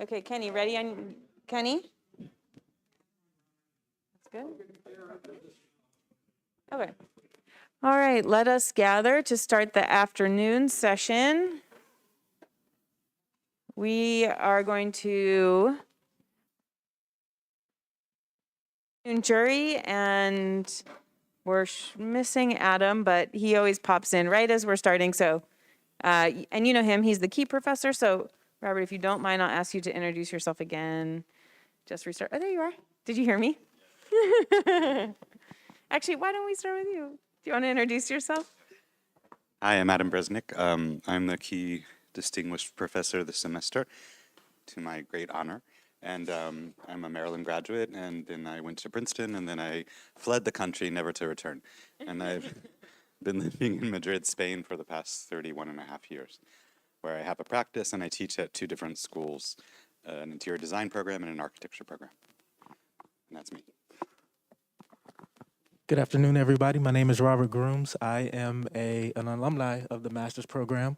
Okay, Kenny, ready? Kenny? That's good. Okay. All right, let us gather to start the afternoon session. We are going to jury, and we're missing Adam, but he always pops in right as we're starting. So, and you know him, he's the key professor. So, Robert, if you don't mind, I'll ask you to introduce yourself again. Just restart. Oh, there you are. Did you hear me? Actually, why don't we start with you? Do you want to introduce yourself? Hi, I'm Adam Bresnick. I'm the key distinguished professor this semester, to my great honor. And I'm a Maryland graduate, and then I went to Princeton, and then I fled the country, never to return. And I've been living in Madrid, Spain for the past 31 and a half years, where I have a practice and I teach at two different schools, an interior design program and an architecture program. And that's me. Good afternoon, everybody. My name is Robert Grooms. I am an alumni of the master's program.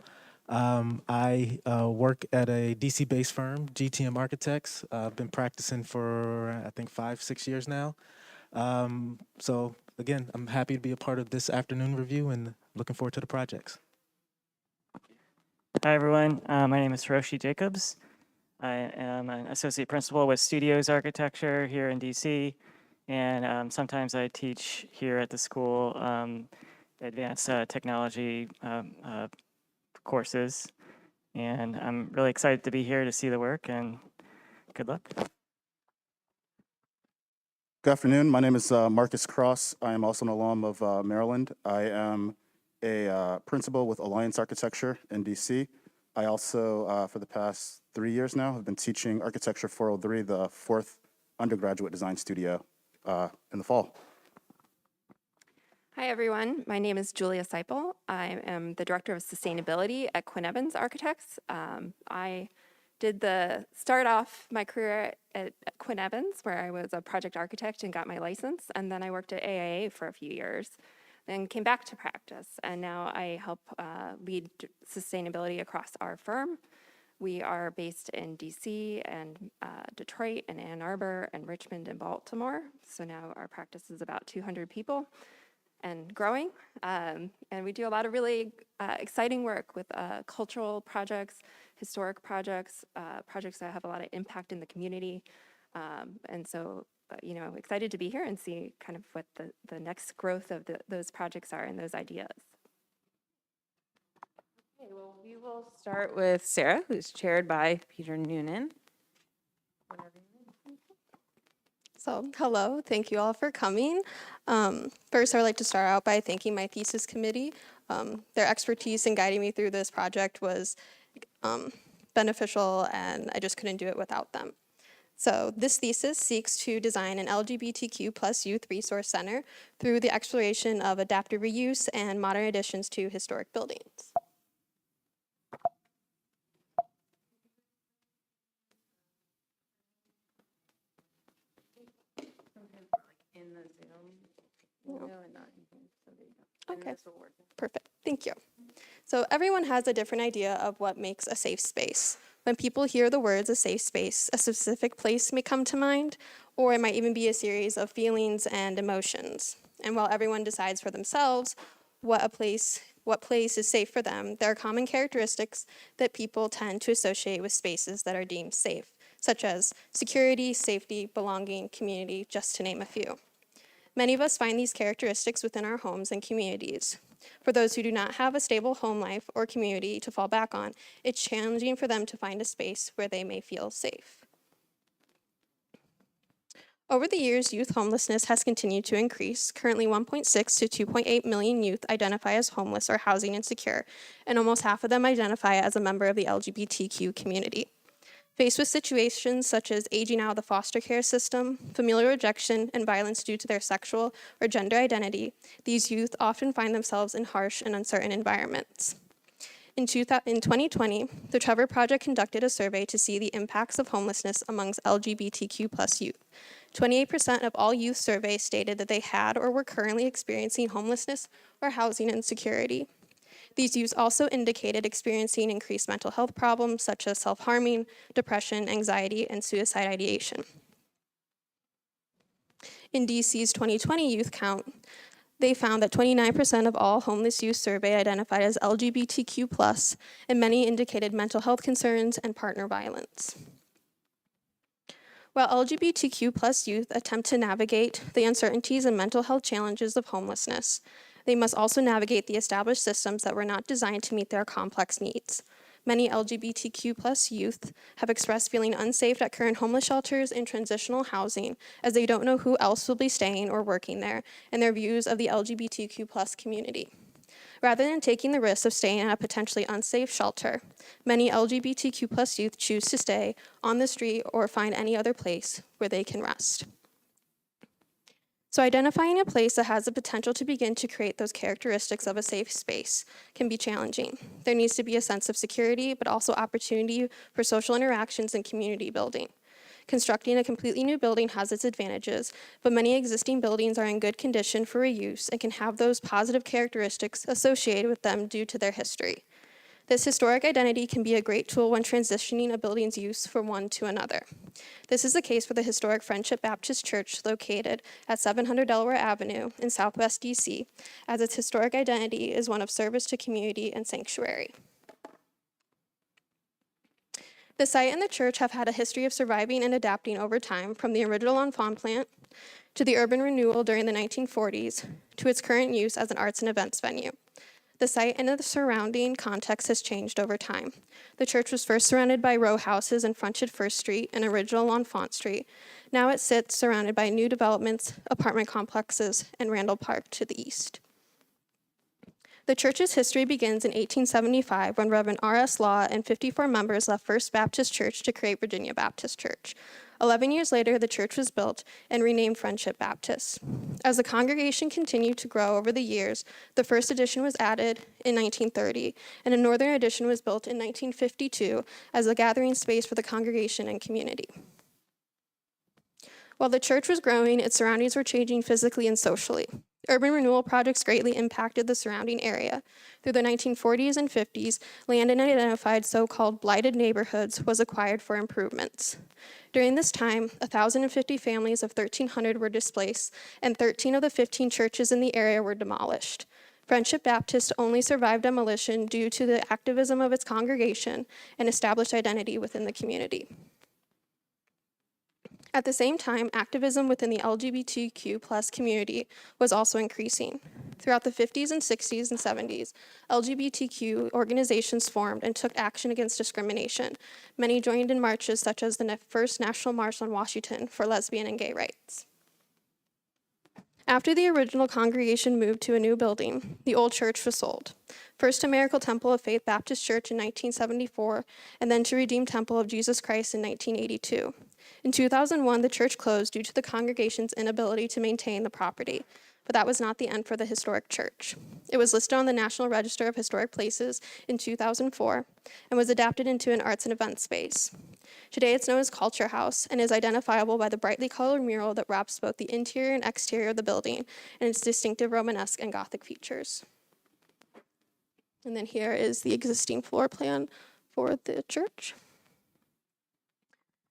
I work at a DC-based firm, GTM Architects. I've been practicing for, I think, 5-6 years now. So again, I'm happy to be a part of this afternoon review and looking forward to the projects. Hi, everyone. My name is Hiroshi Jacobs. I am an associate principal with Studios Architecture here in DC. And sometimes I teach here at the school advanced technology courses. And I'm really excited to be here to see the work, and good luck. Good afternoon. My name is Marcus Cross. I am also an alum of Maryland. I am a principal with Alliance Architecture in DC. I also, for the past 3 years now, have been teaching Architecture 403, the 4th undergraduate design studio, in the fall. Hi, everyone. My name is Julia Seipel. I am the Director of Sustainability at Quinn Evans Architects. I did start off my career at Quinn Evans, where I was a project architect and got my license, and then I worked at AIA for a few years, then came back to practice, and now I help lead sustainability across our firm. We are based in DC and Detroit and Ann Arbor and Richmond and Baltimore. So now our practice is about 200 people and growing. And we do a lot of really exciting work with cultural projects, historic projects, projects that have a lot of impact in the community. And so, excited to be here and see kind of what the next growth of those projects are and those ideas. Okay, well, we will start with Sarah, who's chaired by Peter Noonan. So, hello, thank you all for coming. First, I'd like to start out by thanking my Thesis Committee. Their expertise in guiding me through this project was beneficial, and I just couldn't do it without them. So, this thesis seeks to design an LGBTQ+ youth resource center through the exploration of adaptive reuse and modern additions to historic buildings. In the Zoom window and not in here, so there you go. And Okay. this will work. Perfect, thank you. So everyone has a different idea of what makes a safe space. When people hear the words a safe space, a specific place may come to mind, or it might even be a series of feelings and emotions. And while everyone decides for themselves what place is safe for them, there are common characteristics that people tend to associate with spaces that are deemed safe, such as security, safety, belonging, community, just to name a few. Many of us find these characteristics within our homes and communities. For those who do not have a stable home life or community to fall back on, it's challenging for them to find a space where they may feel safe. Over the years, youth homelessness has continued to increase. Currently, 1.6 to 2.8 million youth identify as homeless or housing insecure, and almost half of them identify as a member of the LGBTQ community. Faced with situations such as aging out of the foster care system, familial rejection, and violence due to their sexual or gender identity, these youth often find themselves in harsh and uncertain environments. In 2020, the Trevor Project conducted a survey to see the impacts of homelessness amongst LGBTQ+ youth. 28% of all youth surveyed stated that they had or were currently experiencing homelessness or housing insecurity. These youths also indicated experiencing increased mental health problems such as self-harming, depression, anxiety, and suicide ideation. In DC's 2020 youth count, they found that 29% of all homeless youth surveyed identified as LGBTQ+, and many indicated mental health concerns and partner violence. While LGBTQ+ youth attempt to navigate the uncertainties and mental health challenges of homelessness, they must also navigate the established systems that were not designed to meet their complex needs. Many LGBTQ+ youth have expressed feeling unsafe at current homeless shelters and transitional housing, as they don't know who else will be staying or working there, and their views of the LGBTQ+ community. Rather than taking the risk of staying at a potentially unsafe shelter, many LGBTQ+ youth choose to stay on the street or find any other place where they can rest. So identifying a place that has the potential to begin to create those characteristics of a safe space can be challenging. There needs to be a sense of security, but also opportunity for social interactions and community building. Constructing a completely new building has its advantages, but many existing buildings are in good condition for reuse and can have those positive characteristics associated with them due to their history. This historic identity can be a great tool when transitioning a building's use from one to another. This is the case for the historic Friendship Baptist Church located at 700 Delaware Avenue in Southwest DC, as its historic identity is one of service to community and sanctuary. The site and the church have had a history of surviving and adapting over time, from the original enfant plant to the urban renewal during the 1940s to its current use as an arts and events venue. The site and the surrounding context has changed over time. The church was first surrounded by row houses and fronted First Street and original L'Enfant Street. Now it sits surrounded by new developments, apartment complexes, and Randall Park to the east. The church's history begins in 1875 when Reverend R.S. Law and 54 members left First Baptist Church to create Virginia Baptist Church. 11 years later, the church was built and renamed Friendship Baptist. As the congregation continued to grow over the years, the first edition was added in 1930, and a northern edition was built in 1952 as a gathering space for the congregation and community. While the church was growing, its surroundings were changing physically and socially. Urban renewal projects greatly impacted the surrounding area. Through the 1940s and 50s, land in identified so-called blighted neighborhoods was acquired for improvements. During this time, 1,050 families of 1,300 were displaced, and 13 of the 15 churches in the area were demolished. Friendship Baptist only survived demolition due to the activism of its congregation and established identity within the community. At the same time, activism within the LGBTQ+ community was also increasing. Throughout the 50s and 60s and 70s, LGBTQ organizations formed and took action against discrimination. Many joined in marches such as the first National March on Washington for lesbian and gay rights. After the original congregation moved to a new building, the old church was sold. First to Miracle Temple of Faith Baptist Church in 1974, and then to Redeemed Temple of Jesus Christ in 1982. In 2001, the church closed due to the congregation's inability to maintain the property, but that was not the end for the historic church. It was listed on the National Register of Historic Places in 2004 and was adapted into an arts and event space. Today, it's known as Culture House and is identifiable by the brightly colored mural that wraps both the interior and exterior of the building and its distinctive Romanesque and Gothic features. And then here is the existing floor plan for the church.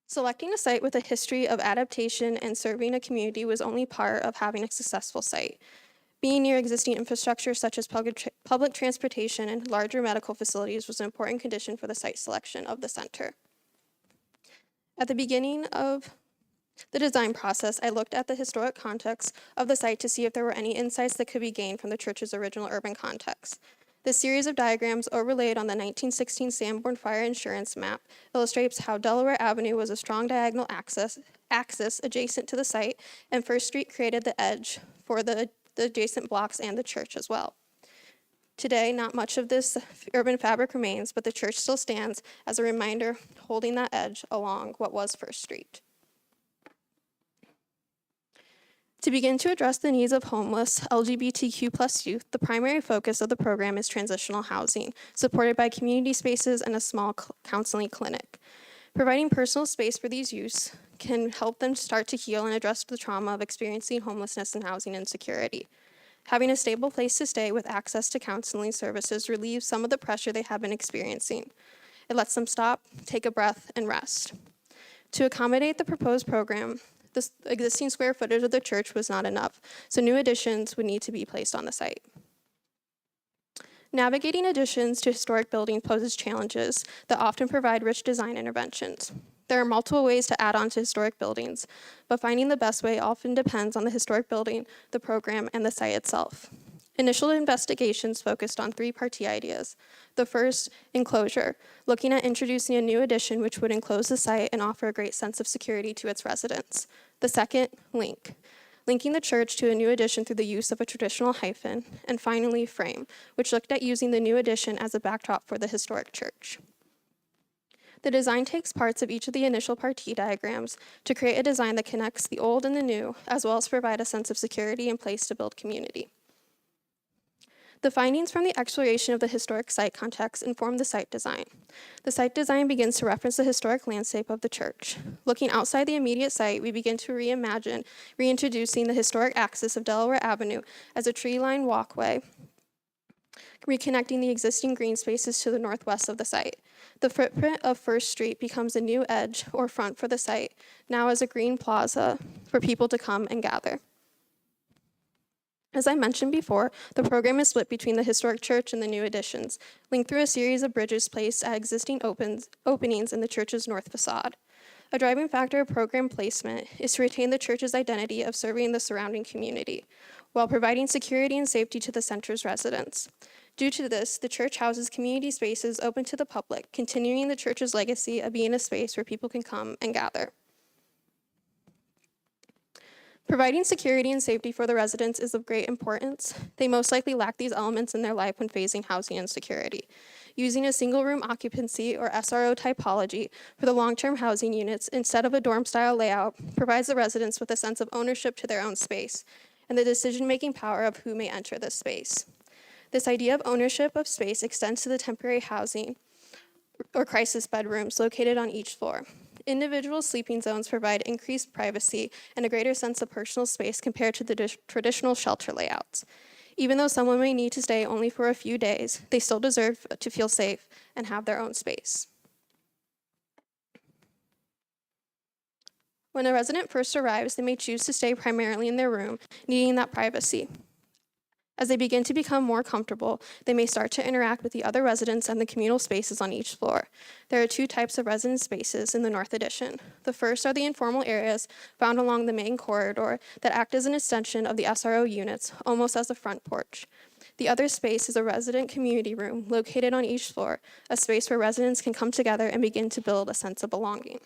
Selecting a site with a history of adaptation and serving a community was only part of having a successful site. Being near existing infrastructure such as public transportation and larger medical facilities was an important condition for the site selection of the center. At the beginning of the design process, I looked at the historic context of the site to see if there were any insights that could be gained from the church's original urban context. This series of diagrams overlaid on the 1916 Sanborn Fire Insurance map illustrates how Delaware Avenue was a strong diagonal axis adjacent to the site, and First Street created the edge for the adjacent blocks and the church as well. Today, not much of this urban fabric remains, but the church still stands as a reminder holding that edge along what was First Street. To begin to address the needs of homeless LGBTQ+ youth, the primary focus of the program is transitional housing, supported by community spaces and a small counseling clinic. Providing personal space for these youths can help them start to heal and address the trauma of experiencing homelessness and housing insecurity. Having a stable place to stay with access to counseling services relieves some of the pressure they have been experiencing. It lets them stop, take a breath, and rest. To accommodate the proposed program, the existing square footage of the church was not enough, so new additions would need to be placed on the site. Navigating additions to historic buildings poses challenges that often provide rich design interventions. There are multiple ways to add on to historic buildings, but finding the best way often depends on the historic building, the program, and the site itself. Initial investigations focused on 3 party ideas. The first, enclosure, looking at introducing a new addition which would enclose the site and offer a great sense of security to its residents. The second, link, linking the church to a new addition through the use of a traditional hyphen. And finally, frame, which looked at using the new addition as a backdrop for the historic church. The design takes parts of each of the initial party diagrams to create a design that connects the old and the new, as well as provide a sense of security and place to build community. The findings from the exploration of the historic site context inform the site design. The site design begins to reference the historic landscape of the church. Looking outside the immediate site, we begin to reimagine reintroducing the historic axis of Delaware Avenue as a tree-lined walkway, reconnecting the existing green spaces to the northwest of the site. The footprint of First Street becomes a new edge or front for the site, now as a green plaza for people to come and gather. As I mentioned before, the program is split between the historic church and the new additions, linked through a series of bridges placed at existing openings in the church's north facade. A driving factor of program placement is to retain the church's identity of serving the surrounding community, while providing security and safety to the center's residents. Due to this, the church houses community spaces open to the public, continuing the church's legacy of being a space where people can come and gather. Providing security and safety for the residents is of great importance. They most likely lack these elements in their life when facing housing insecurity. Using a single-room occupancy or SRO typology for the long-term housing units instead of a dorm-style layout provides the residents with a sense of ownership to their own space and the decision-making power of who may enter this space. This idea of ownership of space extends to the temporary housing or crisis bedrooms located on each floor. Individual sleeping zones provide increased privacy and a greater sense of personal space compared to the traditional shelter layouts. Even though someone may need to stay only for a few days, they still deserve to feel safe and have their own space. When a resident first arrives, they may choose to stay primarily in their room, needing that privacy. As they begin to become more comfortable, they may start to interact with the other residents and the communal spaces on each floor. There are 2 types of resident spaces in the North Addition. The first are the informal areas found along the main corridor that act as an extension of the SRO units, almost as a front porch. The other space is a resident community room located on each floor, a space where residents can come together and begin to build a sense of belonging.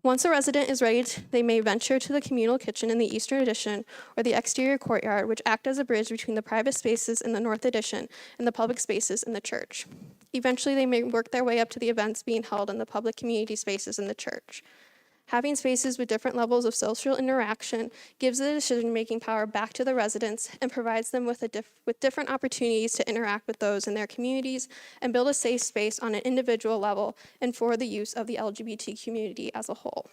Once a resident is ready, they may venture to the communal kitchen in the Eastern Addition or the exterior courtyard, which act as a bridge between the private spaces in the North Addition and the public spaces in the church. Eventually, they may work their way up to the events being held in the public community spaces in the church. Having spaces with different levels of social interaction gives the decision-making power back to the residents and provides them with different opportunities to interact with those in their communities and build a safe space on an individual level and for the use of the LGBT community as a whole.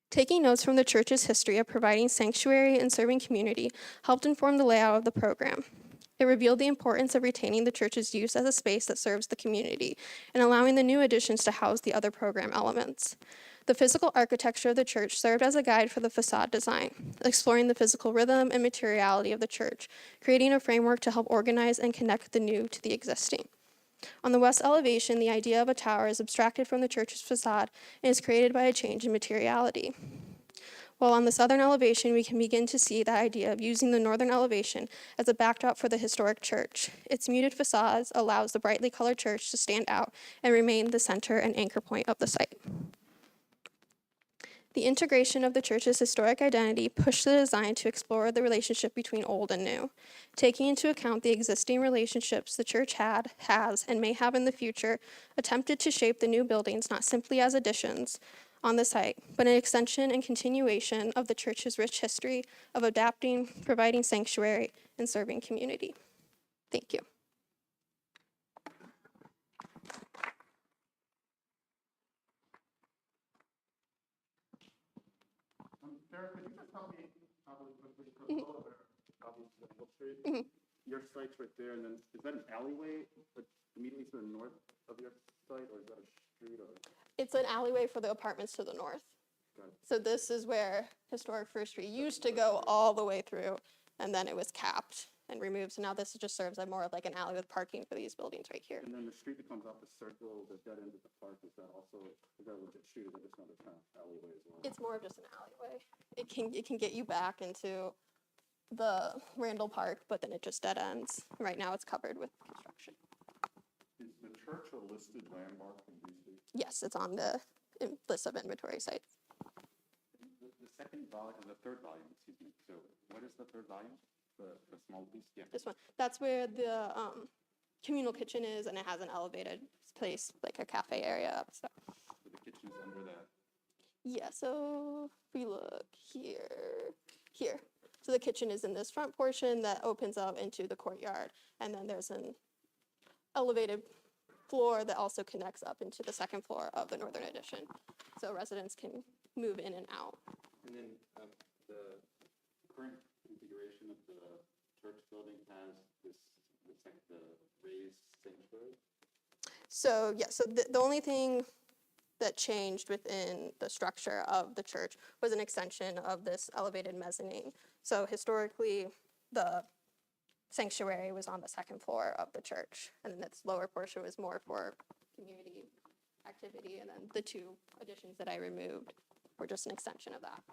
Taking notes from the church's history of providing sanctuary and serving community helped inform the layout of the program. It revealed the importance of retaining the church's use as a space that serves the community and allowing the new additions to house the other program elements. The physical architecture of the church served as a guide for the facade design, exploring the physical rhythm and materiality of the church, creating a framework to help organize and connect the new to the existing. On the west elevation, the idea of a tower is abstracted from the church's facade and is created by a change in materiality. While on the southern elevation, we can begin to see the idea of using the northern elevation as a backdrop for the historic church. Its muted facades allows the brightly colored church to stand out and remain the center and anchor point of the site. The integration of the church's historic identity pushed the design to explore the relationship between old and new, taking into account the existing relationships the church had, has, and may have in the future, attempted to shape the new buildings not simply as additions on the site, but an extension and continuation of the church's rich history of adapting, providing sanctuary, and serving community. Thank you. Sarah, could you just help me probably put when you come over, obviously, Hill Street, your site's right there, and then is that an alleyway immediately to the north of your site, or is that a street? Or It's an alleyway for the apartments to the north. got it. So this is where historic First Street used to go all the way through, and then it was capped and removed. So now this just serves as more of like an alley with parking for these buildings right here. And then the street that comes off the circle, the dead end of the park, is that a legit street, or is that just another kind of alleyway as well? It's more of just an alleyway. It can get you back into the Randall Park, but then it just dead ends. Right now it's covered with construction. Is the church a listed landmark in DC? Yes, it's on the list of inventory sites. The second volume, the third volume, excuse me. So what is the third volume? The small piece? Yeah. This one, that's where the communal kitchen is, and it has an elevated place, like a cafe area up. So So the kitchen is under that. yeah, so if we look here. So the kitchen is in this front portion that opens up into the courtyard, and then there's an elevated floor that also connects up into the second floor of the northern addition. So residents can move in and out. And then the current configuration of the church building has this, looks like the raised sanctuary. So yeah, so the only thing that changed within the structure of the church was an extension of this elevated mezzanine. So historically, the sanctuary was on the second floor of the church, and then its lower portion was more for community activity, and then the two additions that I removed were just an extension of that.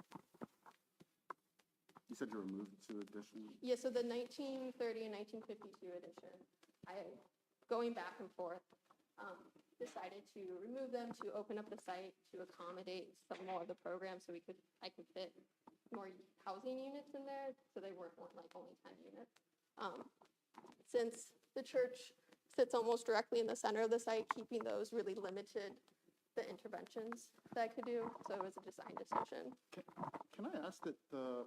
You said you removed two additions? Yeah, so the 1930 and 1952 edition, going back and forth, decided to remove them to open up the site to accommodate some more of the program, so I could fit more housing units in there, so they weren't like only 10 units. Since the church sits almost directly in the center of the site, keeping those really limited the interventions that I could do, so it was a design decision. Can I ask that the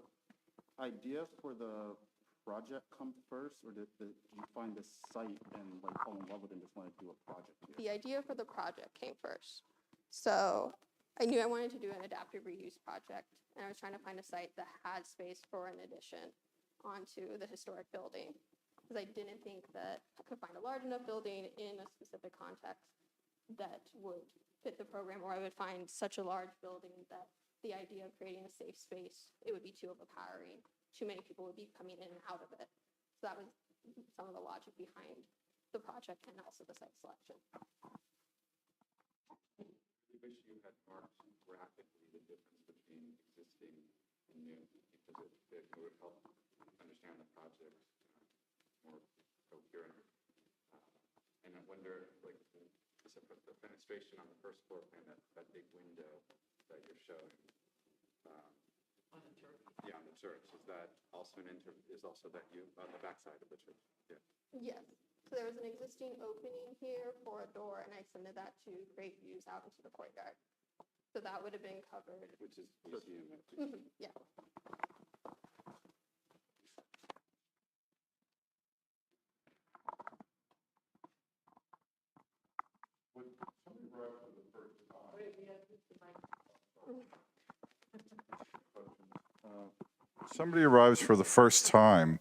idea for the project come first, or did you find this site and like fall in love with it and just want to do a project here? The idea for the project came first. So I knew I wanted to do an adaptive reuse project, and I was trying to find a site that had space for an addition onto the historic building, because I didn't think that I could find a large enough building in a specific context that would fit the program, or I would find such a large building that the idea of creating a safe space, it would be too overpowering. Too many people would be coming in and out of it. So that was some of the logic behind the project and also the site selection. I wish you had marked graphically the difference between existing and new, because it would help understand the project more coherent. And I wonder, like, the fenestration on the first floor plan, that big window that you're showing. On the church? Yeah, on the church. Is that also is also that you on the backside of the church? Yeah. Yes. So there was an existing opening here for a door, and I submitted that to create views out into the courtyard. So that would have been covered. Which is museum. Yeah. Somebody arrives for the first time,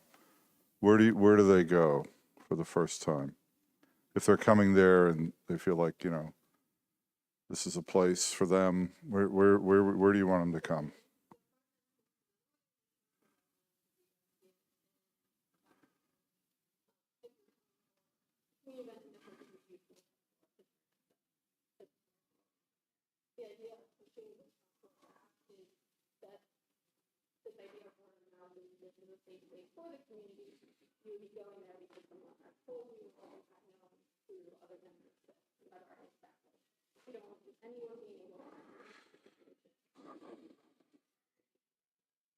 where do they go for the first time? If they're coming there and they feel like, this is a place for them, where do you want them to come? For the community, you would be going there because someone had told you or you had known through other members that are unexpected. You don't want anyone being able to.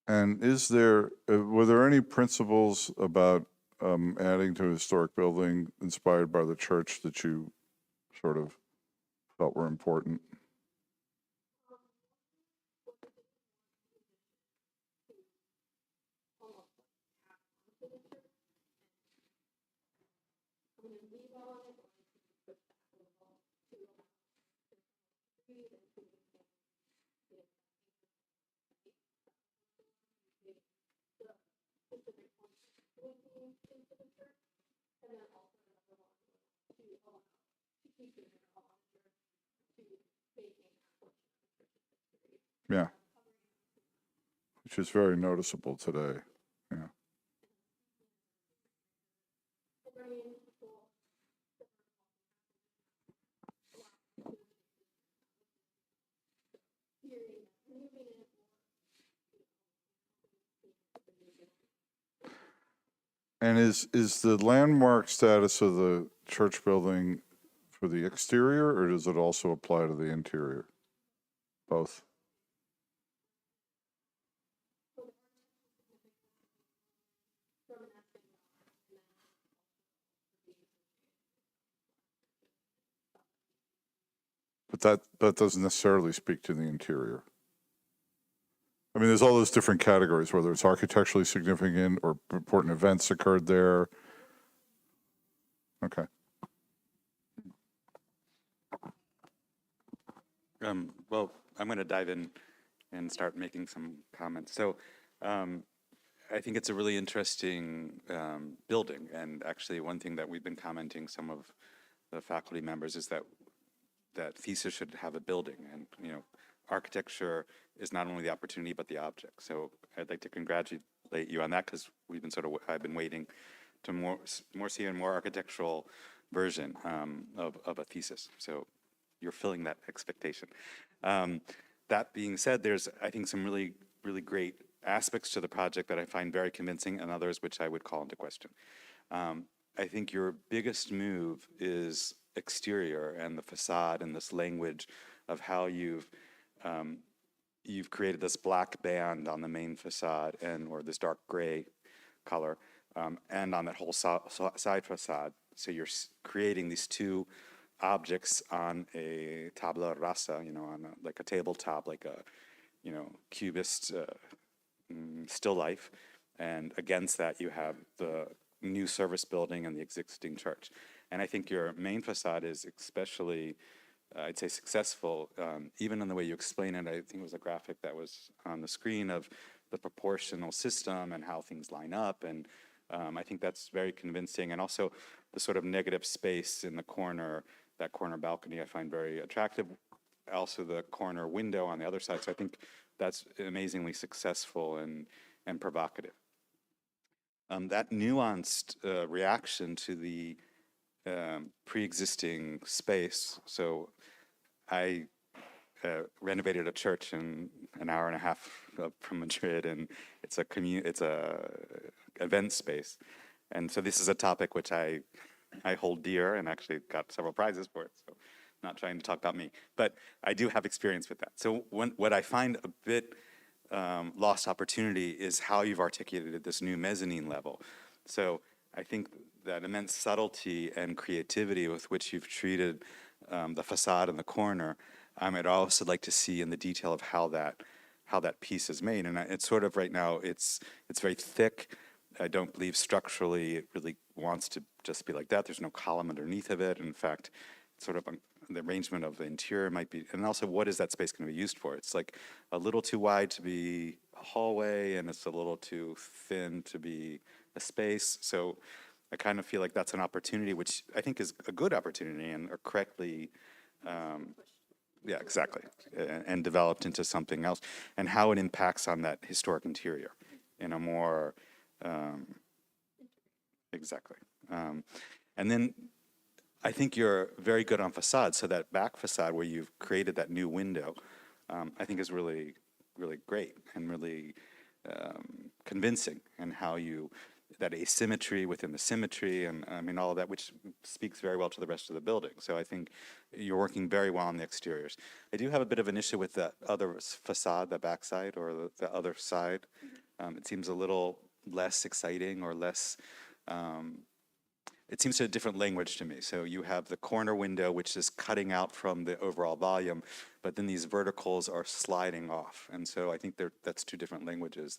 And were there any principles about adding to a historic building inspired by the church that you sort of felt were important? Yeah. Which is very noticeable today. Yeah. And is the landmark status of the church building for the exterior, or does it also apply to the interior? Both. But that doesn't necessarily speak to the interior. I mean, there's all those different categories, whether it's architecturally significant or important events occurred there. Okay. Well, I'm going to dive in and start making some comments. So I think it's a really interesting building. And actually, one thing that we've been commenting, some of the faculty members, is that Thesis should have a building. And, you know, architecture is not only the opportunity, but the object. So I'd like to congratulate you on that, because we've been I've been waiting to see a more architectural version of a thesis. So you're filling that expectation. That being said, there's, I think, some really, really great aspects to the project that I find very convincing, and others which I would call into question. I think your biggest move is exterior and the facade and this language of how you've created this black band on the main facade or this dark gray color, and on that whole side facade. So you're creating these two objects on a tabla rasa, you know, on like a tabletop, like a, you know, cubist still life. And against that, you have the new service building and the existing church. And I think your main facade is especially, I'd say, successful, even in the way you explain it. I think it was a graphic that was on the screen of the proportional system and how things line up. And I think that's very convincing. And also the sort of negative space in the corner, that corner balcony, I find very attractive. Also the corner window on the other side. So I think that's amazingly successful and provocative. That nuanced reaction to the pre-existing space. So I renovated a church in an hour and a half from Madrid, and it's a event space. And so this is a topic which I hold dear, and actually got several prizes for it. So not trying to talk about me, but I do have experience with that. So what I find a bit lost opportunity is how you've articulated this new mezzanine level. So I think that immense subtlety and creativity with which you've treated the facade in the corner, I'd also like to see in the detail of how that piece is made. And it's sort of right now, it's very thick. I don't believe structurally it really wants to just be like that. There's no column underneath of it. In fact, sort of the arrangement of the interior might be, and also what is that space going to be used for? It's like a little too wide to be a hallway, and it's a little too thin to be a space. So I kind of feel like that's an opportunity, which I think is a good opportunity and are correctly, yeah, exactly, and developed into something else, and how it impacts on that historic interior in a more, exactly. And then I think you're very good on facade. So that back facade where you've created that new window, I think is really, really great and really convincing, and how that asymmetry within the symmetry, and I mean all of that, which speaks very well to the rest of the building. So I think you're working very well on the exteriors. I do have a bit of an issue with that other facade, the back side, or the other side. It seems a little less exciting, or less, it seems to a different language to me. So you have the corner window, which is cutting out from the overall volume, but then these verticals are sliding off. And so I think that's two different languages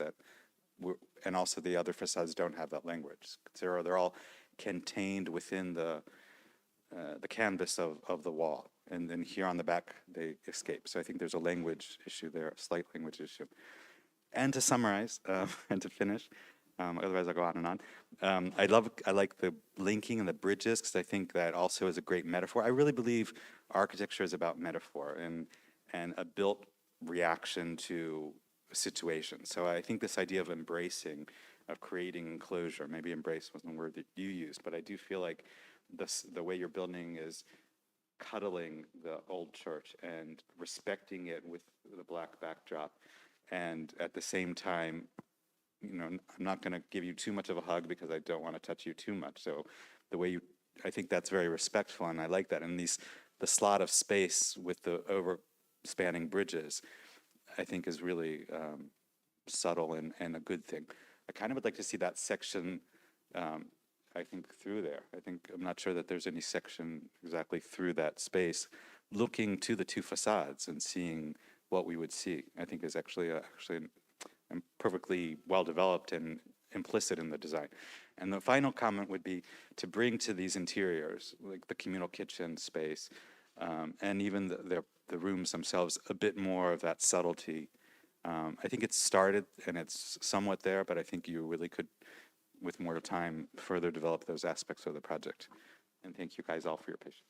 and also the other facades don't have that language. They're all contained within the canvas of the wall. And then here on the back, they escape. So I think there's a language issue there, a slight language issue. And to summarize, and to finish, Otherwise, I'll go on and on. I like the linking and the bridges because I think that also is a great metaphor. I really believe architecture is about metaphor and a built reaction to a situation. So I think this idea of embracing, of creating enclosure, maybe embrace wasn't the word that you used, but I do feel like the way you're building is cuddling the old church and respecting it with the black backdrop, and at the same time, I'm not going to give you too much of a hug because I don't want to touch you too much. So the way I think that's very respectful, and I like that. And the slot of space with the overspanning bridges, I think is really subtle and a good thing. I kind of would like to see that section, I think, through there. I'm not sure that there's any section exactly through that space, looking to the two facades and seeing what we would see. I think is actually perfectly well developed and implicit in the design. And the final comment would be to bring to these interiors, like the communal kitchen space, and even the rooms themselves, a bit more of that subtlety. I think it's started and it's somewhat there, but I think you really could, with more time, further develop those aspects of the project. And thank you guys all for your patience.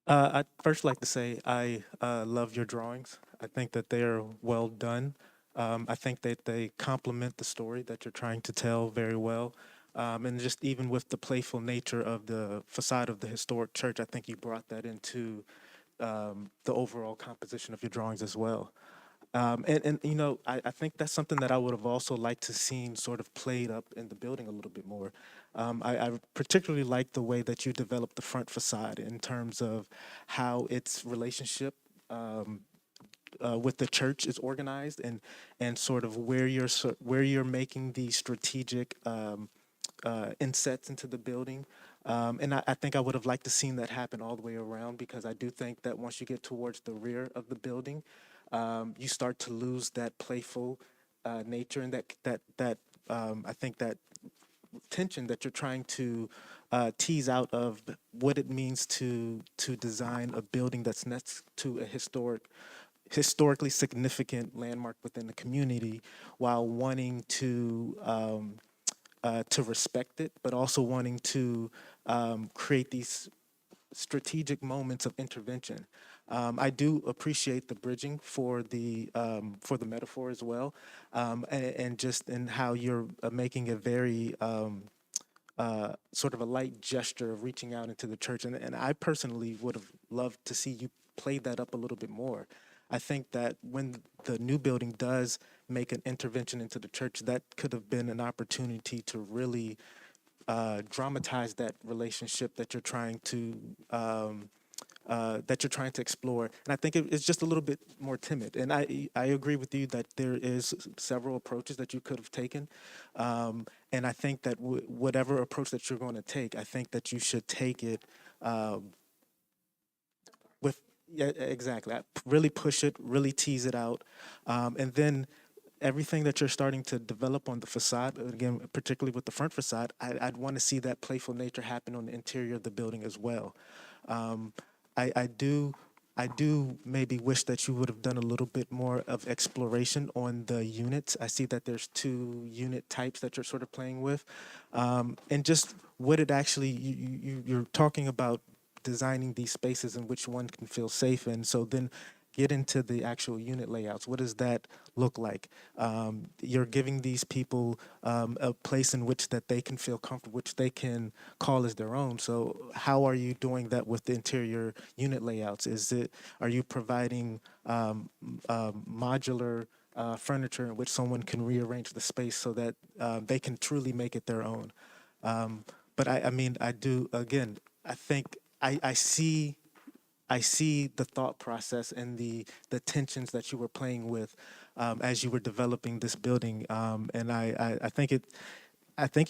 I'd first like to say I love your drawings. I think that they are well done. I think that they complement the story that you're trying to tell very well. And just even with the playful nature of the facade of the historic church, I think you brought that into the overall composition of your drawings as well. And I think that's something that I would have also liked to seen sort of played up in the building a little bit more. I particularly like the way that you developed the front facade in terms of how its relationship with the church is organized and sort of where you're making the strategic insets into the building. And I think I would have liked to seen that happen all the way around, because I do think that once you get towards the rear of the building, you start to lose that playful nature and that I think that tension that you're trying to tease out of what it means to design a building that's next to a historically significant landmark within the community, while wanting to respect it, but also wanting to create these strategic moments of intervention. I do appreciate the bridging for the metaphor as well, and just in how you're making a very sort of a light gesture of reaching out into the church. And I personally would have loved to see you play that up a little bit more. I think that when the new building does make an intervention into the church, that could have been an opportunity to really dramatize that relationship that you're trying to explore. And I think it's just a little bit more timid. And I agree with you that there is several approaches that you could have taken. And I think that whatever approach that you're going to take, I think that you should take it with, yeah, exactly. Really push it, really tease it out. And then everything that you're starting to develop on the facade, again, particularly with the front facade, I'd want to see that playful nature happen on the interior of the building as well. I do maybe wish that you would have done a little bit more of exploration on the units. I see that there's 2 unit types that you're sort of playing with, and just what it actually you're talking about designing these spaces in which one can feel safe in. So then get into the actual unit layouts. What does that look like? You're giving these people a place in which that they can feel comfortable, which they can call as their own. So how are you doing that with the interior unit layouts? Are you providing modular furniture in which someone can rearrange the space so that they can truly make it their own? But I do, again, I think I see the thought process and the tensions that you were playing with as you were developing this building, and I think you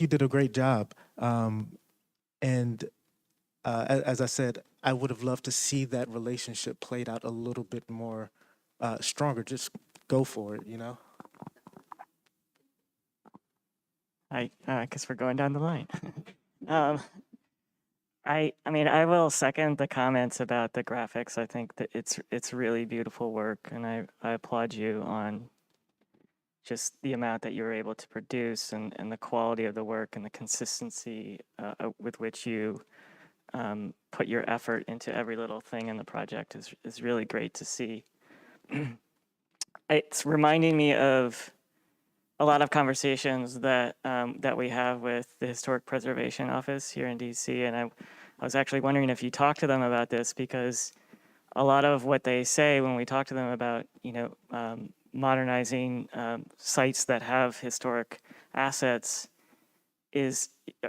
did a great job. And as I said, I would have loved to see that relationship played out a little bit more stronger. Just go for it, you know. I guess we're going down the line. I mean, I will second the comments about the graphics. I think that it's really beautiful work, and I applaud you on just the amount that you were able to produce and the quality of the work and the consistency with which you put your effort into every little thing in the project is really great to see. It's reminding me of a lot of conversations that that we have with the Historic Preservation Office here in DC, and I was actually wondering if you talk to them about this, because a lot of what they say when we talk to them about, modernizing sites that have historic assets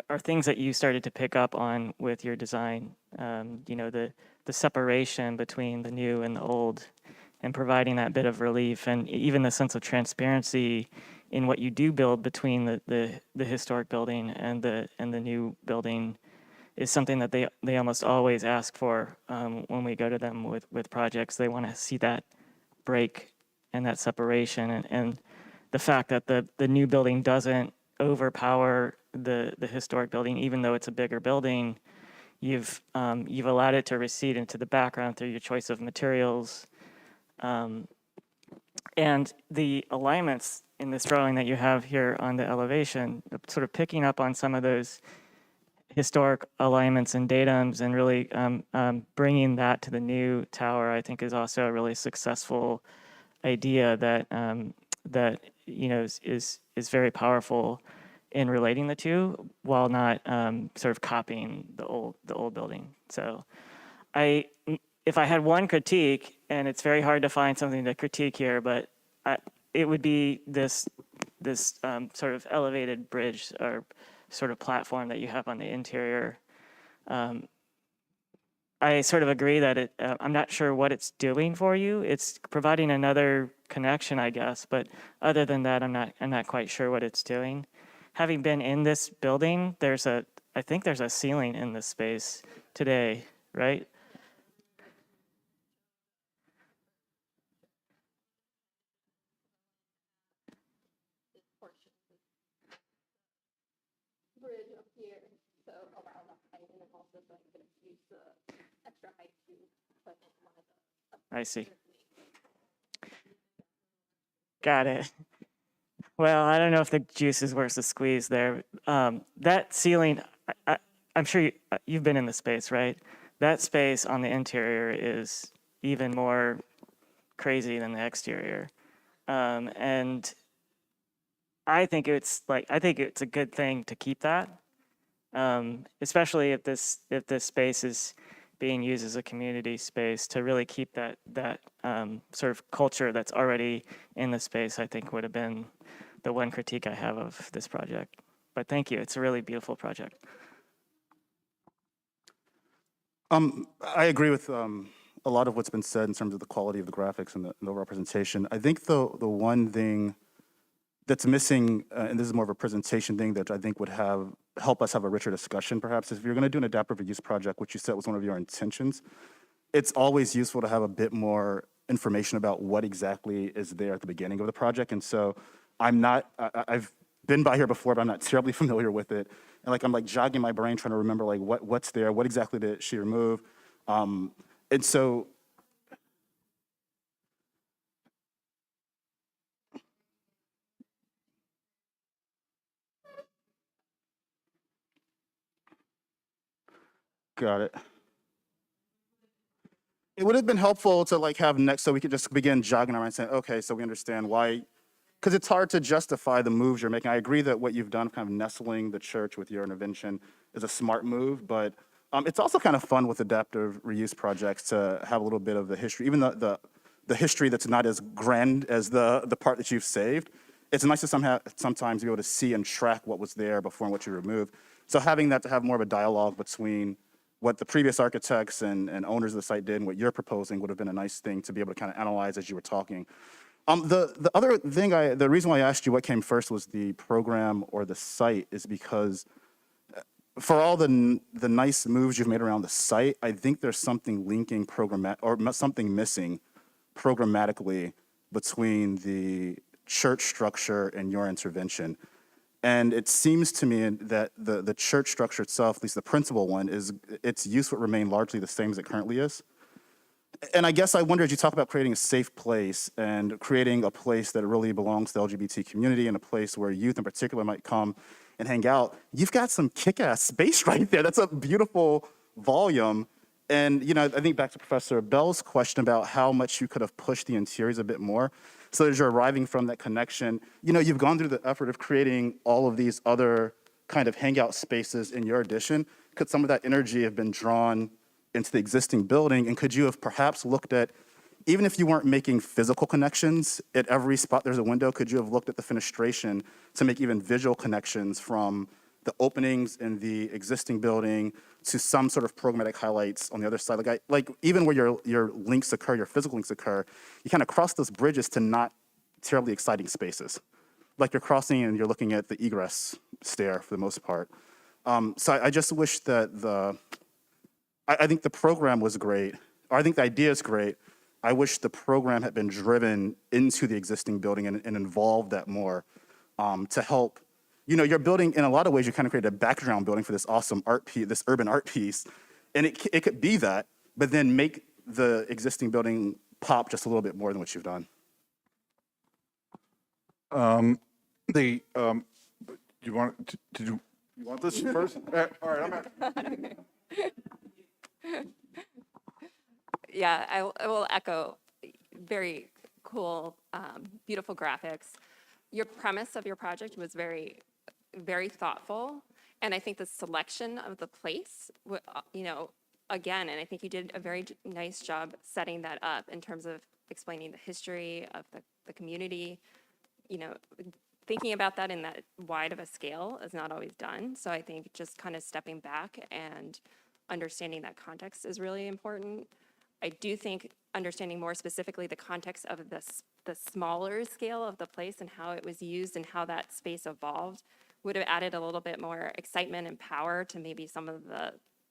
are things that you started to pick up on with your design. The separation between the new and the old, and providing that bit of relief, and even the sense of transparency in what you do build between the historic building and the new building is something that they almost always ask for when we go to them with projects. They want to see that break and that separation, and the fact that the new building doesn't overpower the historic building, even though it's a bigger building. You've allowed it to recede into the background through your choice of materials. And the alignments in this drawing that you have here on the elevation, sort of picking up on some of those historic alignments and datums and really bringing that to the new tower, I think is also a really successful idea that is very powerful in relating the two while not sort of copying the old building. So if I had one critique, and it's very hard to find something to critique here, but it would be this sort of elevated bridge or sort of platform that you have on the interior. I sort of agree that I'm not sure what it's doing for you. It's providing another connection, I guess, but other than that, I'm not quite sure what it's doing. Having been in this building, I think there's a ceiling in this space today, right? I see. Got it. Well, I don't know if the juice is worth the squeeze there. That ceiling, I'm sure you've been in the space, right? That space on the interior is even more crazy than the exterior. And I think it's a good thing to keep that, especially if this space is being used as a community space, to really keep that sort of culture that's already in the space. I think would have been the one critique I have of this project. But thank you. It's a really beautiful project. I agree with a lot of what's been said in terms of the quality of the graphics and the representation. I think the one thing that's missing, and this is more of a presentation thing that I think would help us have a richer discussion perhaps, is if you're going to do an adaptive reuse project, which you said was one of your intentions, it's always useful to have a bit more information about what exactly is there at the beginning of the project. And so I've been by here before, but I'm not terribly familiar with it. And I'm like jogging my brain trying to remember what's there, what exactly did she remove? And so got it. It would have been helpful to have next, so we could just begin jogging around and saying, okay, so we understand why, because it's hard to justify the moves you're making. I agree that what you've done, kind of nestling the church with your intervention, is a smart move, but it's also kind of fun with adaptive reuse projects to have a little bit of the history, even the history that's not as grand as the part that you've saved. It's nice to sometimes be able to see and track what was there before and what you removed. So having that to have more of a dialogue between what the previous architects and owners of the site did and what you're proposing would have been a nice thing to be able to kind of analyze as you were talking. The other thing, the reason why I asked you what came first was the program or the site is because for all the nice moves you've made around the site, I think there's something linking something missing programmatically between the church structure and your intervention. And it seems to me that the church structure itself, at least the principal one, its use would remain largely the same as it currently is. And I guess I wonder, as you talk about creating a safe place and creating a place that really belongs to the LGBT community and a place where youth in particular might come and hang out, you've got some kick-ass space right there. That's a beautiful volume. And, you know, I think back to Professor Bell's question about how much you could have pushed the interiors a bit more. So as you're arriving from that connection, you know, you've gone through the effort of creating all of these other kind of hangout spaces in your addition. Could some of that energy have been drawn into the existing building? And could you have perhaps looked at, even if you weren't making physical connections at every spot there's a window, could you have looked at the fenestration to make even visual connections from the openings in the existing building to some sort of programmatic highlights on the other side? Like even where your links occur, your physical links occur, you kind of cross those bridges to not terribly exciting spaces. Like you're crossing and you're looking at the egress stair for the most part. So I just wish that I think the program was great, or I think the idea is great. I wish the program had been driven into the existing building and involved that more to help. You know, you're building, in a lot of ways, you kind of created a background building for this awesome art piece, this urban art piece, and it could be that, but then make the existing building pop just a little bit more than what you've done. You want, did you want this first? All right, Yeah, I will echo very cool, beautiful graphics. Your premise of your project was very, very thoughtful. And I think the selection of the place, you know, again, and I think you did a very nice job setting that up in terms of explaining the history of the community. You know, thinking about that in that wide of a scale is not always done. So I think just kind of stepping back and understanding that context is really important. I do think understanding more specifically the context of the smaller scale of the place and how it was used and how that space evolved would have added a little bit more excitement and power to maybe some of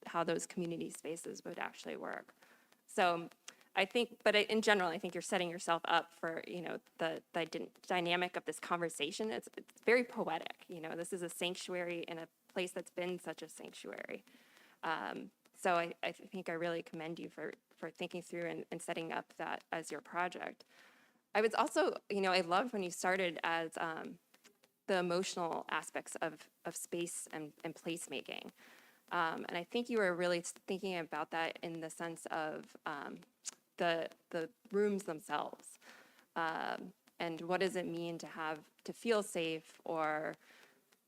how those community spaces would actually work. So I think, but in general, I think you're setting yourself up for, you know, the dynamic of this conversation. It's very poetic. You know, this is a sanctuary in a place that's been such a sanctuary. So I think I really commend you for thinking through and setting up that as your project. I was also, you know, I loved when you started as the emotional aspects of space and placemaking. And I think you were really thinking about that in the sense of the rooms themselves. And what does it mean to feel safe or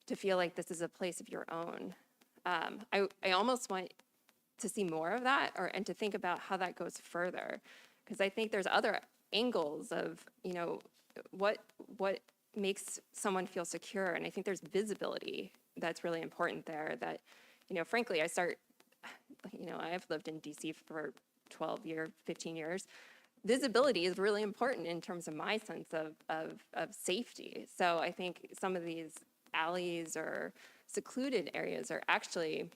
to feel like this is a place of your own? I almost want to see more of that and to think about how that goes further. Because I think there's other angles of, you know, what makes someone feel secure. And I think there's visibility that's really important there that, you know, frankly, you know, I've lived in DC for 15 years. Visibility is really important in terms of my sense of safety. So I think some of these alleys or secluded areas are actually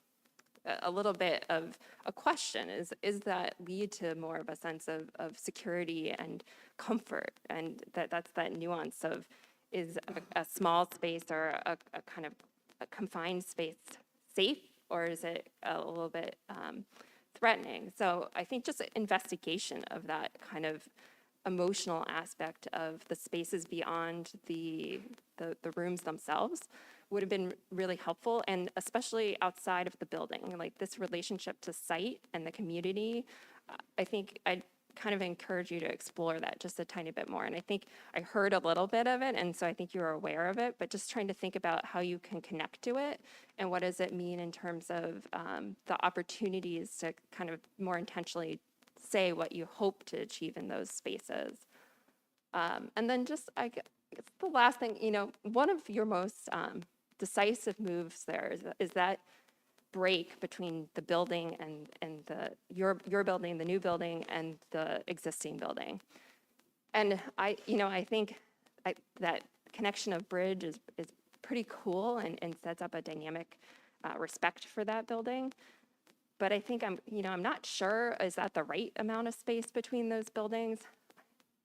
a little bit of a question. Is that lead to more of a sense of security and comfort? And that's that nuance of, is a small space or a kind of a confined space safe, or is it a little bit threatening? So I think just investigation of that kind of emotional aspect of the spaces beyond the rooms themselves would have been really helpful, and especially outside of the building, like this relationship to site and the community. I think I'd kind of encourage you to explore that just a tiny bit more. And I think I heard a little bit of it, and so I think you're aware of it, but just trying to think about how you can connect to it and what does it mean in terms of the opportunities to kind of more intentionally say what you hope to achieve in those spaces. And then just, I guess the last thing, you know, one of your most decisive moves there is that break between the building and your building, the new building, and the existing building. And I think that connection of bridge is pretty cool and sets up a dynamic respect for that building. But I think I'm not sure, is that the right amount of space between those buildings?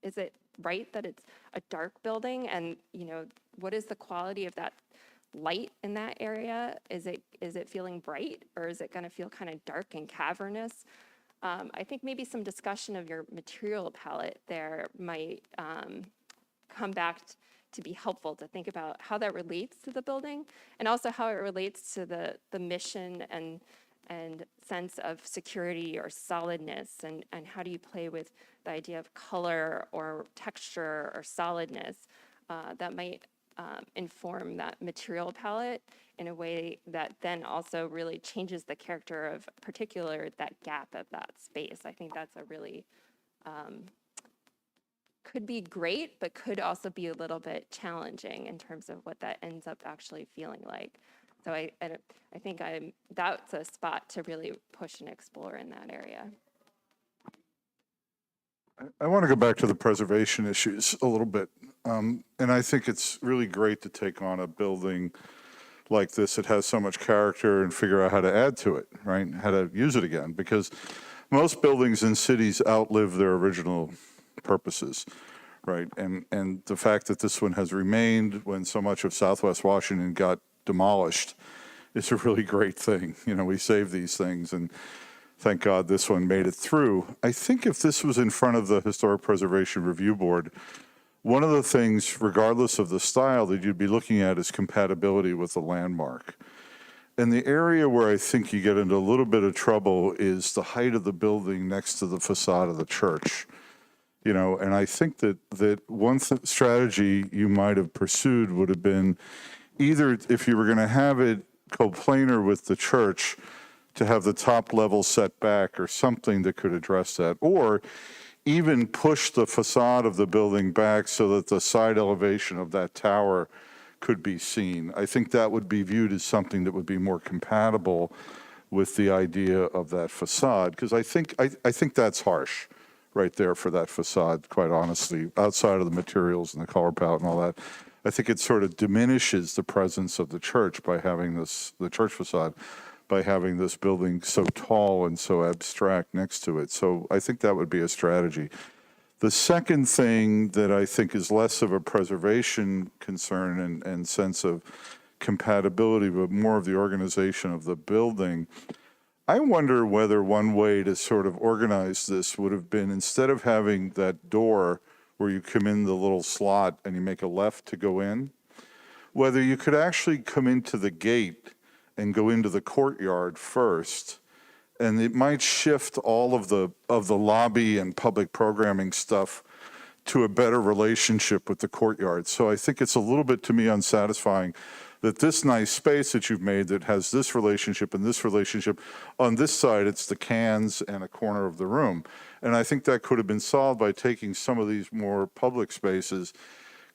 Is it right that it's a dark building? And, you know, what is the quality of that light in that area? Is it feeling bright, or is it going to feel kind of dark and cavernous? I think maybe some discussion of your material palette there might come back to be helpful to think about how that relates to the building and also how it relates to the mission and sense of security or solidness, and how do you play with the idea of color or texture or solidness that might inform that material palette in a way that then also really changes the character of particular that gap of that space. I think that's a really could be great, but could also be a little bit challenging in terms of what that ends up actually feeling like. So I think that's a spot to really push and explore in that area. I want to go back to the preservation issues a little bit. And I think it's really great to take on a building like this that has so much character and figure out how to add to it, right? How to use it again, because most buildings in cities outlive their original purposes, right? And the fact that this one has remained when so much of Southwest Washington got demolished is a really great thing. You know, we saved these things, and thank God this one made it through. I think if this was in front of the Historic Preservation Review Board, one of the things, regardless of the style, that you'd be looking at is compatibility with the landmark. And the area where I think you get into a little bit of trouble is the height of the building next to the facade of the church. You know, and I think that one strategy you might have pursued would have been either, if you were going to have it coplanar with the church, to have the top level set back or something that could address that, or even push the facade of the building back so that the side elevation of that tower could be seen. I think that would be viewed as something that would be more compatible with the idea of that facade, because I think that's harsh right there for that facade, quite honestly, outside of the materials and the color palette and all that. I think it sort of diminishes the presence of the church by having the church facade, by having this building so tall and so abstract next to it. So I think that would be a strategy. The second thing that I think is less of a preservation concern and sense of compatibility, but more of the organization of the building, I wonder whether one way to sort of organize this would have been, instead of having that door where you come in the little slot and you make a left to go in, whether you could actually come into the gate and go into the courtyard first, and it might shift all of the lobby and public programming stuff to a better relationship with the courtyard. So I think it's a little bit, to me, unsatisfying that this nice space that you've made that has this relationship and this relationship, on this side it's the cans and a corner of the room. And I think that could have been solved by taking some of these more public spaces,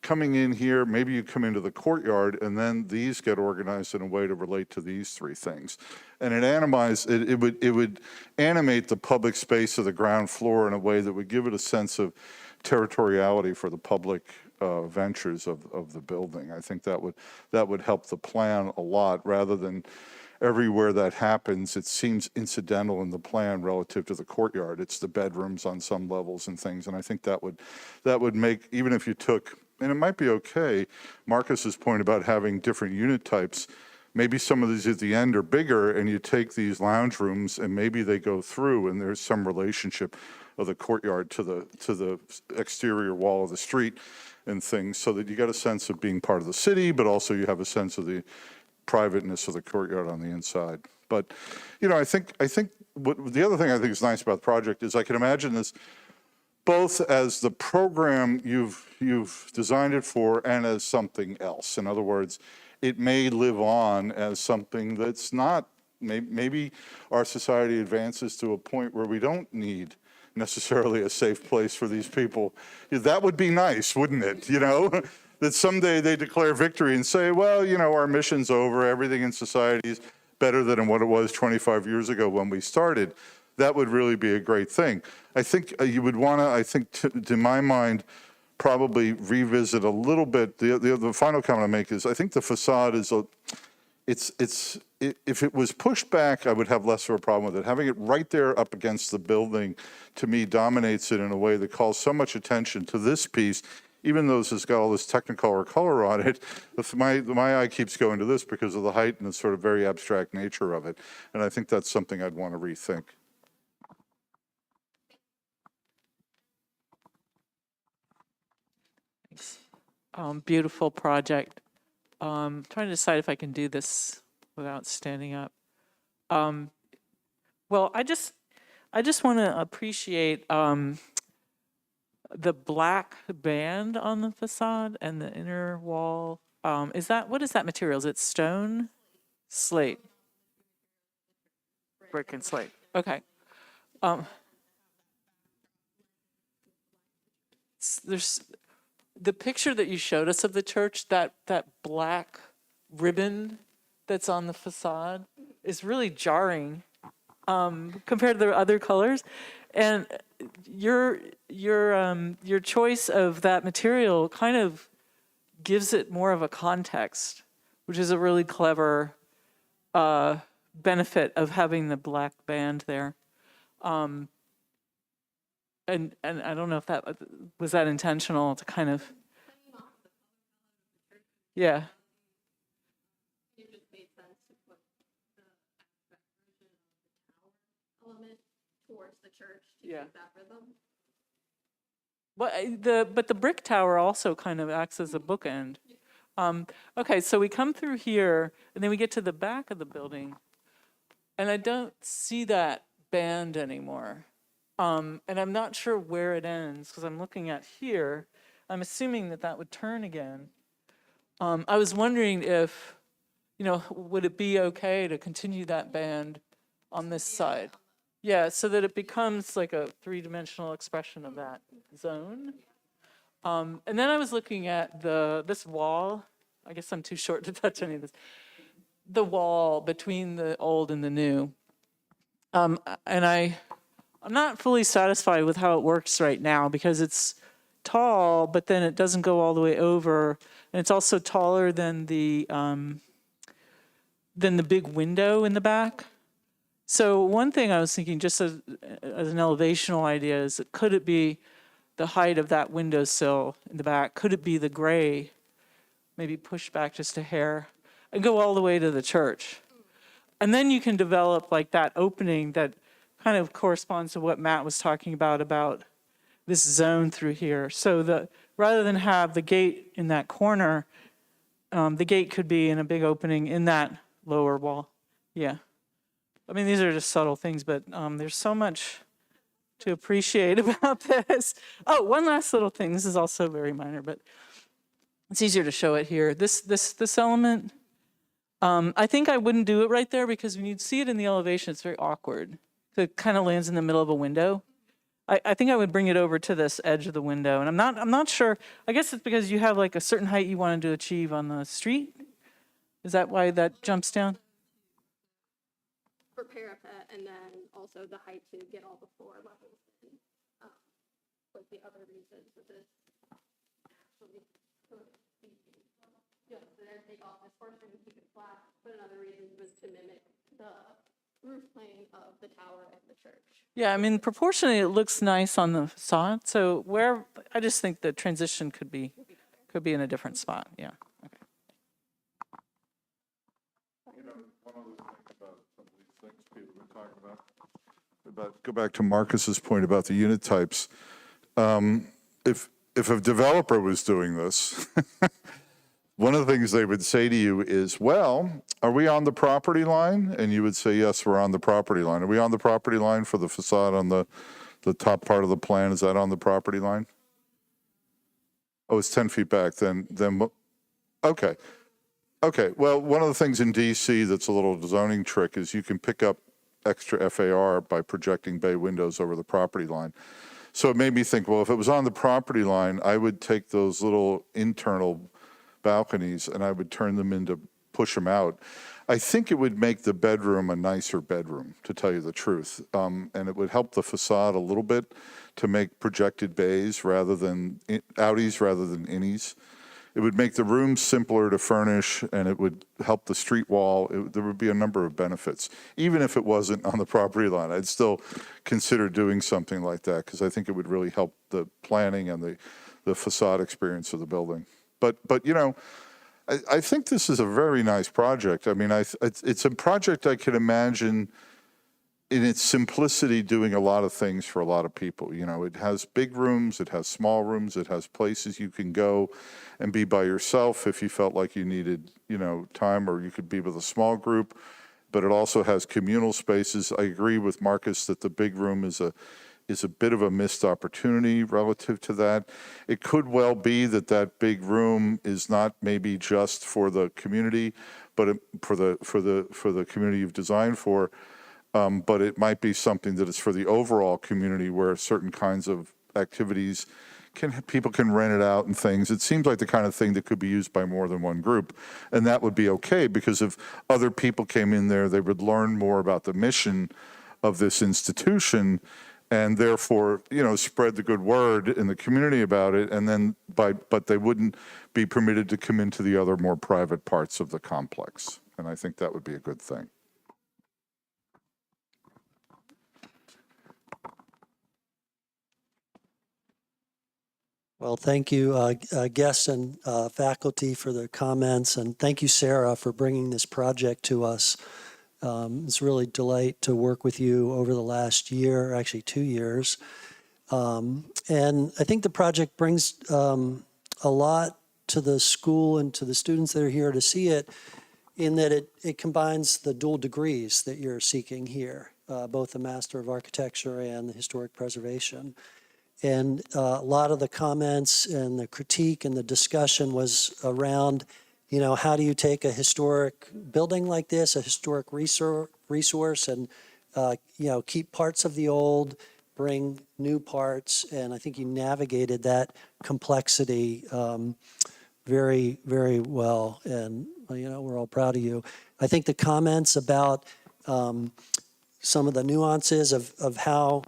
coming in here, maybe you come into the courtyard, and then these get organized in a way to relate to these three things. And it would animate the public space of the ground floor in a way that would give it a sense of territoriality for the public ventures of the building. I think that would help the plan a lot, rather than everywhere that happens, it seems incidental in the plan relative to the courtyard. It's the bedrooms on some levels and things, and I think that would make, even if you took, and it might be okay, Marcus's point about having different unit types, maybe some of these at the end are bigger, and you take these lounge rooms and maybe they go through and there's some relationship of the courtyard to the exterior wall of the street and things, so that you get a sense of being part of the city, but also you have a sense of the privateness of the courtyard on the inside. But, you know, I think what the other thing I think is nice about the project is I can imagine this both as the program you've designed it for and as something else. In other words, it may live on as something that's not, maybe our society advances to a point where we don't need necessarily a safe place for these people. That would be nice, wouldn't it? You know, that someday they declare victory and say, well, you know, our mission's over, everything in society is better than what it was 25 years ago when we started. That would really be a great thing. I think you would want to, to my mind, probably revisit a little bit. The final comment I make is I think the facade is if it was pushed back, I would have less of a problem with it. Having it right there up against the building, to me, dominates it in a way that calls so much attention to this piece, even though this has got all this Technicolor color on it. My eye keeps going to this because of the height and the sort of very abstract nature of it. And I think that's something I'd want to rethink. beautiful project. Trying to decide if I can do this without standing up. Well, I just want to appreciate the black band on the facade and the inner wall. What is that material? Is it stone? Slate. Brick and slate. Okay. There's the picture that you showed us of the church, that black ribbon that's on the facade is really jarring compared to the other colors. And your choice of that material kind of gives it more of a context, which is a really clever benefit of having the black band there. And I don't know if that was that intentional to kind of, yeah. It just made sense to put the abstract version of the tower element towards the church to Yeah. keep that rhythm. But the brick tower also kind of acts as a bookend. Okay, so we come through here, and then we get to the back of the building, and I don't see that band anymore. And I'm not sure where it ends, because I'm looking at here. I'm assuming that would turn again. I was wondering if, would it be okay to continue that band on this side? Yeah, so that it becomes like a three-dimensional expression of that zone. And then I was looking at this wall. I guess I'm too short to touch any of this. The wall between the old and the new. And I'm not fully satisfied with how it works right now because it's tall, but then it doesn't go all the way over. And it's also taller than the big window in the back. So one thing I was thinking, just as an elevational idea, is could it be the height of that windowsill in the back? Could it be the gray, maybe push back just a hair, and go all the way to the church? And then you can develop like that opening that kind of corresponds to what Matt was talking about this zone through here. So rather than have the gate in that corner, the gate could be in a big opening in that lower wall. Yeah. I mean, these are just subtle things, but there's so much to appreciate about this. Oh, one last little thing. This is also very minor, but it's easier to show it here. This element, I think I wouldn't do it right there because when you see it in the elevation, it's very awkward. So it kind of lands in the middle of a window. I think I would bring it over to this edge of the window, and I'm not sure. I guess it's because you have like a certain height you wanted to achieve on the street. Is that why that jumps down? For parapet, and then also the height to get all the floor levels in. Like the other reasons that this actually could be, they're take off this portion and keep it flat, but another reason was to mimic the roof plane of the tower and the church. Yeah, I mean, proportionally, it looks nice on the facade. So I just think the transition could be in a different spot. Yeah. Okay. One other thing about some of these things people have been talking about, go back to Marcus's point about the unit types. If a developer was doing this, one of the things they would say to you is, well, are we on the property line? And you would say, yes, we're on the property line. Are we on the property line for the facade on the top part of the plan? Is that on the property line? Oh, it's 10 feet back. Then okay. Okay, well, one of the things in DC that's a little zoning trick is you can pick up extra FAR by projecting bay windows over the property line. So it made me think, well, if it was on the property line, I would take those little internal balconies and I would turn them into, push them out. I think it would make the bedroom a nicer bedroom, to tell you the truth. And it would help the facade a little bit to make projected bays rather than, outies rather than innies. It would make the room simpler to furnish, and it would help the street wall. There would be a number of benefits. Even if it wasn't on the property line, I'd still consider doing something like that because I think it would really help the planning and the facade experience of the building. But I think this is a very nice project. I mean, it's a project I could imagine in its simplicity, doing a lot of things for a lot of people. You know, it has big rooms, it has small rooms, it has places you can go and be by yourself if you felt like you needed, you know, time, or you could be with a small group. But it also has communal spaces. I agree with Marcus that the big room is a bit of a missed opportunity relative to that. It could well be that that big room is not maybe just for the community, but for the community you've designed for. But it might be something that is for the overall community, where certain kinds of activities people can rent it out and things. It seems like the kind of thing that could be used by more than one group. And that would be okay, because if other people came in there, they would learn more about the mission of this institution, and therefore, you know, spread the good word in the community about it. And then but they wouldn't be permitted to come into the other more private parts of the complex. And I think that would be a good thing. Well, thank you, guests and faculty, for the comments, and thank you, Sarah, for bringing this project to us. It's really a delight to work with you over the last year, actually 2 years. And I think the project brings a lot to the school and to the students that are here to see it, in that it combines the dual degrees that you're seeking here, both the Master of Architecture and the Historic Preservation. And a lot of the comments and the critique and the discussion was around, you know, how do you take a historic building like this, a historic resource, and, you know, keep parts of the old, bring new parts. And I think you navigated that complexity very, very well. And, you know, we're all proud of you. I think the comments about some of the nuances of how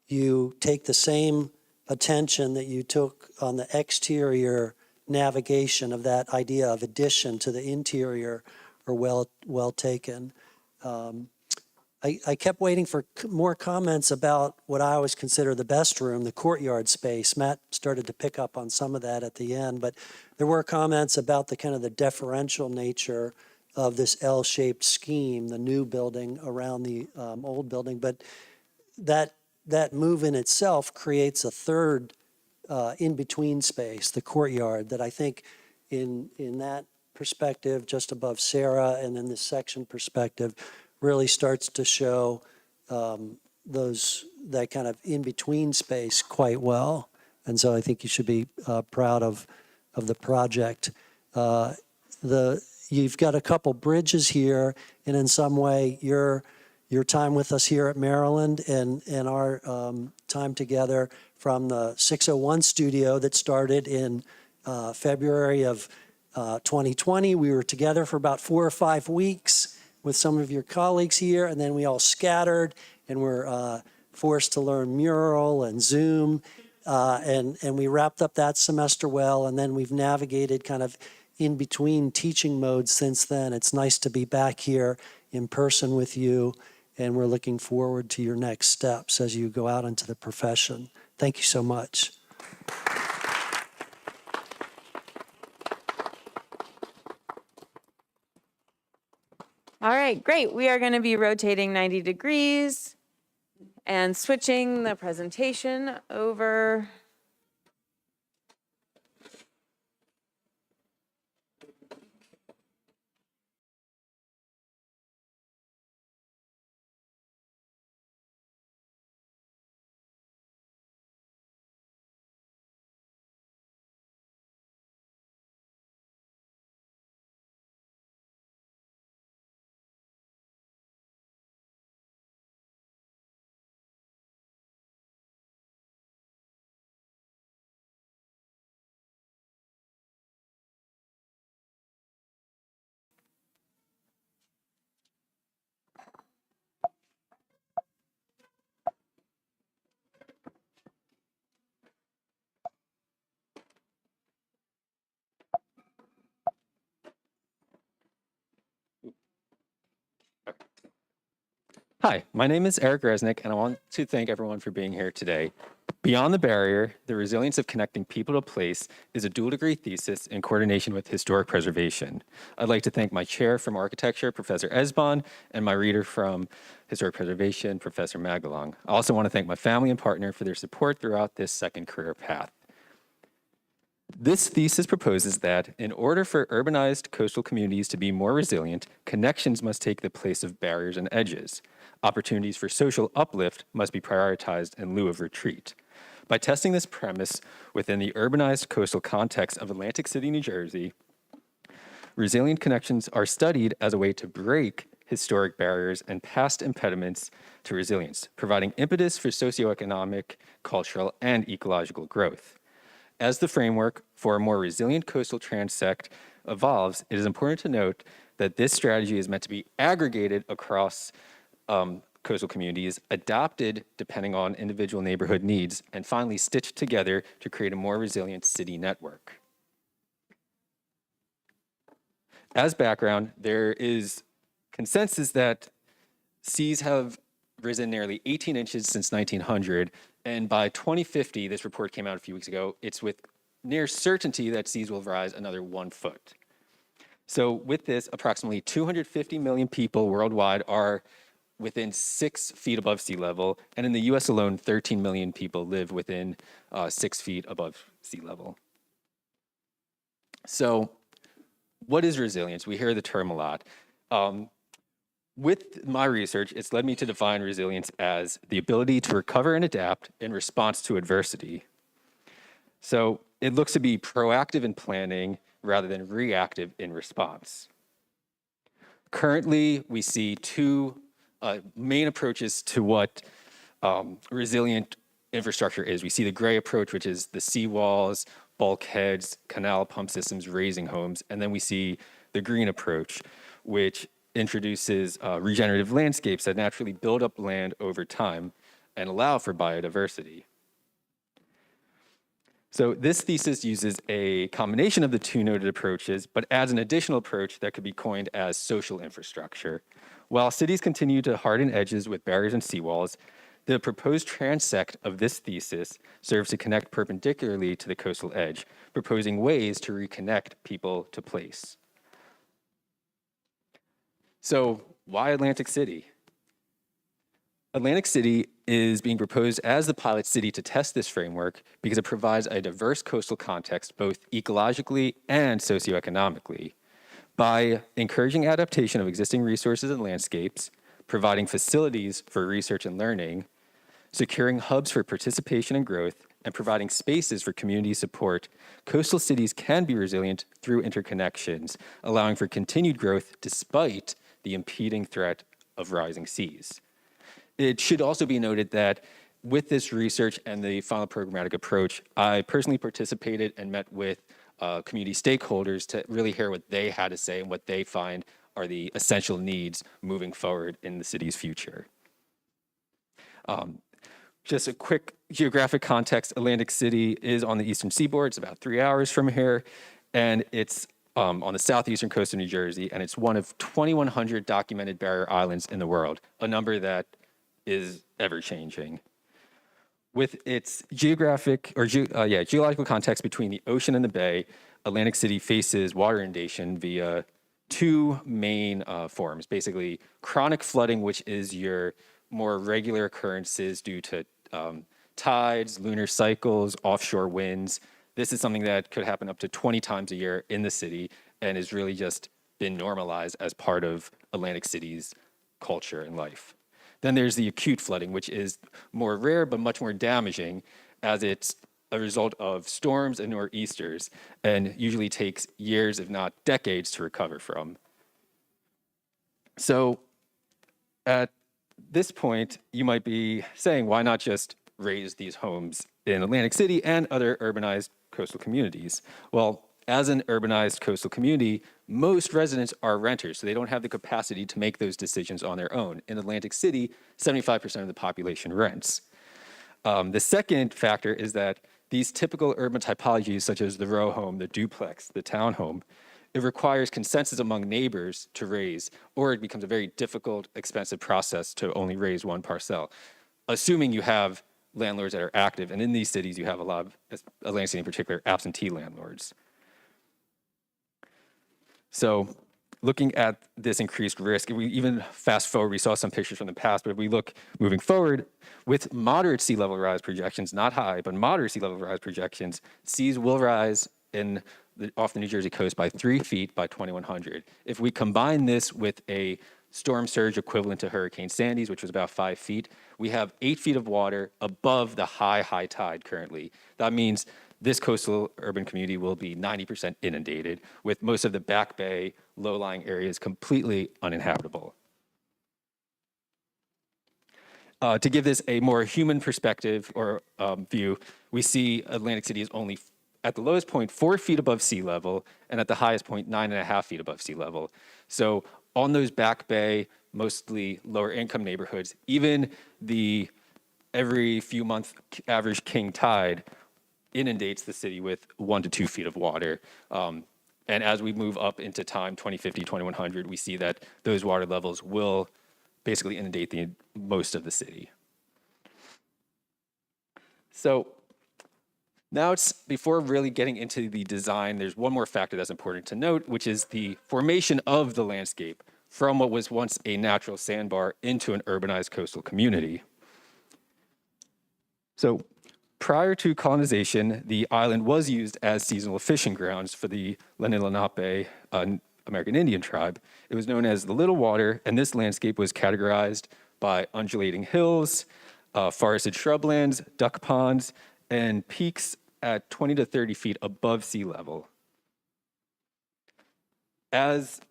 you take the same attention that you took on the exterior navigation of that idea of addition to the interior are well taken. I kept waiting for more comments about what I always consider the best room, the courtyard space. Matt started to pick up on some of that at the end, but there were comments about the kind of the deferential nature of this L-shaped scheme, the new building around the old building. But that move in itself creates a third in-between space, the courtyard, that I think in that perspective, just above Sarah, and in this section perspective, really starts to show that kind of in-between space quite well. And so I think you should be proud of the project. You've got a couple bridges here, and in some way your time with us here at Maryland and our time together from the 601 studio that started in February of 2020. We were together for about 4 or 5 weeks with some of your colleagues here, and then we all scattered and were forced to learn mural and Zoom, and we wrapped up that semester well, and then we've navigated kind of in between teaching modes since then. It's nice to be back here in person with you, and we're looking forward to your next steps as you go out into the profession. Thank you so much. All right, great. We are going to be rotating 90 degrees and switching the presentation over. Hi, my name is Eric Resnick, and I want to thank everyone for being here today. Beyond the Barrier, the resilience of connecting people to a place is a dual degree thesis in coordination with historic preservation. I'd like to thank my chair from architecture, Professor Esbon, and my reader from historic preservation, Professor Magalong. I also want to thank my family and partner for their support throughout this second career path. This thesis proposes that in order for urbanized coastal communities to be more resilient, connections must take the place of barriers and edges. Opportunities for social uplift must be prioritized in lieu of retreat. By testing this premise within the urbanized coastal context of Atlantic City, New Jersey, resilient connections are studied as a way to break historic barriers and past impediments to resilience, providing impetus for socioeconomic, cultural, and ecological growth. As the framework for a more resilient coastal transect evolves, it is important to note that this strategy is meant to be aggregated across coastal communities, adopted depending on individual neighborhood needs, and finally stitched together to create a more resilient city network. As background, there is consensus that seas have risen nearly 18 inches since 1900, and by 2050, this report came out a few weeks ago, it's with near certainty that seas will rise another 1 foot. So with this, approximately 250 million people worldwide are within 6 feet above sea level, and in the US alone, 13 million people live within 6 feet above sea level. So what is resilience? We hear the term a lot. With my research, it's led me to define resilience as the ability to recover and adapt in response to adversity. So it looks to be proactive in planning rather than reactive in response. Currently, we see two main approaches to what resilient infrastructure is. We see the gray approach, which is the seawalls, bulkheads, canal pump systems, raising homes, and then we see the green approach, which introduces regenerative landscapes that naturally build up land over time and allow for biodiversity. So this thesis uses a combination of the two noted approaches, but adds an additional approach that could be coined as social infrastructure. While cities continue to harden edges with barriers and seawalls, the proposed transect of this thesis serves to connect perpendicularly to the coastal edge, proposing ways to reconnect people to place. So why Atlantic City? Atlantic City is being proposed as the pilot city to test this framework because it provides a diverse coastal context, both ecologically and socioeconomically. By encouraging adaptation of existing resources and landscapes, providing facilities for research and learning, securing hubs for participation and growth, and providing spaces for community support, coastal cities can be resilient through interconnections, allowing for continued growth despite the impeding threat of rising seas. It should also be noted that with this research and the final programmatic approach, I personally participated and met with community stakeholders to really hear what they had to say and what they find are the essential needs moving forward in the city's future. Just a quick geographic context, Atlantic City is on the eastern seaboard. It's about 3 hours from here, and it's on the southeastern coast of New Jersey, and it's one of 2,100 documented barrier islands in the world, a number that is ever-changing. With its geological context between the ocean and the bay, Atlantic City faces water inundation via two main forms, basically chronic flooding, which is your more regular occurrences due to tides, lunar cycles, offshore winds. This is something that could happen up to 20 times a year in the city and has really just been normalized as part of Atlantic City's culture and life. Then there's the acute flooding, which is more rare but much more damaging as it's a result of storms and nor'easters and usually takes years, if not decades, to recover from. So at this point, you might be saying, why not just raise these homes in Atlantic City and other urbanized coastal communities? Well, as an urbanized coastal community, most residents are renters, so they don't have the capacity to make those decisions on their own. In Atlantic City, 75% of the population rents. The second factor is that these typical urban typologies, such as the row home, the duplex, the townhome, it requires consensus among neighbors to raise, or it becomes a very difficult, expensive process to only raise one parcel, assuming you have landlords that are active. And in these cities, you have a lot of, Atlantic City in particular, absentee landlords. So looking at this increased risk, we even fast forward, we saw some pictures from the past, but if we look moving forward with moderate sea level rise projections, not high, but moderate sea level rise projections, seas will rise off the New Jersey coast by 3 feet by 2100. If we combine this with a storm surge equivalent to Hurricane Sandy's, which was about 5 feet, we have 8 feet of water above the high tide currently. That means this coastal urban community will be 90% inundated, with most of the Back Bay, low-lying areas completely uninhabitable. To give this a more human perspective or view, we see Atlantic City is only, at the lowest point, 4 feet above sea level, and at the highest point, 9.5 feet above sea level. So on those Back Bay, mostly lower income neighborhoods, even the every few month average king tide inundates the city with 1 to 2 feet of water. And as we move up into time, 2050, 2100, we see that those water levels will basically inundate most of the city. So now before really getting into the design, there's one more factor that's important to note, which is the formation of the landscape from what was once a natural sandbar into an urbanized coastal community. So prior to colonization, the island was used as seasonal fishing grounds for the Lenape American Indian tribe. It was known as the Little Water, and this landscape was categorized by undulating hills, forested shrublands, duck ponds, and peaks at 20 to 30 feet above sea level. As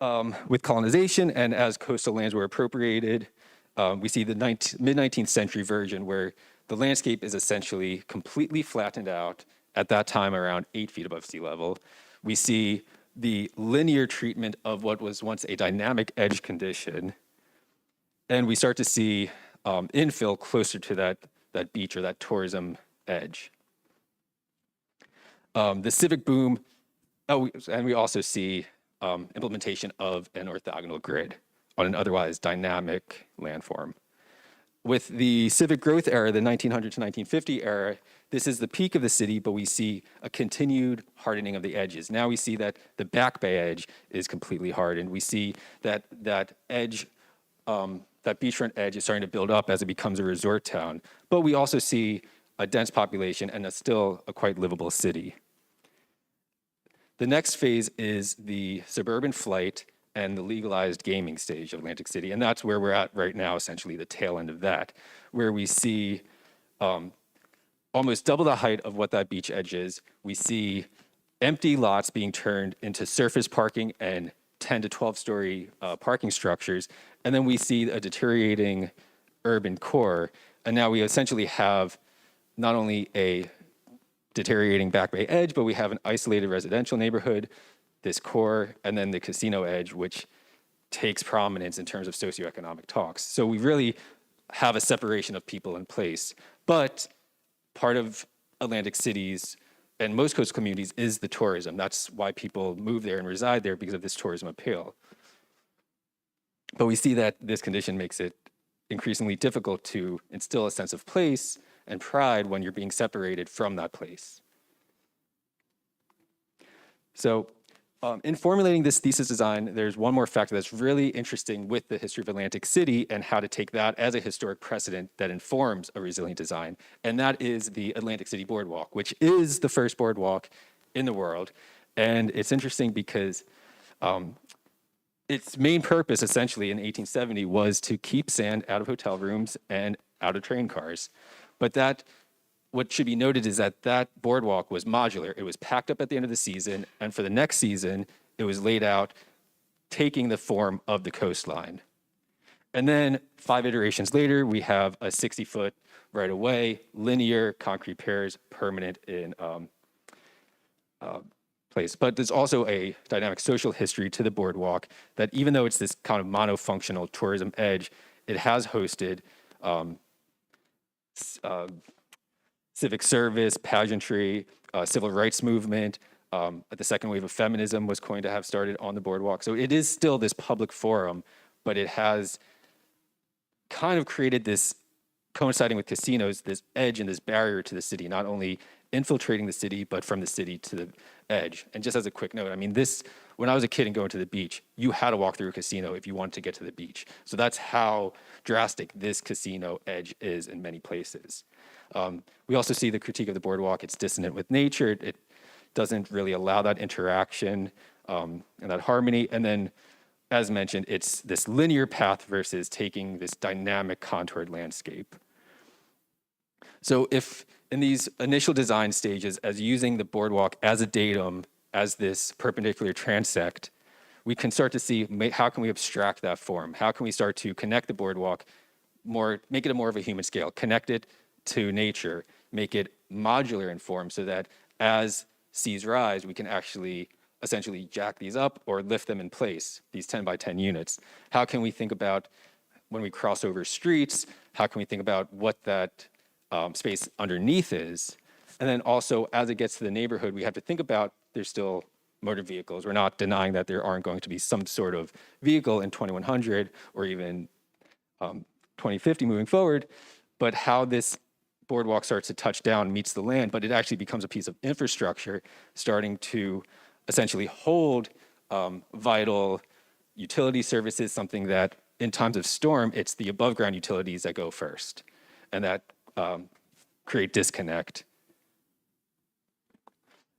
with colonization and as coastal lands were appropriated, we see the mid-19th century version where the landscape is essentially completely flattened out at that time around 8 feet above sea level. We see the linear treatment of what was once a dynamic edge condition, and we start to see infill closer to that beach or that tourism edge. The civic boom, and we also see implementation of an orthogonal grid on an otherwise dynamic landform. With the civic growth era, the 1900 to 1950 era, this is the peak of the city, but we see a continued hardening of the edges. Now we see that the Back Bay edge is completely hardened. We see that edge, that beachfront edge is starting to build up as it becomes a resort town. But we also see a dense population and still a quite livable city. The next phase is the suburban flight and the legalized gaming stage of Atlantic City. And that's where we're at right now, essentially the tail end of that, where we see almost double the height of what that beach edge is. We see empty lots being turned into surface parking and 10 to 12-story parking structures. And then we see a deteriorating urban core. And now we essentially have not only a deteriorating Back Bay edge, but we have an isolated residential neighborhood, this core, and then the casino edge, which takes prominence in terms of socioeconomic talks. So we really have a separation of people in place. But part of Atlantic City's and most coastal communities is the tourism. That's why people move there and reside there, because of this tourism appeal. But we see that this condition makes it increasingly difficult to instill a sense of place and pride when you're being separated from that place. So in formulating this thesis design, there's one more factor that's really interesting with the history of Atlantic City and how to take that as a historic precedent that informs a resilient design. And that is the Atlantic City Boardwalk, which is the first boardwalk in the world. And it's interesting because its main purpose, essentially, in 1870 was to keep sand out of hotel rooms and out of train cars. But what should be noted is that that boardwalk was modular. It was packed up at the end of the season, and for the next season, it was laid out taking the form of the coastline. And then 5 iterations later, we have a 60-foot right-of-way, linear concrete piers, permanent in place. But there's also a dynamic social history to the boardwalk that even though it's this kind of monofunctional tourism edge, it has hosted civic service, pageantry, civil rights movement, The second wave of feminism was going to have started on the boardwalk. So it is still this public forum, but it has kind of created this, coinciding with casinos, this edge and this barrier to the city, not only infiltrating the city, but from the city to the edge. And just as a quick note, I mean, when I was a kid and going to the beach, you had to walk through a casino if you wanted to get to the beach. So that's how drastic this casino edge is in many places. We also see the critique of the boardwalk. It's dissonant with nature. It doesn't really allow that interaction and that harmony. And then, as mentioned, it's this linear path versus taking this dynamic contoured landscape. So if in these initial design stages, as using the boardwalk as a datum, as this perpendicular transect, we can start to see how can we abstract that form? How can we start to connect the boardwalk make it more of a human scale, connect it to nature, make it modular in form so that as seas rise, we can actually essentially jack these up or lift them in place, these 10 by 10 units. How can we think about when we cross over streets, how can we think about what that space underneath is? And then also, as it gets to the neighborhood, we have to think about there's still motor vehicles. We're not denying that there aren't going to be some sort of vehicle in 2100 or even 2050 moving forward, but how this boardwalk starts to touch down, meets the land, but it actually becomes a piece of infrastructure starting to essentially hold vital utility services, something that in times of storm, it's the above ground utilities that go first and that create disconnect.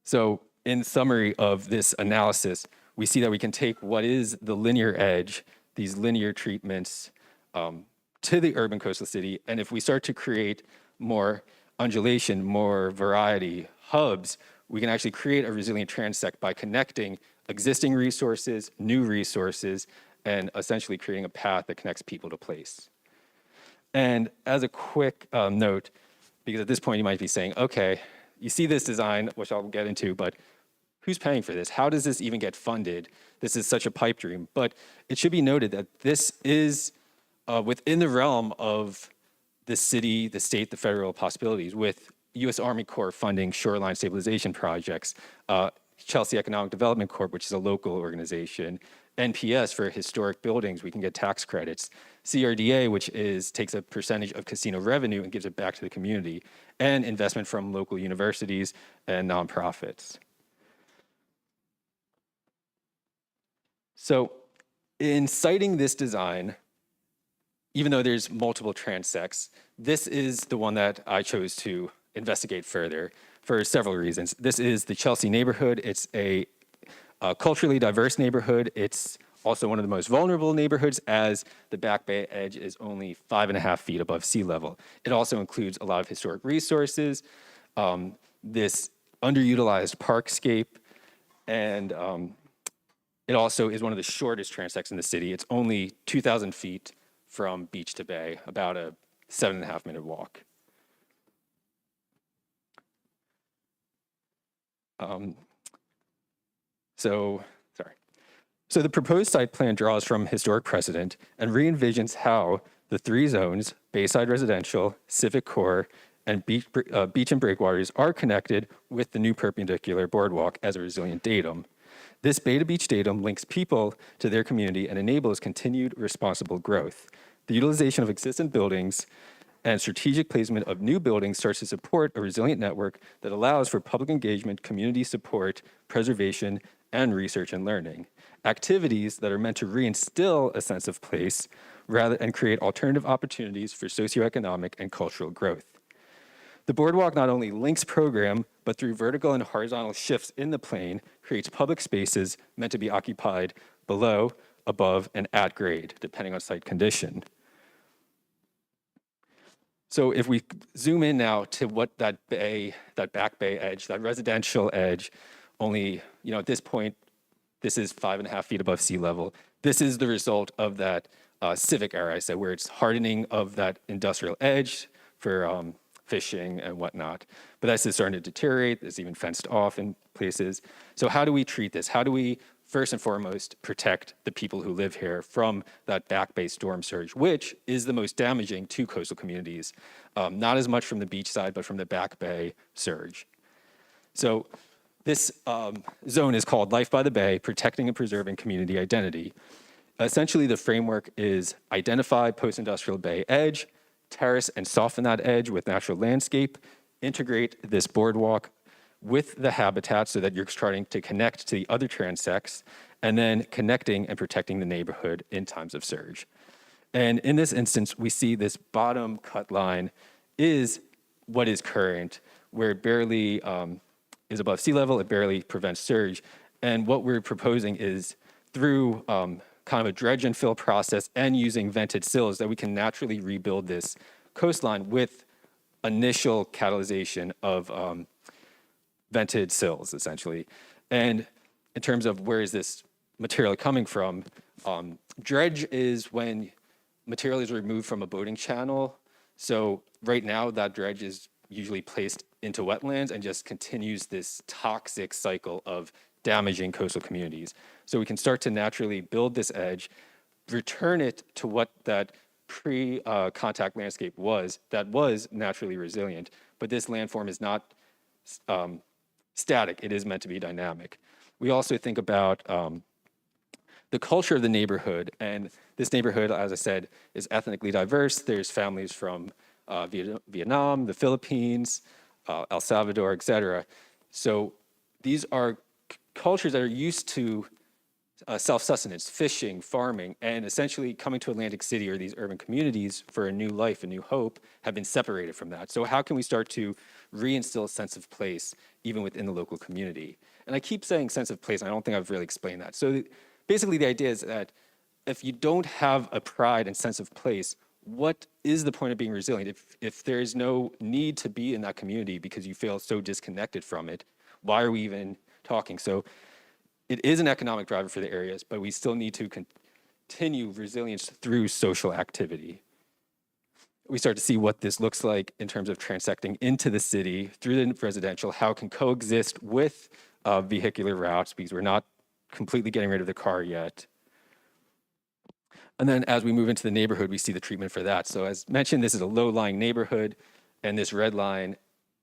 So in summary of this analysis, we see that we can take what is the linear edge, these linear treatments to the urban coastal city, and if we start to create more undulation, more variety, hubs, we can actually create a resilient transect by connecting existing resources, new resources, and essentially creating a path that connects people to place. And as a quick note, because at this point you might be saying, okay, you see this design, which I'll get into, but who's paying for this? How does this even get funded? This is such a pipe dream. But it should be noted that this is within the realm of the city, the state, the federal possibilities with U.S. Army Corps funding shoreline stabilization projects, Chelsea Economic Development Corp., which is a local organization, NPS for historic buildings, we can get tax credits, CRDA, which takes a percentage of casino revenue and gives it back to the community, and investment from local universities and nonprofits. So in citing this design, even though there's multiple transects, this is the one that I chose to investigate further for several reasons. This is the Chelsea neighborhood. It's a culturally diverse neighborhood. It's also one of the most vulnerable neighborhoods as the Back Bay edge is only 5.5 feet above sea level. It also includes a lot of historic resources, this underutilized parkscape, and it also is one of the shortest transects in the city. It's only 2,000 feet from beach to bay, about a 7.5-minute walk. So the proposed site plan draws from historic precedent and re-envisions how the three zones, Bayside Residential, Civic Core, and beach and breakwaters are connected with the new perpendicular boardwalk as a resilient datum. This Bay to Beach datum links people to their community and enables continued responsible growth. The utilization of existing buildings and strategic placement of new buildings starts to support a resilient network that allows for public engagement, community support, preservation, and research and learning. Activities that are meant to reinstill a sense of place and create alternative opportunities for socioeconomic and cultural growth. The boardwalk not only links program, but through vertical and horizontal shifts in the plane, creates public spaces meant to be occupied below, above, and at grade, depending on site condition. So if we zoom in now to what that Back Bay edge, that residential edge, only, at this point, this is 5.5 feet above sea level. This is the result of that civic era I said, where it's hardening of that industrial edge for fishing and whatnot. But that's just starting to deteriorate. It's even fenced off in places. So how do we treat this? How do we, first and foremost, protect the people who live here from that Back Bay storm surge, which is the most damaging to coastal communities, not as much from the beach side, but from the Back Bay surge. So This zone is called Life by the Bay, Protecting and Preserving Community Identity. Essentially, the framework is identify post-industrial bay edge, terrace and soften that edge with natural landscape, integrate this boardwalk with the habitat so that you're starting to connect to the other transects, and then connecting and protecting the neighborhood in times of surge. And in this instance, we see this bottom cut line is what is current, where it barely is above sea level, it barely prevents surge. And what we're proposing is through kind of a dredge and fill process and using vented sills that we can naturally rebuild this coastline with initial catalyzation of vented sills, essentially. And in terms of where is this material coming from, dredge is when material is removed from a boating channel. So right now that dredge is usually placed into wetlands and just continues this toxic cycle of damaging coastal communities. So we can start to naturally build this edge, return it to what that pre-contact landscape was, that was naturally resilient, but this landform is not static, it is meant to be dynamic. We also think about the culture of the neighborhood, and this neighborhood, as I said, is ethnically diverse. There's families from Vietnam, the Philippines, El Salvador, et cetera. So these are cultures that are used to self-sustenance, fishing, farming, and essentially coming to Atlantic City or these urban communities for a new life, a new hope, have been separated from that. So how can we start to reinstill a sense of place even within the local community? And I keep saying sense of place, and I don't think I've really explained that. So basically the idea is that if you don't have a pride and sense of place, what is the point of being resilient? If there is no need to be in that community because you feel so disconnected from it, why are we even talking? So it is an economic driver for the areas, but we still need to continue resilience through social activity. We start to see what this looks like in terms of transecting into the city through the residential, how it can coexist with vehicular routes, because we're not completely getting rid of the car yet. And then as we move into the neighborhood, we see the treatment for that. So as mentioned, this is a low-lying neighborhood, and this red line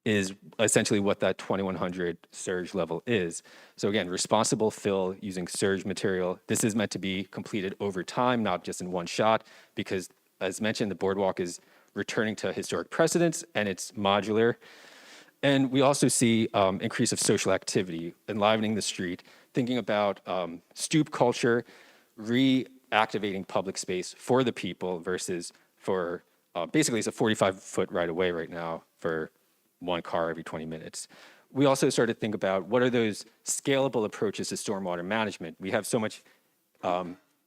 is essentially what that 2100 surge level is. So again, responsible fill using surge material. This is meant to be completed over time, not just in one shot, because as mentioned, the boardwalk is returning to historic precedents and it's modular. And we also see increase of social activity, enlivening the street, thinking about stoop culture, reactivating public space for the people versus for, basically it's a 45-foot right away right now for one car every 20 minutes. We also started to think about what are those scalable approaches to stormwater management. We have so much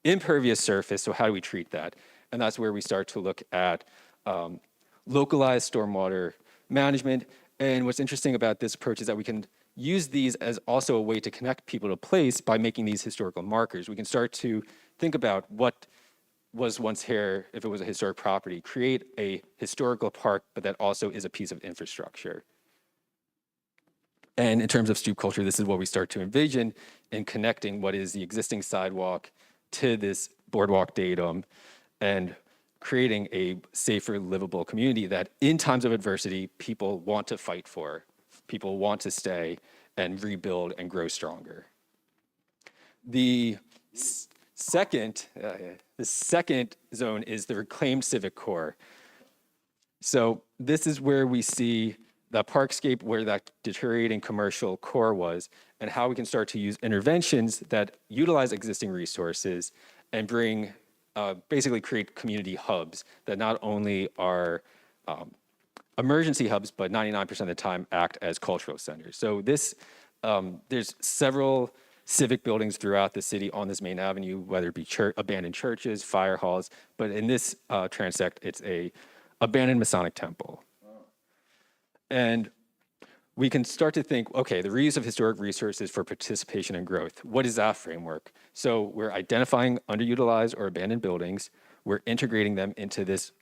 impervious surface, so how do we treat that? And that's where we start to look at localized stormwater management. And what's interesting about this approach is that we can use these as also a way to connect people to place by making these historical markers. We can start to think about what was once here, if it was a historic property, create a historical park, but that also is a piece of infrastructure. And in terms of stoop culture, this is what we start to envision in connecting what is the existing sidewalk to this boardwalk datum and creating a safer, livable community that in times of adversity, people want to fight for, people want to stay and rebuild and grow stronger. The second zone is the reclaimed civic core. So this is where we see the parkscape where that deteriorating commercial core was and how we can start to use interventions that utilize existing resources and bring, basically create community hubs that not only are emergency hubs, but 99% of the time act as cultural centers. So this, there's several civic buildings throughout the city on this main avenue, whether it be abandoned churches, fire halls, but in this transect, it's a abandoned Masonic temple. And we can start to think, okay, the reuse of historic resources for participation and growth. What is that framework? So we're identifying underutilized or abandoned buildings. We're integrating them into this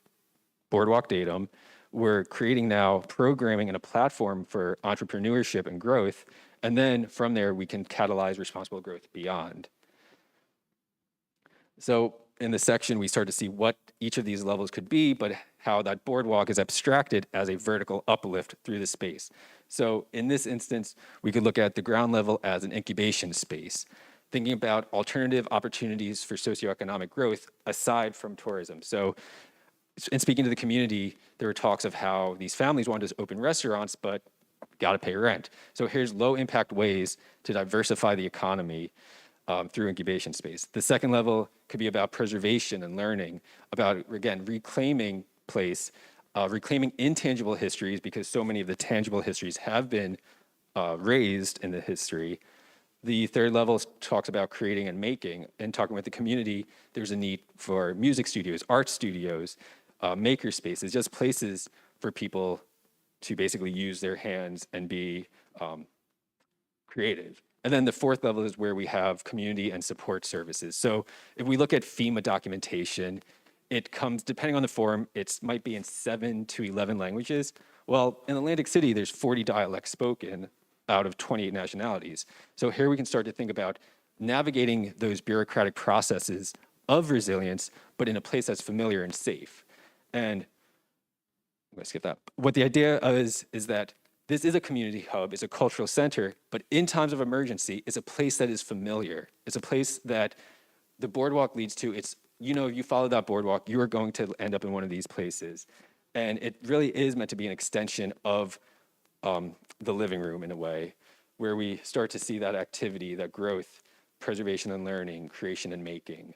boardwalk datum. We're creating now programming and a platform for entrepreneurship and growth. And then from there, we can catalyze responsible growth beyond. So in this section, we start to see what each of these levels could be, but how that boardwalk is abstracted as a vertical uplift through the space. So in this instance, we could look at the ground level as an incubation space, thinking about alternative opportunities for socioeconomic growth aside from tourism. So in speaking to the community, there were talks of how these families wanted to open restaurants, but got to pay rent. So here's low impact ways to diversify the economy through incubation space. The second level could be about preservation and learning, about, again, reclaiming place, reclaiming intangible histories, because so many of the tangible histories have been raised in the history. The third level talks about creating and making, and talking with the community. There's a need for music studios, art studios, maker spaces, just places for people to basically use their hands and be creative. And then the fourth level is where we have community and support services. So if we look at FEMA documentation, it comes, depending on the form, it might be in 7 to 11 languages. Well, in Atlantic City, there's 40 dialects spoken out of 28 nationalities. So here we can start to think about navigating those bureaucratic processes of resilience, but in a place that's familiar and safe. And I'm gonna skip that. What the idea is that this is a community hub, it's a cultural center, but in times of emergency, it's a place that is familiar. It's a place that the boardwalk leads to. It's, you know, you follow that boardwalk, you are going to end up in one of these places. And it really is meant to be an extension of the living room in a way, where we start to see that activity, that growth, preservation and learning, creation and making.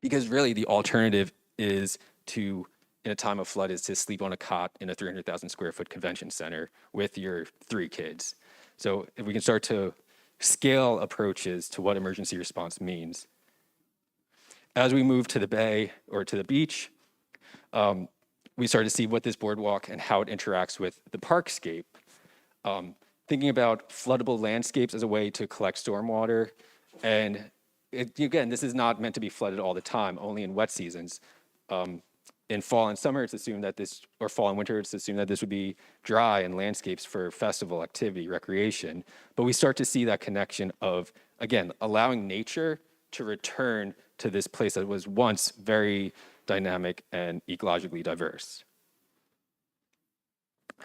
Because really the alternative is to, in a time of flood, is to sleep on a cot in a 300,000 square foot convention center with your 3 kids. So if we can start to scale approaches to what emergency response means. As we move to the bay or to the beach, we start to see what this boardwalk and how it interacts with the parkscape. Thinking about floodable landscapes as a way to collect stormwater. And again, this is not meant to be flooded all the time, only in wet seasons. In fall and summer, it's assumed that this, or fall and winter, it's assumed that this would be dry and landscapes for festival activity, recreation. But we start to see that connection of, again, allowing nature to return to this place that was once very dynamic and ecologically diverse.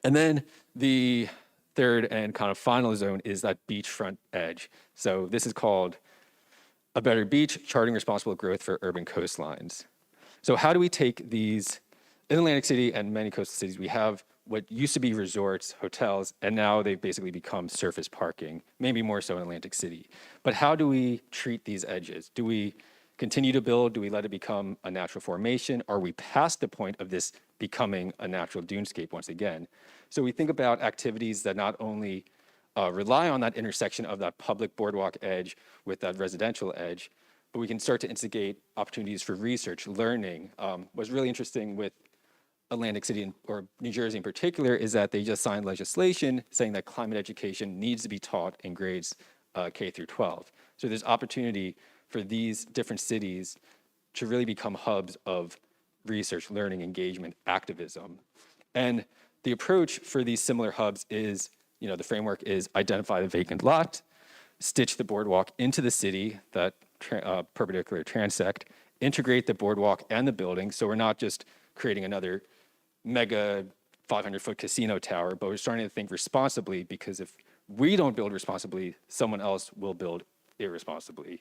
And then the third and kind of final zone is that beachfront edge. So this is called A Better Beach, Charting Responsible Growth for Urban Coastlines. So how do we take these, in Atlantic City and many coastal cities, we have what used to be resorts, hotels, and now they've basically become surface parking, maybe more so in Atlantic City. But how do we treat these edges? Do we continue to build? Do we let it become a natural formation? Are we past the point of this becoming a natural dunescape once again? So we think about activities that not only rely on that intersection of that public boardwalk edge with that residential edge, but we can start to instigate opportunities for research, learning. What's really interesting with Atlantic City or New Jersey in particular is that they just signed legislation saying that climate education needs to be taught in grades K through 12. So there's opportunity for these different cities to really become hubs of research, learning, engagement, activism. And the approach for these similar hubs is, you know, the framework is identify the vacant lot, stitch the boardwalk into the city, that perpendicular transect, integrate the boardwalk and the building, so we're not just creating another mega 500-foot casino tower, but we're starting to think responsibly, because if we don't build responsibly, someone else will build irresponsibly.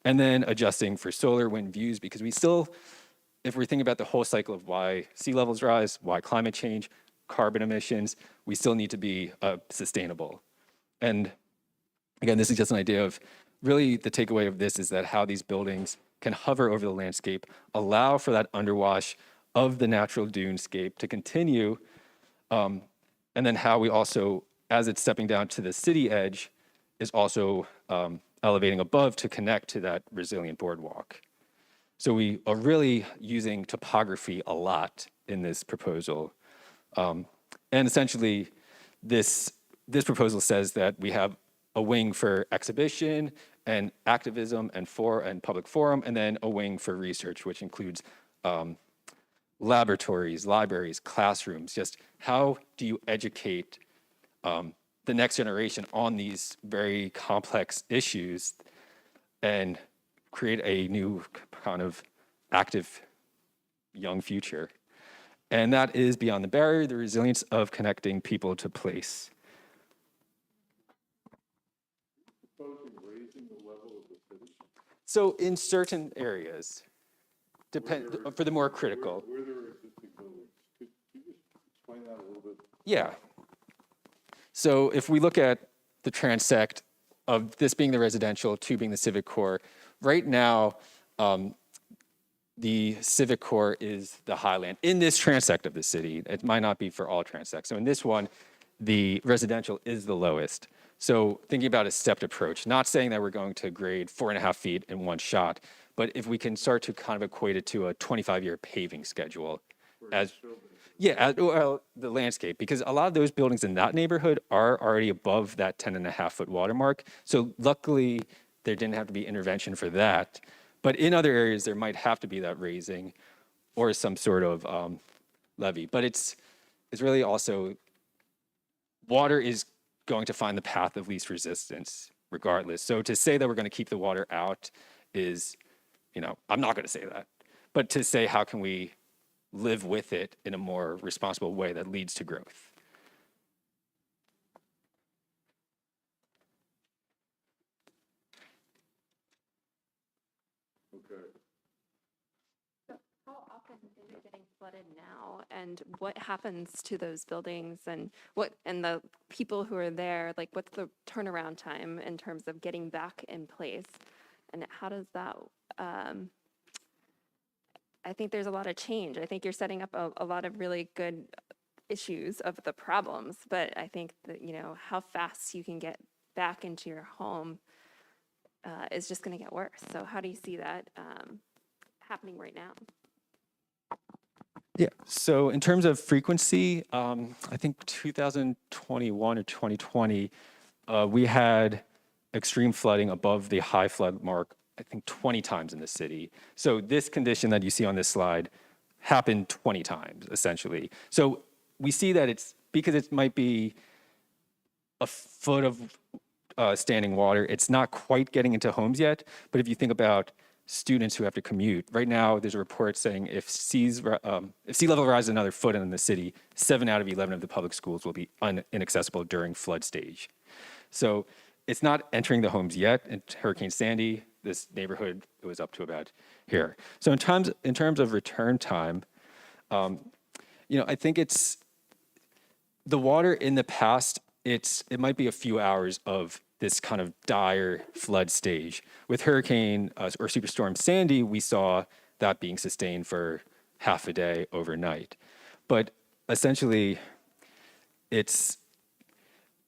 And then adjusting for solar, wind, views, because we still, if we're thinking about the whole cycle of why sea levels rise, why climate change, carbon emissions, we still need to be sustainable. And again, this is just an idea of really the takeaway of this is that how these buildings can hover over the landscape, allow for that underwash of the natural dunescape to continue, and then how we also, as it's stepping down to the city edge, is also elevating above to connect to that resilient boardwalk. So we are really using topography a lot in this proposal. And essentially, this proposal says that we have a wing for exhibition and activism and public forum, and then a wing for research, which includes laboratories, libraries, classrooms. Just how do you educate the next generation on these very complex issues, and create a new kind of active young future. And that is beyond the barrier, the resilience of connecting people to place. So in certain areas, for the more critical. Where there are existing buildings, could you just explain that a little bit? Yeah. So if we look at the transect of this being the residential, 2 being the civic core, right now, the civic core is the highland in this transect of the city. It might not be for all transects. So in this one, the residential is the lowest. So thinking about a stepped approach, not saying that we're going to grade 4.5 feet in one shot, but if we can start to kind of equate it to a 25-year paving schedule as, yeah, well, the landscape, because a lot of those buildings in that neighborhood are already above that 10.5-foot watermark. So luckily, there didn't have to be intervention for that. But in other areas, there might have to be that raising or some sort of levee. But it's really also, water is going to find the path of least resistance regardless. So to say that we're going to keep the water out is, I'm not going to say that. But to say how can we live with it in a more responsible way that leads to growth. Okay. How often is it getting flooded now, and what happens to those buildings, and the people who are there? Like, what's the turnaround time in terms of getting back in place, and how does that? I think there's a lot of change. I think you're setting up a lot of really good issues of the problems, but I think that how fast you can get back into your home is just going to get worse. So how do you see that happening right now? Yeah, so in terms of frequency, I think 2021 or 2020, we had extreme flooding above the high flood mark, I think 20 times in the city. So this condition that you see on this slide happened 20 times, essentially. So we see that it's, because it might be a foot of standing water, it's not quite getting into homes yet. But if you think about students who have to commute, right now there's a report saying if sea level rises another foot in the city, 7 out of 11 of the public schools will be inaccessible during flood stage. So it's not entering the homes yet. In Hurricane Sandy, this neighborhood, it was up to about here. So in terms of return time, I think it's the water in the past. It might be a few hours of this kind of dire flood stage. With Hurricane or Superstorm Sandy, we saw that being sustained for half a day overnight. But essentially, it's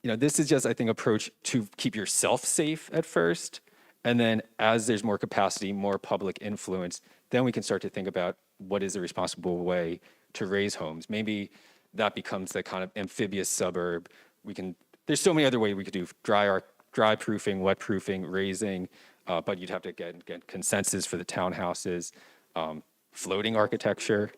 this is just, I think, approach to keep yourself safe at first. And then as there's more capacity, more public influence, then we can start to think about what is the responsible way to raise homes. Maybe that becomes the kind of amphibious suburb. There's so many other ways we could do dry proofing, wet proofing, raising, but you'd have to get consensus for the townhouses, floating architecture.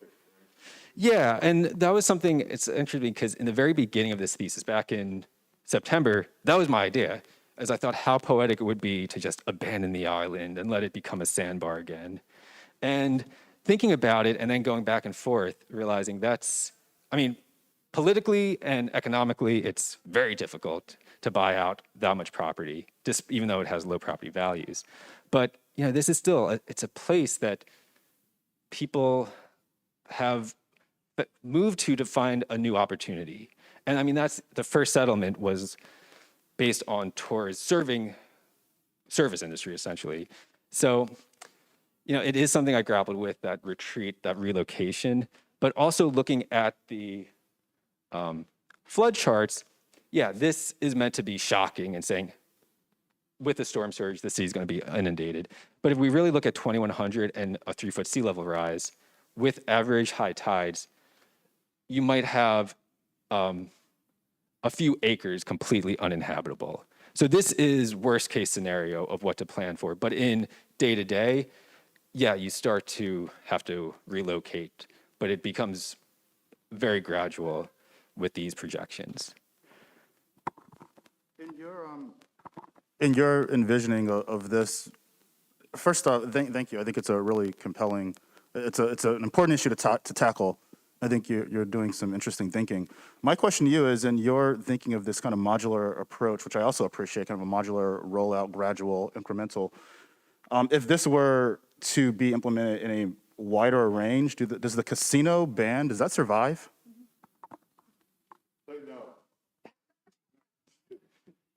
Yeah, and that was something, it's interesting because in the very beginning of this thesis, back in September, that was my idea, as I thought how poetic it would be to just abandon the island and let it become a sandbar again. And thinking about it and then going back and forth, realizing politically and economically, it's very difficult to buy out that much property, just even though it has low property values. But this is still, it's a place that people have moved to find a new opportunity. And that's the first settlement was based on tours serving service industry, essentially. So, it is something I grappled with, that retreat, that relocation, but also looking at the flood charts. Yeah, this is meant to be shocking and saying, with the storm surge, the city's going to be inundated. But if we really look at 2100 and a 3-foot sea level rise, with average high tides, you might have a few acres completely uninhabitable. So this is worst case scenario of what to plan for. But in day to day, yeah, you start to have to relocate, but it becomes very gradual with these projections. In your envisioning of this, First off, thank you. I think it's a really compelling, it's an important issue to tackle. I think you're doing some interesting thinking. My question to you is, in your thinking of this kind of modular approach, which I also appreciate, kind of a modular rollout, gradual, incremental, if this were to be implemented in a wider range, does the casino ban, does that survive?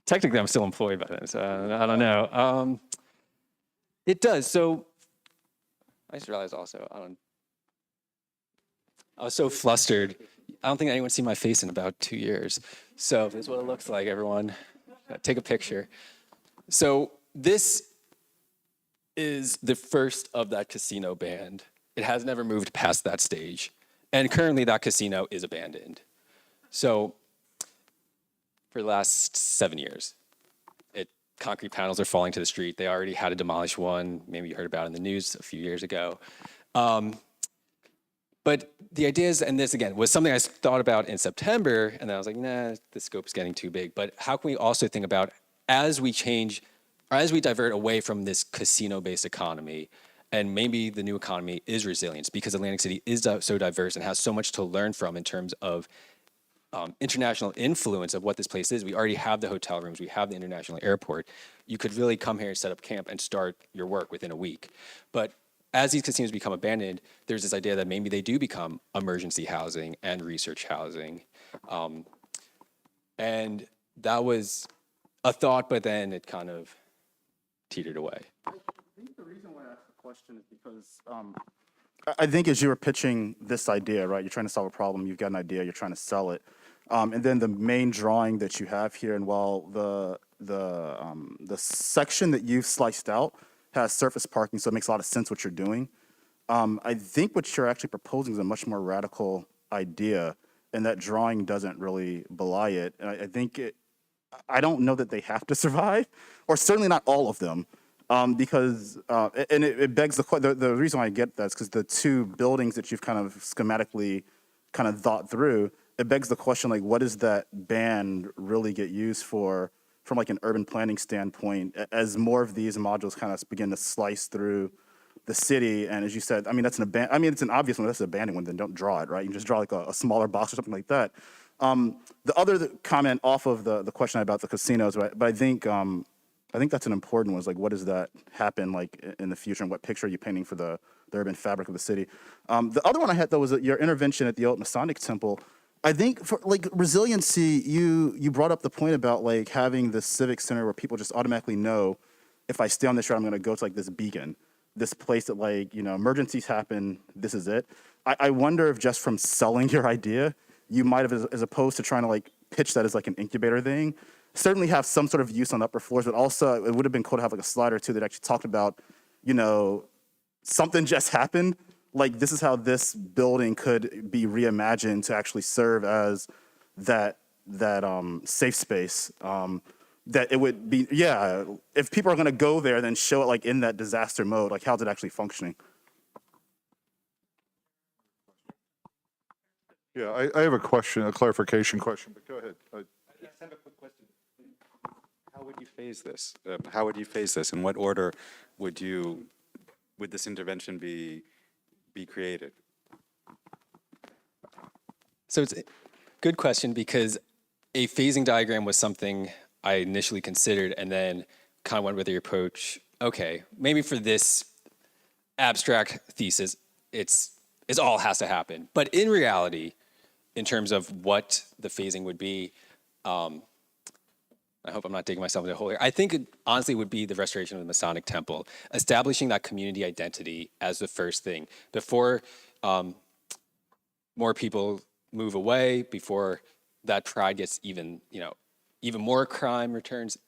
Technically, I'm still employed by them, so I don't know. It does. So I just realized also, I was so flustered. I don't think anyone's seen my face in about 2 years. So this is what it looks like, everyone. Take a picture. So this is the first of that casino ban. It has never moved past that stage. And currently that casino is abandoned. So for the last 7 years, concrete panels are falling to the street. They already had to demolish one. Maybe you heard about it in the news a few years ago. But the idea is, and this again, was something I thought about in September, and then I was like, nah, the scope is getting too big. But how can we also think about, as we change, or as we divert away from this casino-based economy, and maybe the new economy is resilience, because Atlantic City is so diverse and has so much to learn from in terms of international influence of what this place is. We already have the hotel rooms, we have the international airport. You could really come here and set up camp and start your work within a week. But as these casinos become abandoned, there's this idea that maybe they do become emergency housing and research housing. And that was a thought, but then it kind of teetered away. I think the reason why I asked the question is because I think as you were pitching this idea, right, you're trying to solve a problem, you've got an idea, you're trying to sell it. And then the main drawing that you have here, and while the section that you've sliced out has surface parking, so it makes a lot of sense what you're doing. I think what you're actually proposing is a much more radical idea, and that drawing doesn't really belie it. And I think I don't know that they have to survive, or certainly not all of them, because and it begs the reason why I get that is because the two buildings that you've kind of schematically kind of thought through, it begs the question, like, what does that band really get used for from like an urban planning standpoint, as more of these modules kind of begin to slice through the city? And as you said, I mean, it's an obvious one, that's an abandoned one, then don't draw it, right? You just draw like a smaller box or something like that. The other comment off of the question about the casinos, right? But I think that's an important one, is like, what does that happen like in the future, and what picture are you painting for the urban fabric of the city? The other one I had, though, was your intervention at the old Masonic Temple. I think for like resiliency, you brought up the point about like having this civic center where people just automatically know, if I stay on this route, I'm going to go to like this beacon, this place that, like, you know, emergencies happen, this is it. I wonder if just from selling your idea, you might have, as opposed to trying to like pitch that as like an incubator thing, certainly have some sort of use on upper floors, but also it would have been cool to have like a slide or two that actually talked about, you know, something just happened. Like, this is how this building could be reimagined to actually serve as that safe space. That it would be, yeah, if people are going to go there, then show it like in that disaster mode, like how's it actually functioning? Yeah, I have a question, a clarification question, but go ahead. I just have a quick question. How would you phase this? How would you phase this? In what order would this intervention be created? So it's a good question, because a phasing diagram was something I initially considered, and then kind of went with the approach, okay, maybe for this abstract thesis, it all has to happen. But in reality, in terms of what the phasing would be, I hope I'm not digging myself into a hole here. I think it honestly would be the restoration of the Masonic Temple, establishing that community identity as the first thing before more people move away, before that pride gets even more crime returns,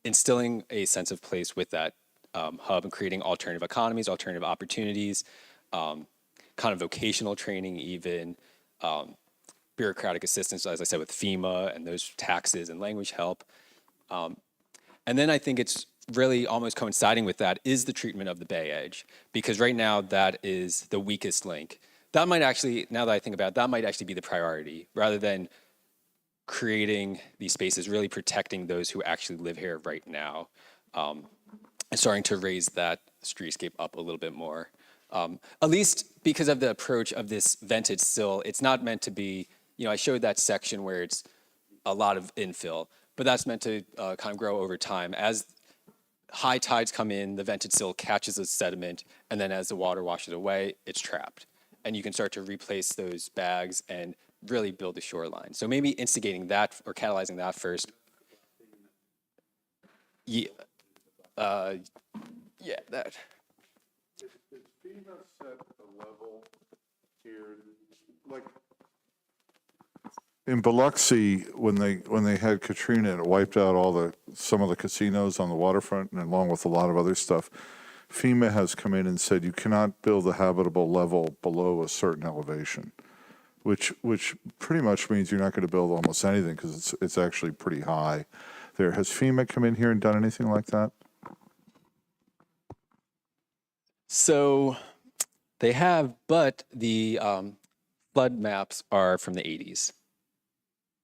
instilling a sense of place with that hub and creating alternative economies, alternative opportunities, kind of vocational training, even bureaucratic assistance, as I said, with FEMA and those taxes and language help. And then I think it's really almost coinciding with that is the treatment of the Bay Edge, because right now that is the weakest link. That might actually, now that I think about it, that might actually be the priority, rather than creating these spaces, really protecting those who actually live here right now. and starting to raise that streetscape up a little bit more. At least because of the approach of this vented sill, it's not meant to be, I showed that section where it's a lot of infill, but that's meant to kind of grow over time. As high tides come in, the vented sill catches the sediment, and then as the water washes away, it's trapped. And you can start to replace those bags and really build the shoreline. So maybe instigating that or catalyzing that first. Yeah, yeah, that. Did FEMA set a level here, like in Biloxi when they had Katrina and it wiped out some of the casinos on the waterfront and along with a lot of other stuff, FEMA has come in and said you cannot build a habitable level below a certain elevation, which pretty much means you're not going to build almost anything because it's actually pretty high there. Has FEMA come in here and done anything like that? So they have, but the flood maps are from the 80s.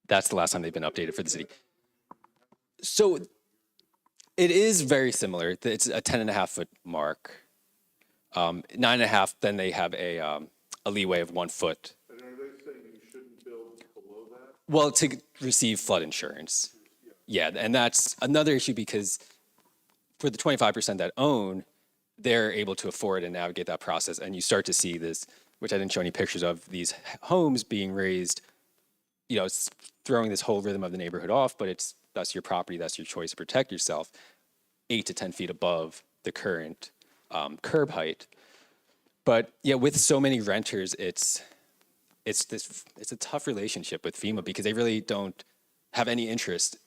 That's the last time they've been updated for the city. So it is very similar. It's a 10.5-foot mark. 9.5, then they have a leeway of 1 foot. And are they saying you shouldn't build below that? Well, to receive flood insurance. Yeah, and that's another issue because for the 25% that own, they're able to afford and navigate that process. And you start to see this, which I didn't show any pictures of, these homes being raised, it's throwing this whole rhythm of the neighborhood off, but that's your property, that's your choice to protect yourself, 8 to 10 feet above the current curb height. But yeah, with so many renters, it's a tough relationship with FEMA because they really don't have any interest,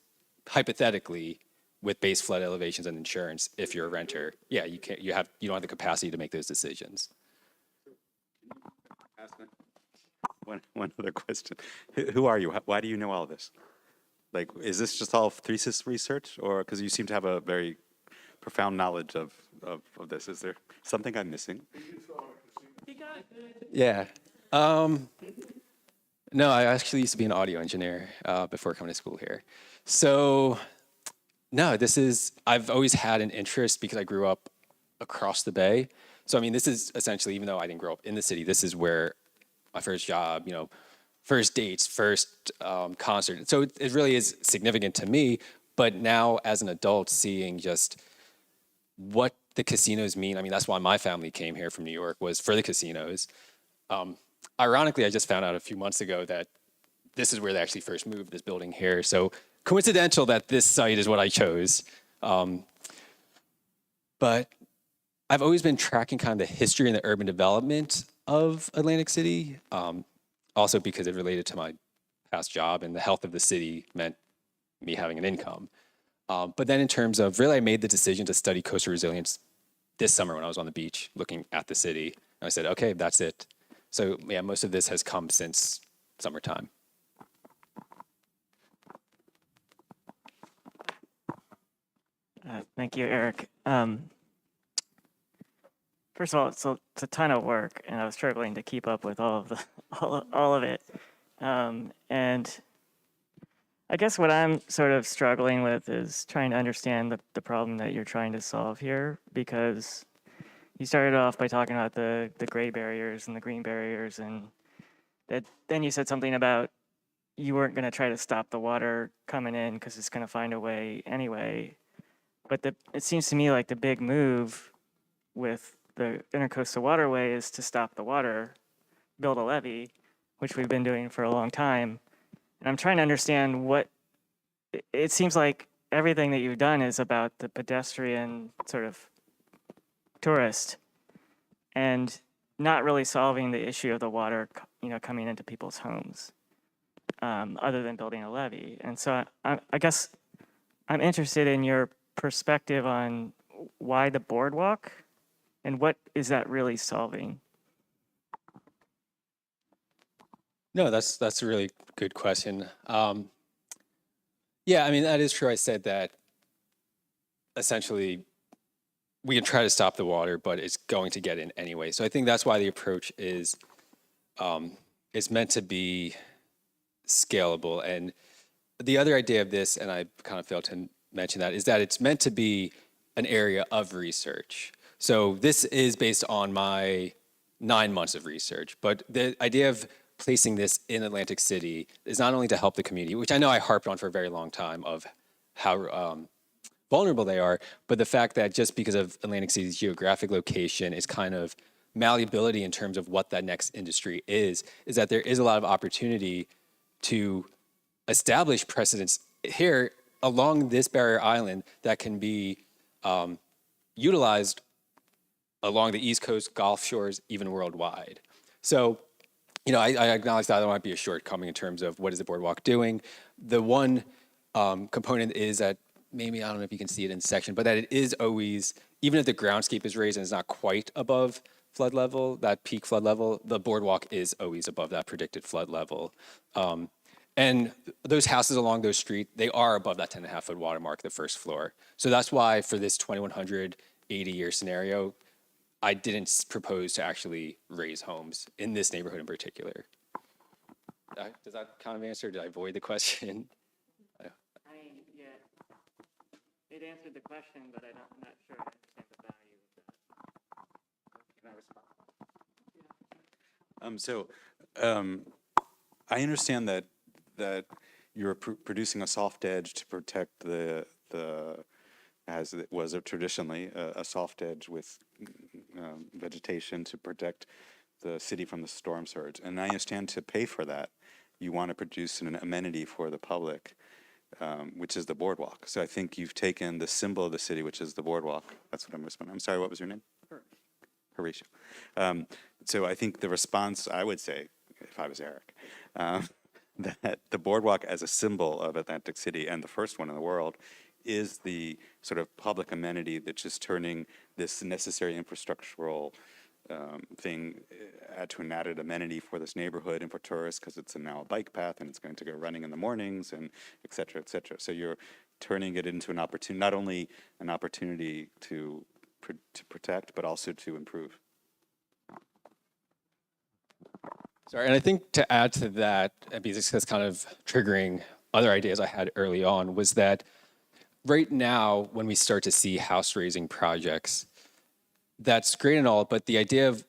hypothetically, with base flood elevations and insurance. If you're a renter, yeah, you don't have the capacity to make those decisions. One other question. Who are you? Why do you know all this? Like, is this just all thesis research, or because you seem to have a very profound knowledge of this? Is there something I'm missing? Yeah. No, I actually used to be an audio engineer before coming to school here. So, no, I've always had an interest because I grew up across the bay. So, I mean, this is essentially, even though I didn't grow up in the city, this is where my first job, first dates, first concert. So it really is significant to me. But now as an adult, seeing just what the casinos mean, I mean, that's why my family came here from New York, was for the casinos. Ironically, I just found out a few months ago that this is where they actually first moved this building here. So coincidental that this site is what I chose. But I've always been tracking kind of the history and the urban development of Atlantic City, also because it related to my past job, and the health of the city meant me having an income. But then in terms of, really I made the decision to study coastal resilience this summer when I was on the beach looking at the city. And I said, okay, that's it. So yeah, most of this has come since summertime. Thank you, Eric. First of all, it's a ton of work, and I was struggling to keep up with all of it. And I guess what I'm sort of struggling with is trying to understand the problem that you're trying to solve here, because you started off by talking about the gray barriers and the green barriers, and then you said something about you weren't going to try to stop the water coming in because it's going to find a way anyway. But it seems to me like the big move with the intercoastal waterway is to stop the water, build a levee, which we've been doing for a long time. And I'm trying to understand it seems like everything that you've done is about the pedestrian sort of tourist and not really solving the issue of the water, coming into people's homes, other than building a levee. And so I guess I'm interested in your perspective on why the boardwalk and what is that really solving? No, that's a really good question. Yeah, I mean, that is true. I said that essentially we can try to stop the water, but it's going to get in anyway. So I think that's why the approach is meant to be scalable. And the other idea of this, and I kind of failed to mention that, is that it's meant to be an area of research. So this is based on my 9 months of research, but the idea of placing this in Atlantic City is not only to help the community, which I know I harped on for a very long time of how vulnerable they are, but the fact that just because of Atlantic City's geographic location is kind of malleability in terms of what that next industry is that there is a lot of opportunity to establish precedents here along this barrier island that can be utilized along the East Coast, Gulf shores, even worldwide. So, you know, I acknowledge that might be a shortcoming in terms of what is the boardwalk doing. The one component is that maybe, I don't know if you can see it in section, but that it is always, even if the groundscape is raised and it's not quite above flood level, that peak flood level, the boardwalk is always above that predicted flood level. And those houses along those streets, they are above that 10.5-foot watermark, the first floor. So that's why for this 2180-year scenario, I didn't propose to actually raise homes in this neighborhood in particular. Does that kind of answer? Did I avoid the question? Yeah, it answered the question, but I'm not sure I understand the value of that. Can I respond? I understand that you're producing a soft edge to protect the as it was traditionally a soft edge with vegetation to protect the city from the storm surge. And I understand to pay for that, you want to produce an amenity for the public, which is the boardwalk. So I think you've taken the symbol of the city, which is the boardwalk. That's what I'm responding. I'm sorry, what was your name? Horatio. So I think the response, I would say, if I was Eric, that the boardwalk as a symbol of Atlantic City, and the first one in the world, is the sort of public amenity that's just turning this necessary infrastructural thing to an added amenity for this neighborhood and for tourists, because it's now a bike path and it's going to go running in the mornings and et cetera, et cetera. So you're turning it into an opportunity, not only an opportunity to protect, but also to improve. Sorry, and I think to add to that, because that's kind of triggering other ideas I had early on, was that right now, when we start to see house raising projects, that's great and all, but the idea of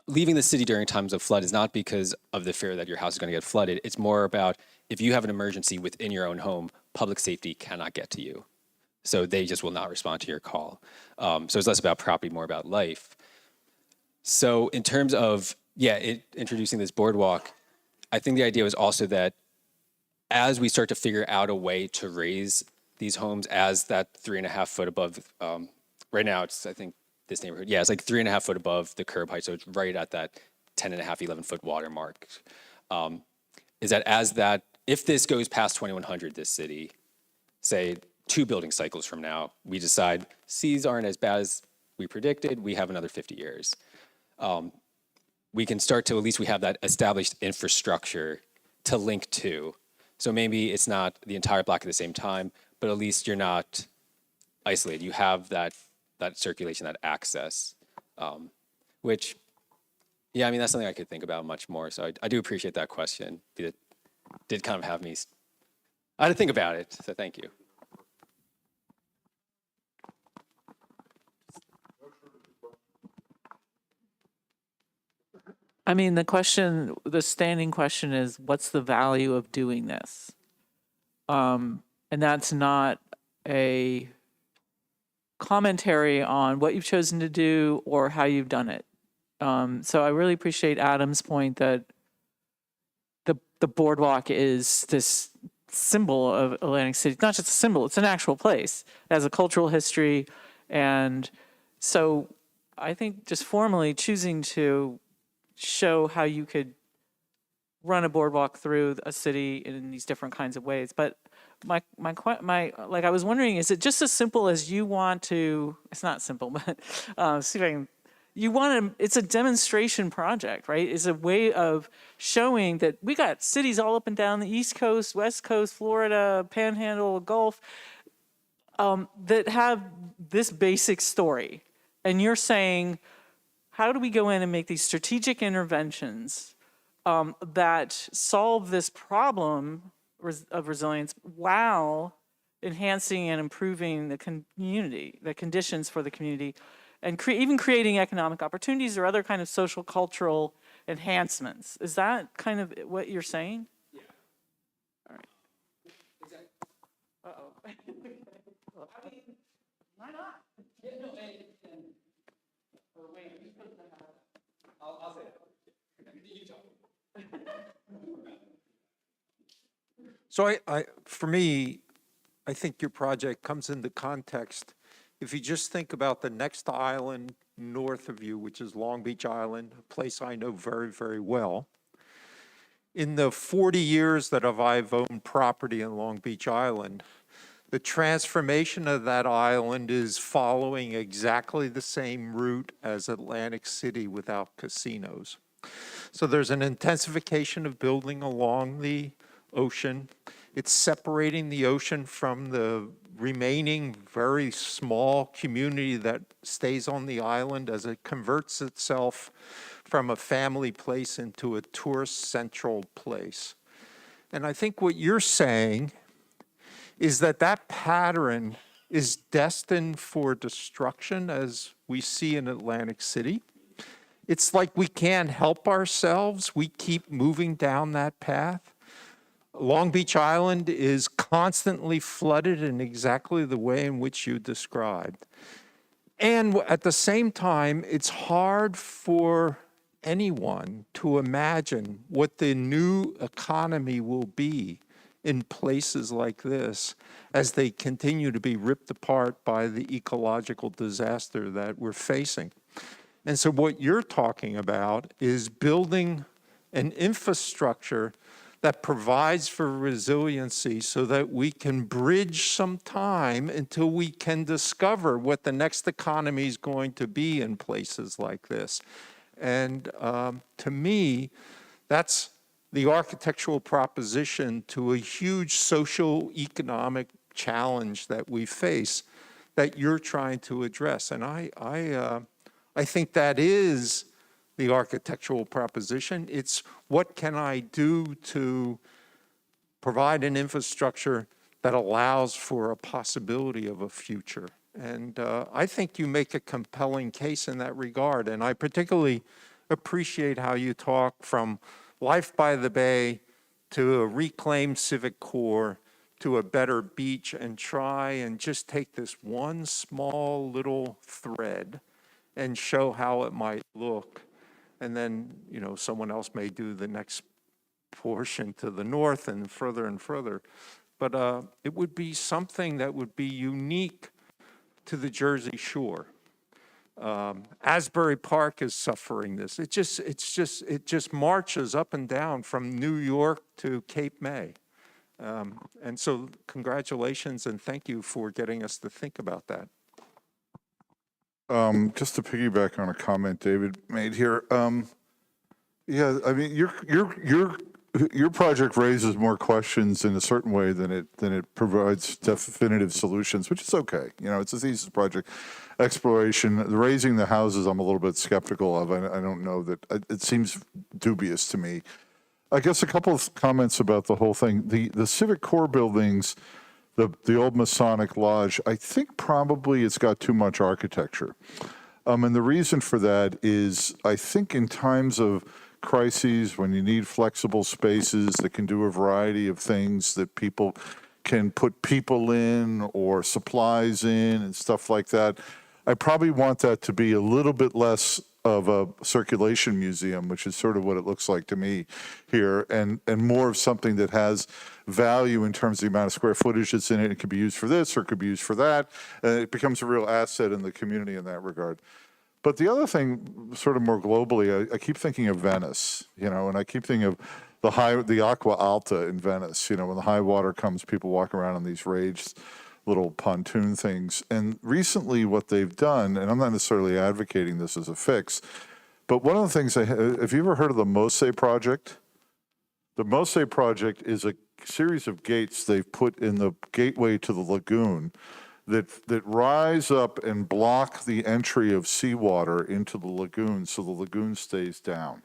leaving the city during times of flood is not because of the fear that your house is going to get flooded. It's more about if you have an emergency within your own home, public safety cannot get to you. So they just will not respond to your call. So it's less about property, more about life. So in terms of, introducing this boardwalk, I think the idea was also that as we start to figure out a way to raise these homes as that 3.5 foot above, right now it's, I think this neighborhood, it's like 3.5 foot above the curb height. So it's right at that 10.5, 11 foot watermark. Is that if this goes past 2100, this city, say 2 building cycles from now, we decide seas aren't as bad as we predicted, we have another 50 years. We can start to, at least we have that established infrastructure to link to. So maybe it's not the entire block at the same time, but at least you're not isolated. You have that circulation, that access, which, I mean, that's something I could think about much more. So I do appreciate that question. It did kind of have me, I had to think about it, so thank you. I mean, the standing question is, what's the value of doing this? And that's not a commentary on what you've chosen to do or how you've done it. So I really appreciate Adam's point that the boardwalk is this symbol of Atlantic City. It's not just a symbol, it's an actual place. It has a cultural history. And so I think just formally choosing to show how you could run a boardwalk through a city in these different kinds of ways. But my like I was wondering, is it just as simple as you want to? It's not simple, but see if I can. You want to. It's a demonstration project, right? It's a way of showing that we got cities all up and down the East Coast, West Coast, Florida, Panhandle, Gulf, that have this basic story, and you're saying, how do we go in and make these strategic interventions that solve this problem of resilience while enhancing and improving the community, the conditions for the community, and even creating economic opportunities or other kind of social cultural enhancements. Is that kind of what you're saying? Yeah. All right. Exactly. Uh-oh. Well, I mean, why not? Yeah, no, wait, you're supposed to have. I'll say that. You talk. So for me, I think your project comes into context. If you just think about the next island north of you, which is Long Beach Island, a place I know very, very well. In the 40 years that I've owned property in Long Beach Island, the transformation of that island is following exactly the same route as Atlantic City without casinos. So there's an intensification of building along the ocean. It's separating the ocean from the remaining very small community that stays on the island as it converts itself from a family place into a tourist central place. And I think what you're saying is that that pattern is destined for destruction, as we see in Atlantic City. It's like we can't help ourselves. We keep moving down that path. Long Beach Island is constantly flooded in exactly the way in which you described. And at the same time, it's hard for anyone to imagine what the new economy will be in places like this as they continue to be ripped apart by the ecological disaster that we're facing. And so what you're talking about is building an infrastructure that provides for resiliency so that we can bridge some time until we can discover what the next economy is going to be in places like this. And to me, that's the architectural proposition to a huge social economic challenge that we face that you're trying to address. And I think that is the architectural proposition. It's what can I do to provide an infrastructure that allows for a possibility of a future. And I think you make a compelling case in that regard. And I particularly appreciate how you talk from life by the bay to a reclaimed civic core to a better beach and try and just take this one small little thread and show how it might look. And then, you know, someone else may do the next portion to the north and further. But it would be something that would be unique to the Jersey Shore. Asbury Park is suffering this. It just marches up and down from New York to Cape May. And so congratulations and thank you for getting us to think about that. Just to piggyback on a comment David made here, yeah, I mean, your project raises more questions in a certain way than it provides definitive solutions, which is okay. You know, it's a thesis project. Exploration, raising the houses, I'm a little bit skeptical of. I don't know that it seems dubious to me. I guess a couple of comments about the whole thing. The civic core buildings, the old Masonic Lodge, I think probably it's got too much architecture. And the reason for that is I think in times of crises, when you need flexible spaces that can do a variety of things that people can put people in or supplies in and stuff like that, I probably want that to be a little bit less of a circulation museum, which is sort of what it looks like to me here, and more of something that has value in terms of the amount of square footage that's in it. It could be used for this or it could be used for that. It becomes a real asset in the community in that regard. But the other thing, sort of more globally, I keep thinking of Venice, you know, and I keep thinking of the Aqua Alta in Venice. You know, when the high water comes, people walk around on these raised little pontoon things. And recently what they've done, and I'm not necessarily advocating this as a fix, but one of the things, have you ever heard of the Mose Project? The Mose Project is a series of gates they've put in the gateway to the lagoon that rise up and block the entry of seawater into the lagoon so the lagoon stays down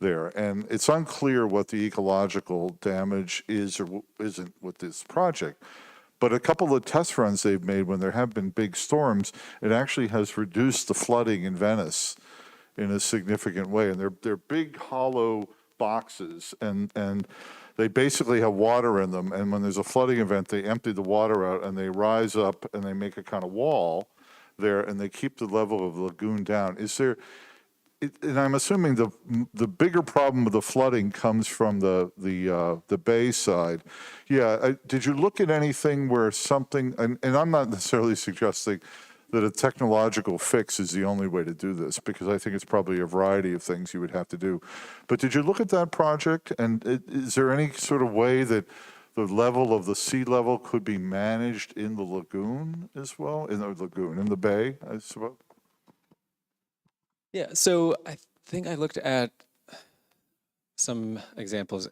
there. And it's unclear what the ecological damage is or isn't with this project. But a couple of test runs they've made when there have been big storms, it actually has reduced the flooding in Venice in a significant way. And they're big hollow boxes, and they basically have water in them. And when there's a flooding event, they empty the water out and they rise up and they make a kind of wall there, and they keep the level of the lagoon down. And I'm assuming the bigger problem with the flooding comes from the bay side. Yeah, did you look at anything where something, and I'm not necessarily suggesting that a technological fix is the only way to do this, because I think it's probably a variety of things you would have to do. But did you look at that project, and is there any sort of way that the level of the sea level could be managed in the lagoon as well? In the bay, I suppose? Yeah, so I think I looked at some examples.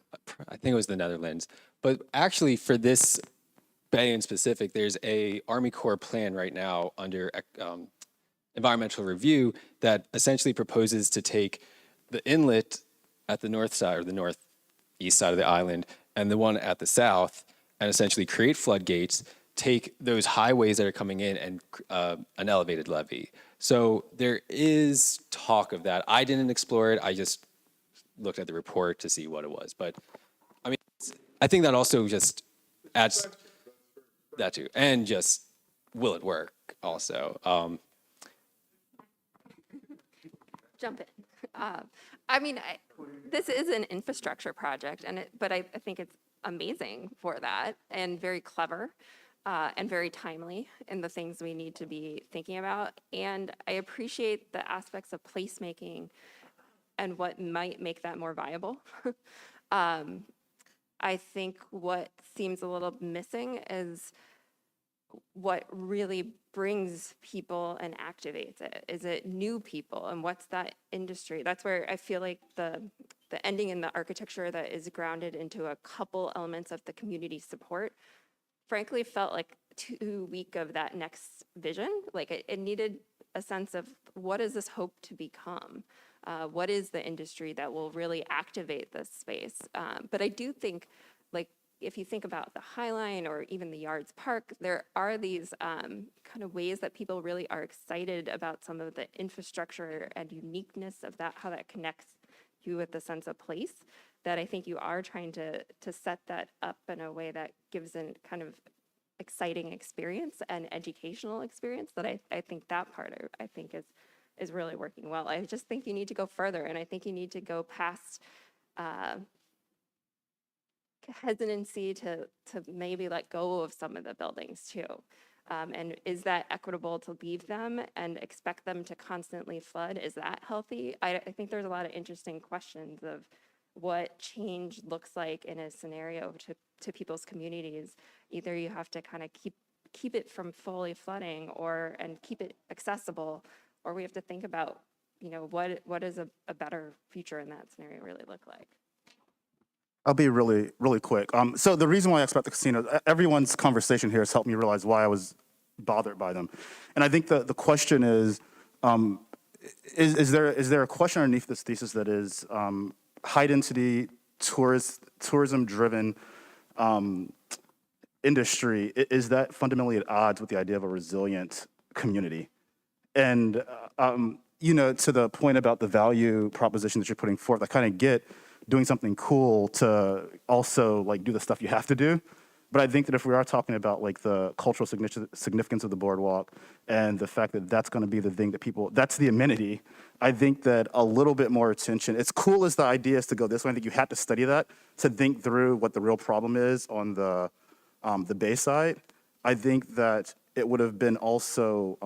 I think it was the Netherlands, but actually for this bay in specific, there's a Army Corps plan right now under environmental review that essentially proposes to take the inlet at the north side or the northeast side of the island and the one at the south, and essentially create floodgates, take those highways that are coming in and an elevated levee. So there is talk of that. I didn't explore it. I just looked at the report to see what it was. But I mean, I think that also just adds that too. And just, will it work also? Jump in. I mean, this is an infrastructure project, but I think it's amazing for that and very clever. And very timely in the things we need to be thinking about. And I appreciate the aspects of placemaking and what might make that more viable. I think what seems a little missing is what really brings people and activates it. Is it new people, and what's that industry? That's where I feel like the ending in the architecture that is grounded into a couple elements of the community support frankly felt like too weak of that next vision. Like it needed a sense of, what does this hope to become? What is the industry that will really activate this space? But I do think, like, if you think about the High Line or even the Yards Park, there are these kind of ways that people really are excited about some of the infrastructure and uniqueness of that, how that connects you with the sense of place, that I think you are trying to set that up in a way that gives a kind of exciting experience and educational experience, that I think that part I think is really working well. I just think you need to go further, and I think you need to go past hesitancy to maybe let go of some of the buildings too. And is that equitable to leave them and expect them to constantly flood? Is that healthy? I think there's a lot of interesting questions of what change looks like in a scenario to people's communities. Either you have to kind of keep it from fully flooding and keep it accessible, or we have to think about, what does a better future in that scenario really look like? I'll be really, really quick. So the reason why I asked about the casino, everyone's conversation here has helped me realize why I was bothered by them. And I think the question is there a question underneath this thesis that is high density, tourism driven industry, is that fundamentally at odds with the idea of a resilient community? And, to the point about the value proposition that you're putting forth, I kind of get doing something cool to also like do the stuff you have to do. But I think that if we are talking about like the cultural significance of the boardwalk and the fact that that's going to be the thing that that's the amenity, I think that a little bit more attention, as cool as the idea is to go this way, I think you have to study that to think through what the real problem is on the bay side. I think that it would have been also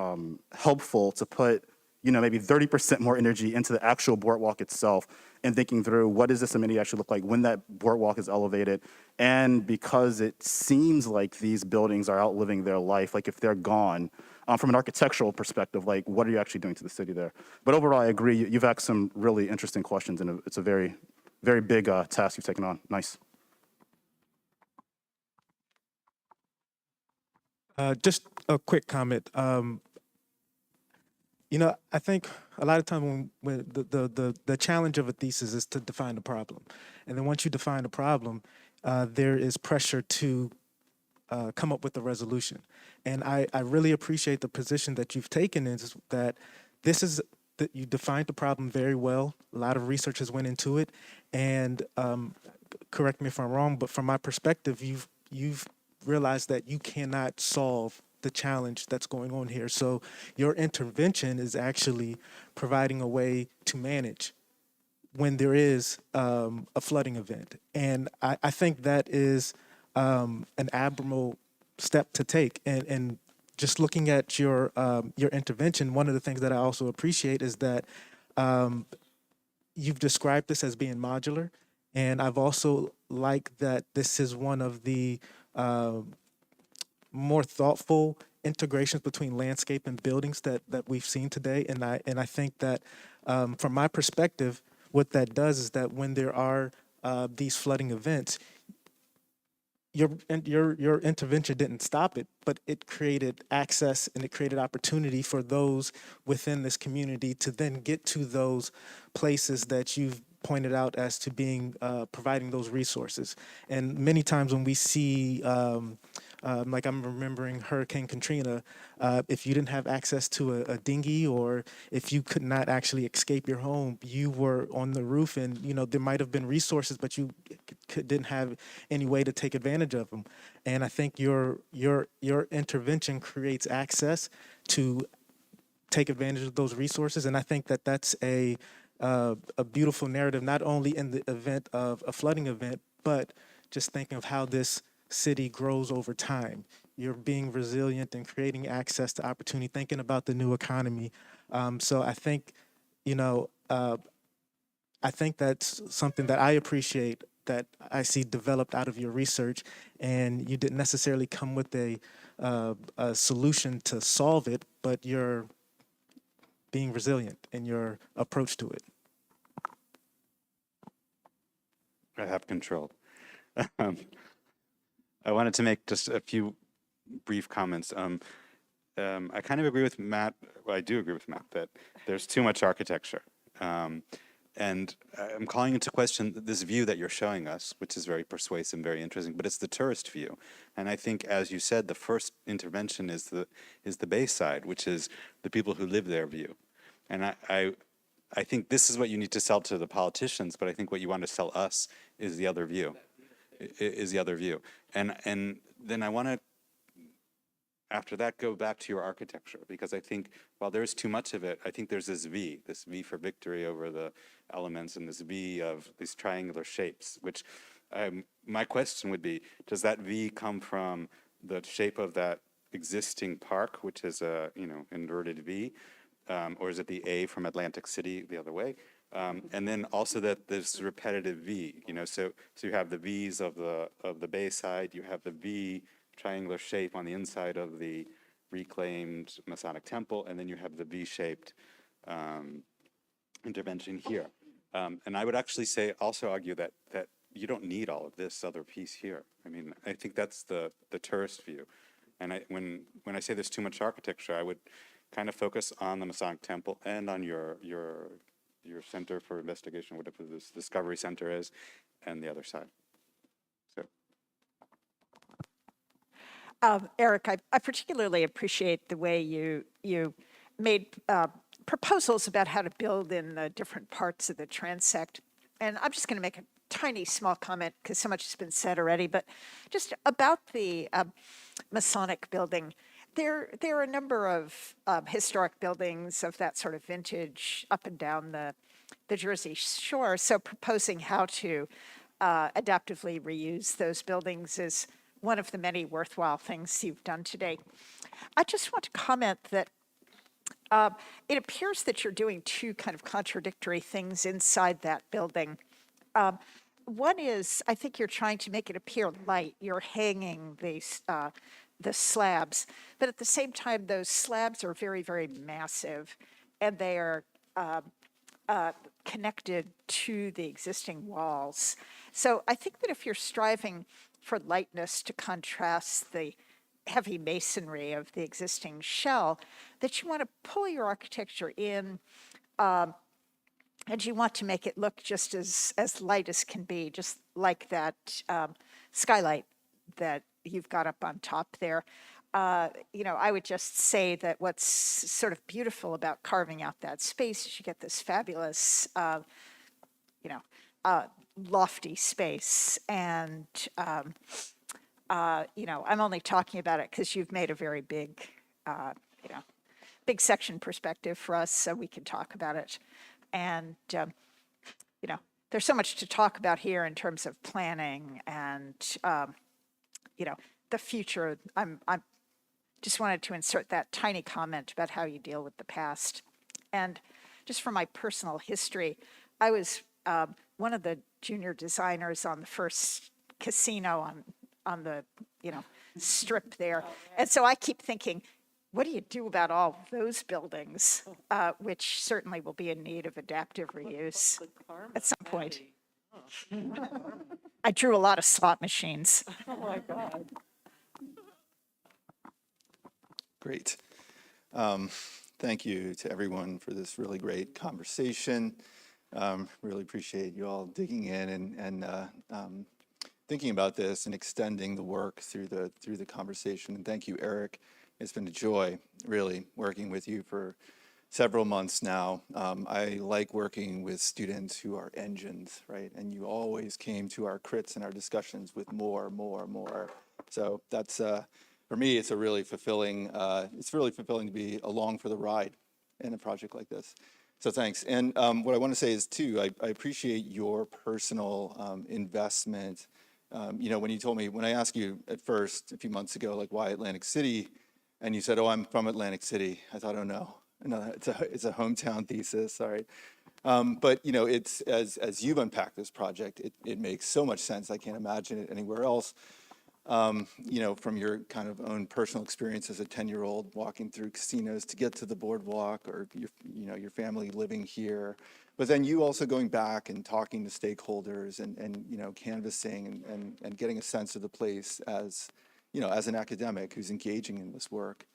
helpful to put, maybe 30% more energy into the actual boardwalk itself and thinking through what does this amenity actually look like when that boardwalk is elevated. And because it seems like these buildings are outliving their life, like if they're gone, from an architectural perspective, like what are you actually doing to the city there? But overall, I agree, you've asked some really interesting questions, and it's a very, very big task you've taken on. Nice. Just a quick comment. I think a lot of time when the challenge of a thesis is to define the problem. And then once you define the problem, there is pressure to come up with a resolution. And I really appreciate the position that you've taken is that this is that you defined the problem very well. A lot of research has went into it, and correct me if I'm wrong, but from my perspective, you've realized that you cannot solve the challenge that's going on here. So your intervention is actually providing a way to manage when there is a flooding event. And I think that is an admirable step to take. And just looking at your intervention, one of the things that I also appreciate is that you've described this as being modular. And I've also liked that this is one of the more thoughtful integrations between landscape and buildings that we've seen today. And I think that from my perspective, what that does is that when there are these flooding events, your intervention didn't stop it, but it created access and it created opportunity for those within this community to then get to those places that you've pointed out as to being providing those resources. And many times when we see like I'm remembering Hurricane Katrina, if you didn't have access to a dinghy or if you could not actually escape your home, you were on the roof and, you know, there might have been resources, but you didn't have any way to take advantage of them. And I think your intervention creates access to take advantage of those resources. And I think that that's a beautiful narrative, not only in the event of a flooding event, but just thinking of how this city grows over time. You're being resilient and creating access to opportunity, thinking about the new economy. So I think, you know, I think that's something that I appreciate that I see developed out of your research, and you didn't necessarily come with a solution to solve it, but you're being resilient in your approach to it. I have control. I wanted to make just a few brief comments. I kind of agree with Matt. Well, I do agree with Matt that there's too much architecture. And I'm calling into question this view that you're showing us, which is very persuasive and very interesting, but it's the tourist view. And I think, as you said, the first intervention is the Bayside, which is the people who live there view. And I think this is what you need to sell to the politicians, but I think what you want to sell us is the other view. And then I want to, after that, go back to your architecture, because I think while there's too much of it, I think there's this V for victory over the elements, and this V of these triangular shapes, which my question would be, does that V come from the shape of that existing park, which is a, you know, inverted V, or is it the A from Atlantic City the other way? And then also that this repetitive V, you know, so you have the V's of the Bayside, you have the V triangular shape on the inside of the reclaimed Masonic temple, and then you have the V-shaped intervention here. And I would actually also argue that you don't need all of this other piece here. I mean, I think that's the tourist view. And when I say there's too much architecture, I would kind of focus on the Masonic temple and on your Center for Investigation, whatever this Discovery Center is, and the other side. So. Eric, I particularly appreciate the way you made proposals about how to build in the different parts of the transect. And I'm just going to make a tiny small comment because so much has been said already, but just about the Masonic building. There are a number of historic buildings of that sort of vintage up and down the Jersey Shore. So proposing how to adaptively reuse those buildings is one of the many worthwhile things you've done today. I just want to comment that it appears that you're doing two kind of contradictory things inside that building. One is, I think you're trying to make it appear light. You're hanging the slabs, but at the same time, those slabs are very, very massive, and they are connected to the existing walls. So I think that if you're striving for lightness to contrast the heavy masonry of the existing shell, that you want to pull your architecture in, and you want to make it look just as light as can be, just like that skylight that you've got up on top there. I would just say that what's sort of beautiful about carving out that space is you get this fabulous, you know, lofty space. And, I'm only talking about it because you've made a very big, big section perspective for us, so we can talk about it. And, there's so much to talk about here in terms of planning and, the future. I'm just wanted to insert that tiny comment about how you deal with the past. And just from my personal history, I was one of the junior designers on the first casino on the strip there. And so I keep thinking, what do you do about all those buildings, which certainly will be in need of adaptive reuse at some point? I drew a lot of slot machines. Oh my God. Great. Thank you to everyone for this really great conversation. Really appreciate you all digging in and thinking about this and extending the work through the conversation. And thank you, Eric. It's been a joy, really, working with you for several months now. I like working with students who are engines, right? And you always came to our crits and our discussions with more. So that's, for me, it's really fulfilling to be along for the ride in a project like this. So thanks. And what I want to say is, too, I appreciate your personal investment. When I asked you at first, a few months ago, like, why Atlantic City? And you said, oh, I'm from Atlantic City. I thought, oh, no, it's a hometown thesis, all right. But, it's as you've unpacked this project, it makes so much sense. I can't imagine it anywhere else. From your kind of own personal experience as a 10-year-old walking through casinos to get to the boardwalk, or your family living here, but then you also going back and talking to stakeholders and canvassing and getting a sense of the place as an academic who's engaging in this work,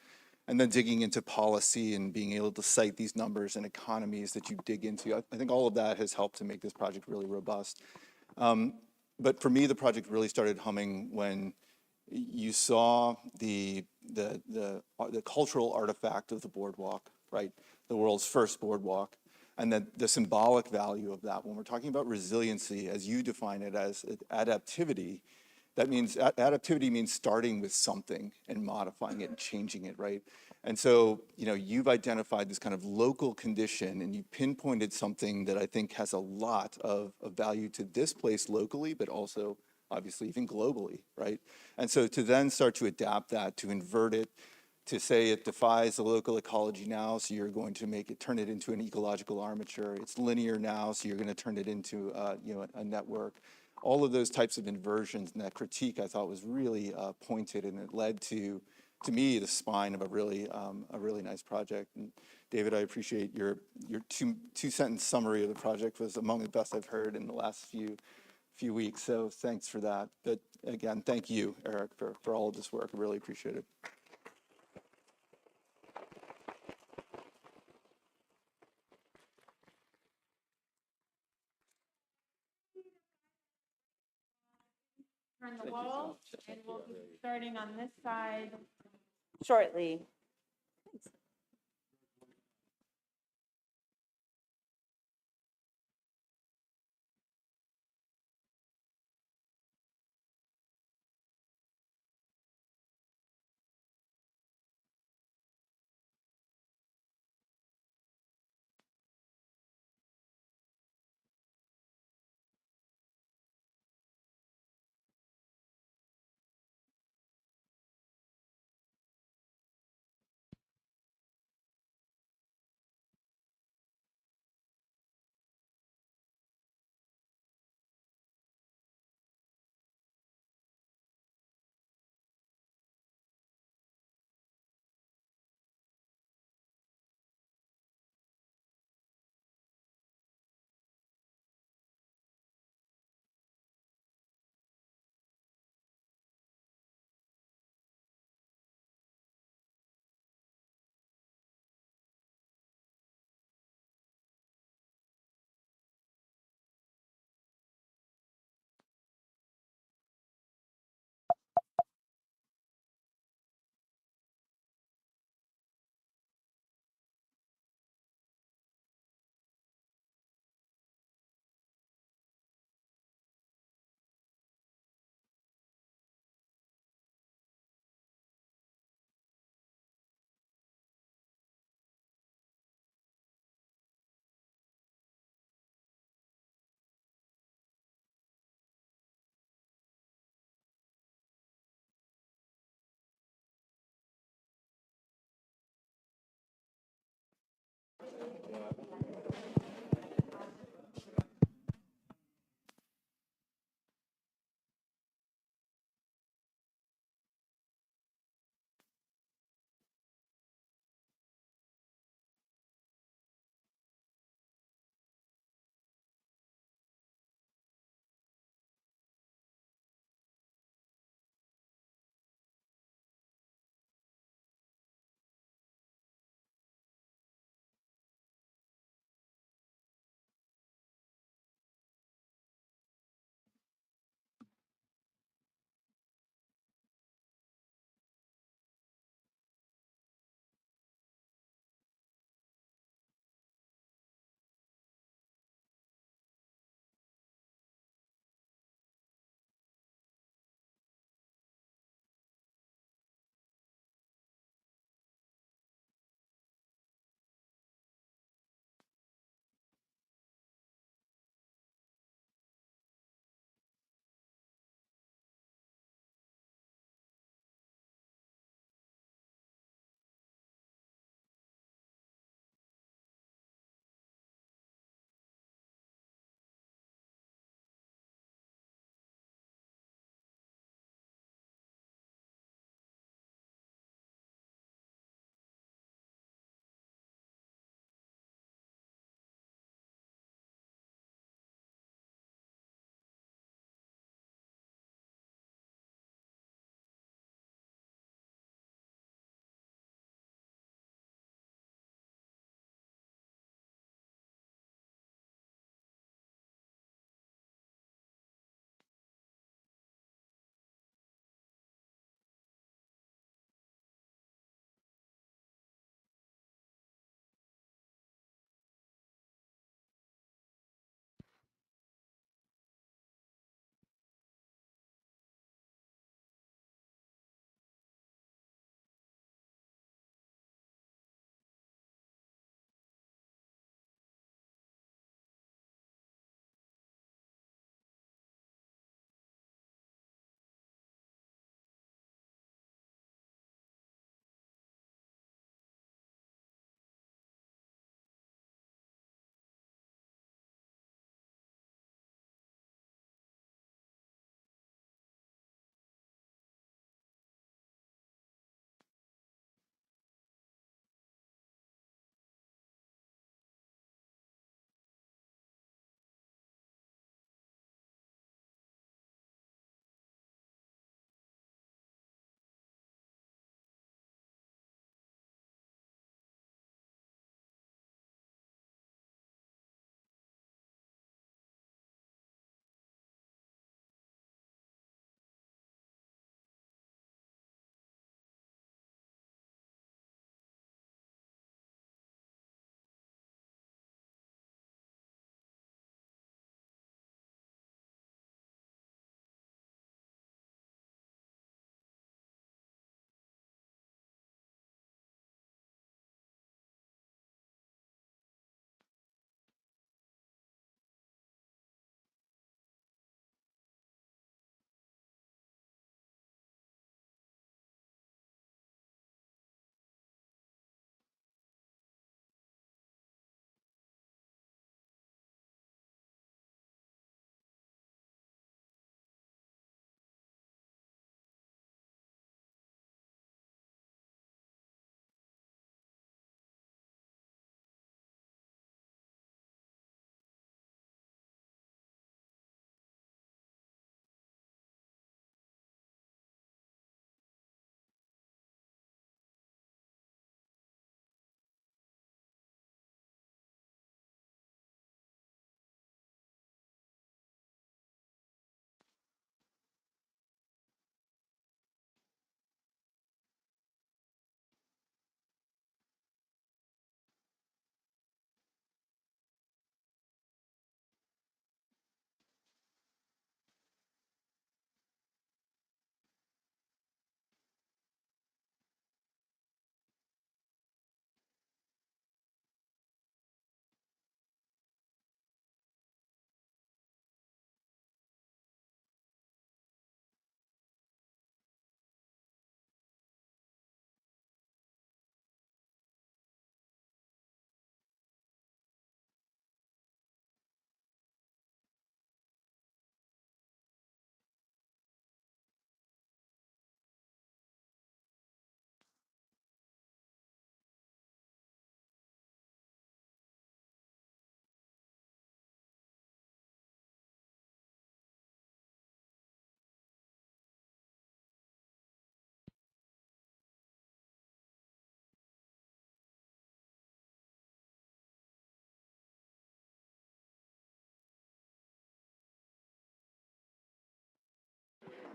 and then digging into policy and being able to cite these numbers and economies that you dig into. I think all of that has helped to make this project really robust. But for me, the project really started humming when you saw the cultural artifact of the boardwalk, right? The world's first boardwalk, and then the symbolic value of that. When we're talking about resiliency, as you define it as adaptivity, that means adaptivity means starting with something and modifying it and changing it, right? And so, you've identified this kind of local condition, and you pinpointed something that I think has a lot of value to this place locally, but also obviously even globally, right? And so to then start to adapt that, to invert it, to say it defies the local ecology now, so you're going to turn it into an ecological armature. It's linear now, so you're going to turn it into a network. All of those types of inversions and that critique I thought was really pointed, and it led to me, the spine of a really nice project. And David, I appreciate your two-sentence summary of the project. Was among the best I've heard in the last few weeks. So thanks for that. But again, thank you, Eric, for all of this work. I really appreciate it. Turn the wall, and we'll be starting on this side shortly.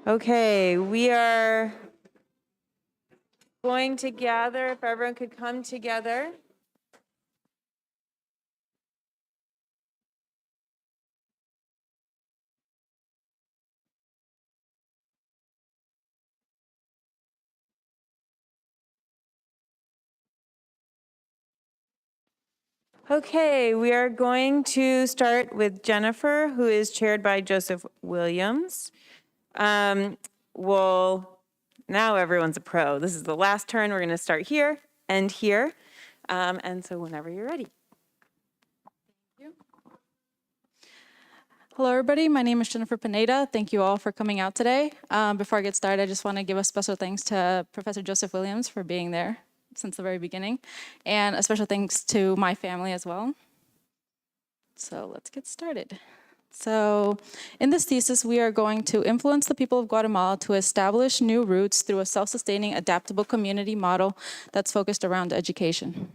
Okay, we are going to gather, if everyone could come together. Okay, we are going to start with Jennifer, who is chaired by Joseph Williams. Well, now everyone's a pro. This is the last turn. We're going to start here and here. And so whenever you're ready. Hello, everybody. My name is Jennifer Pineda. Thank you all for coming out today. Before I get started, I just want to give a special thanks to Professor Joseph Williams for being there since the very beginning, and a special thanks to my family as well. So let's get started. So in this thesis, we are going to influence the people of Guatemala to establish new roots through a self-sustaining, adaptable community model that's focused around education.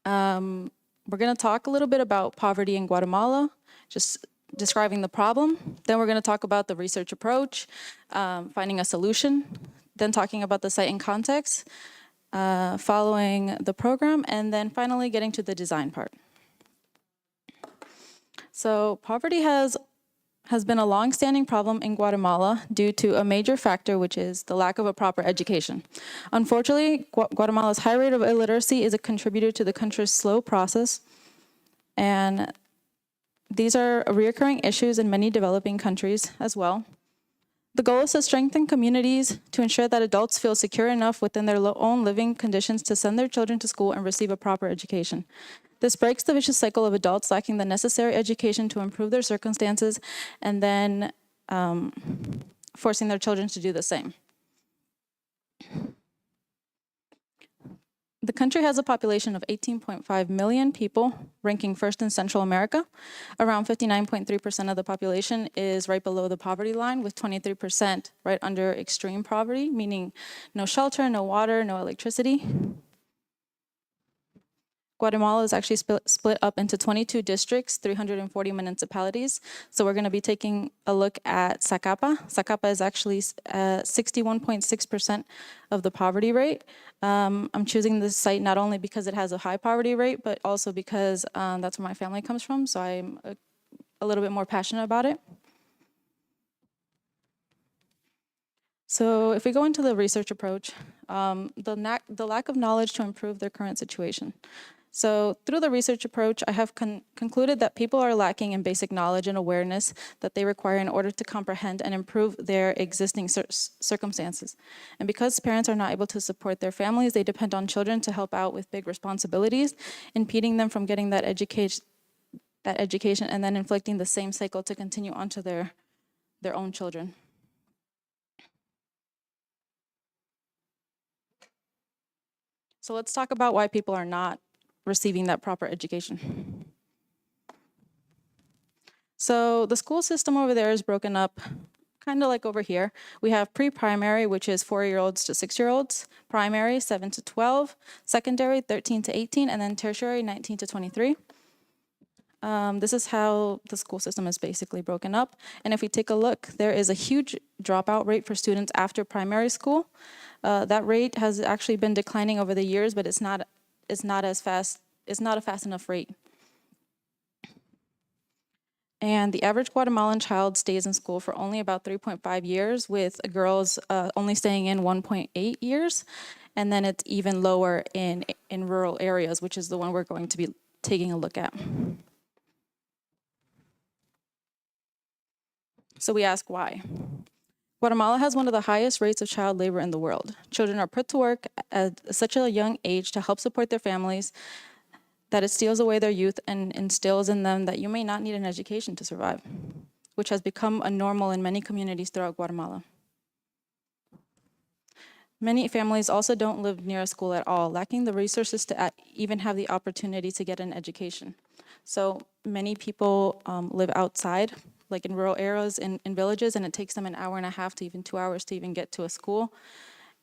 We're going to talk a little bit about poverty in Guatemala, just describing the problem. Then we're going to talk about the research approach, finding a solution, then talking about the site and context, following the program, and then finally getting to the design part. So poverty has been a long-standing problem in Guatemala due to a major factor, which is the lack of a proper education. Unfortunately, Guatemala's high rate of illiteracy is a contributor to the country's slow process, and these are recurring issues in many developing countries as well. The goal is to strengthen communities to ensure that adults feel secure enough within their own living conditions to send their children to school and receive a proper education. This breaks the vicious cycle of adults lacking the necessary education to improve their circumstances and then forcing their children to do the same. The country has a population of 18.5 million people, ranking first in Central America. Around 59.3% of the population is right below the poverty line, with 23% right under extreme poverty, meaning no shelter, no water, no electricity. Guatemala is actually split up into 22 districts, 340 municipalities. So we're going to be taking a look at Zacapa. Zacapa is actually 61.6% of the poverty rate. I'm choosing this site not only because it has a high poverty rate, but also because that's where my family comes from. So I'm a little bit more passionate about it. So if we go into the research approach, the lack of knowledge to improve their current situation. So through the research approach, I have concluded that people are lacking in basic knowledge and awareness that they require in order to comprehend and improve their existing circumstances. And because parents are not able to support their families, they depend on children to help out with big responsibilities, impeding them from getting that education and then inflicting the same cycle to continue onto their own children. So let's talk about why people are not receiving that proper education. So the school system over there is broken up kind of like over here. We have pre-primary, which is 4-year-olds to 6-year-olds, primary 7 to 12, secondary 13 to 18, and then tertiary 19 to 23. This is how the school system is basically broken up. And if we take a look, there is a huge dropout rate for students after primary school. That rate has actually been declining over the years, but it's not as fast. It's not a fast enough rate. And the average Guatemalan child stays in school for only about 3.5 years, with girls only staying in 1.8 years. And then it's even lower in rural areas, which is the one we're going to be taking a look at. So we ask why. Guatemala has one of the highest rates of child labor in the world. Children are put to work at such a young age to help support their families that it steals away their youth and instills in them that you may not need an education to survive, which has become a normal in many communities throughout Guatemala. Many families also don't live near a school at all, lacking the resources to even have the opportunity to get an education. So many people live outside, like in rural areas, in villages, and it takes them an hour and a half to even 2 hours to even get to a school.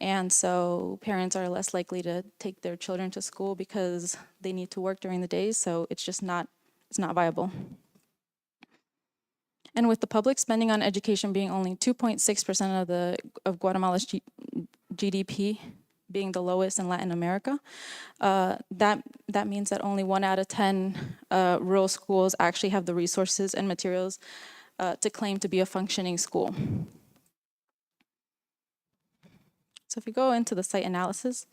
And so parents are less likely to take their children to school because they need to work during the days, so it's just not viable. And with the public spending on education being only 2.6% of Guatemala's GDP, being the lowest in Latin America, that means that only 1 out of 10 rural schools actually have the resources and materials to claim to be a functioning school. So if we go into the site analysis,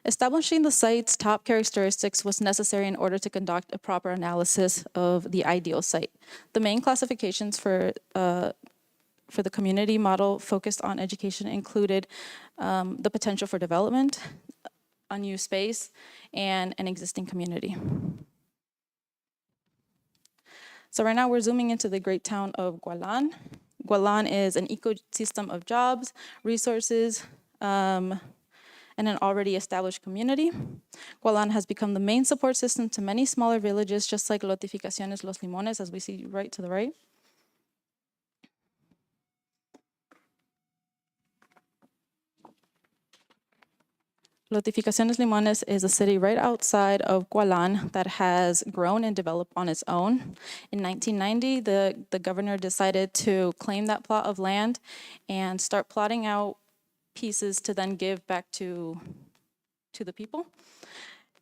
establishing the site's top characteristics was necessary in order to conduct a proper analysis of the ideal site. The main classifications for the community model focused on education included the potential for development, unused space, and an existing community. So right now we're zooming into the great town of Gualan. Gualan is an ecosystem of jobs, resources, and an already established community. Gualan has become the main support system to many smaller villages, just like Lotificaciones Los Limones, as we see right to the right. Lotificaciones Limones is a city right outside of Gualan that has grown and developed on its own. In 1990, the governor decided to claim that plot of land and start plotting out pieces to then give back to the people.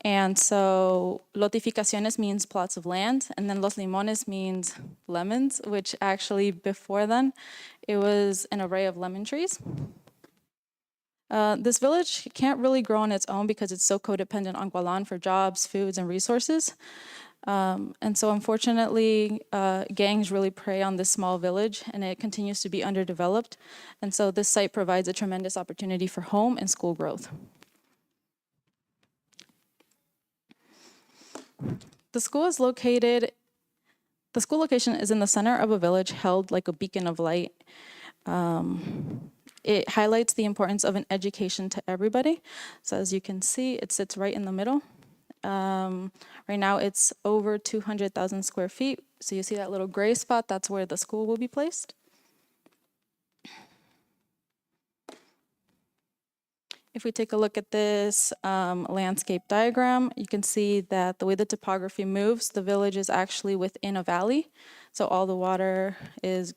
And so Lotificaciones means plots of land, and then Los Limones means lemons, which actually before then, it was an array of lemon trees. This village can't really grow on its own because it's so codependent on Gualan for jobs, foods, and resources. And so unfortunately, gangs really prey on this small village, and it continues to be underdeveloped. And so this site provides a tremendous opportunity for home and school growth. The school location is in the center of a village held like a beacon of light. It highlights the importance of an education to everybody. So as you can see, it sits right in the middle. Right now it's over 200,000 square feet. So you see that little gray spot, that's where the school will be placed. If we take a look at this landscape diagram, you can see that the way the topography moves, the village is actually within a valley. So all the water is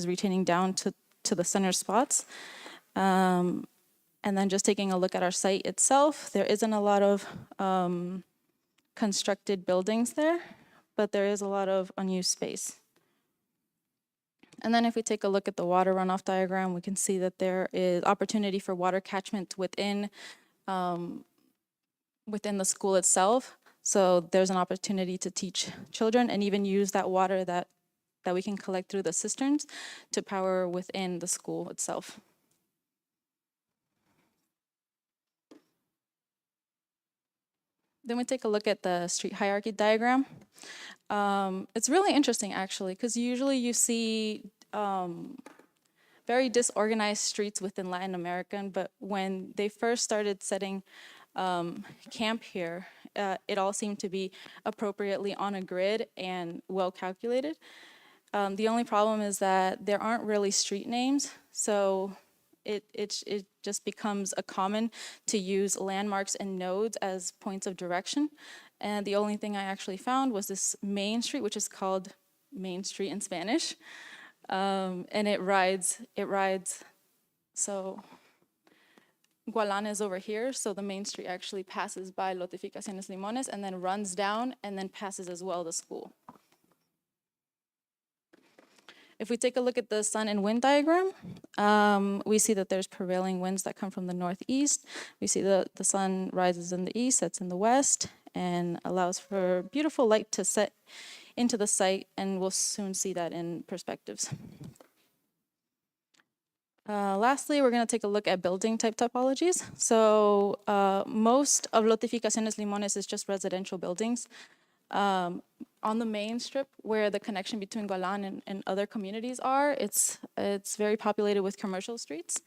retaining down to the center spots. And then just taking a look at our site itself, there isn't a lot of constructed buildings there, but there is a lot of unused space. And then if we take a look at the water runoff diagram, we can see that there is opportunity for water catchment within the school itself. So there's an opportunity to teach children and even use that water that we can collect through the cisterns to power within the school itself. Then we take a look at the street hierarchy diagram. It's really interesting actually, because usually you see very disorganized streets within Latin America, but when they first started setting camp here, it all seemed to be appropriately on a grid and well calculated. The only problem is that there aren't really street names, so it just becomes a common to use landmarks and nodes as points of direction. And the only thing I actually found was this main street, which is called Main Street in Spanish. And it rides, so Gualan is over here, so the main street actually passes by Lotificaciones Limones and then runs down and then passes as well the school. If we take a look at the sun and wind diagram, we see that there's prevailing winds that come from the northeast. We see the sun rises in the east, sets in the west, and allows for beautiful light to set into the site, and we'll soon see that in perspectives. Lastly, we're going to take a look at building type topologies. So most of Lotificaciones Limones is just residential buildings. On the main strip, where the connection between Gualan and other communities are, it's very populated with commercial streets.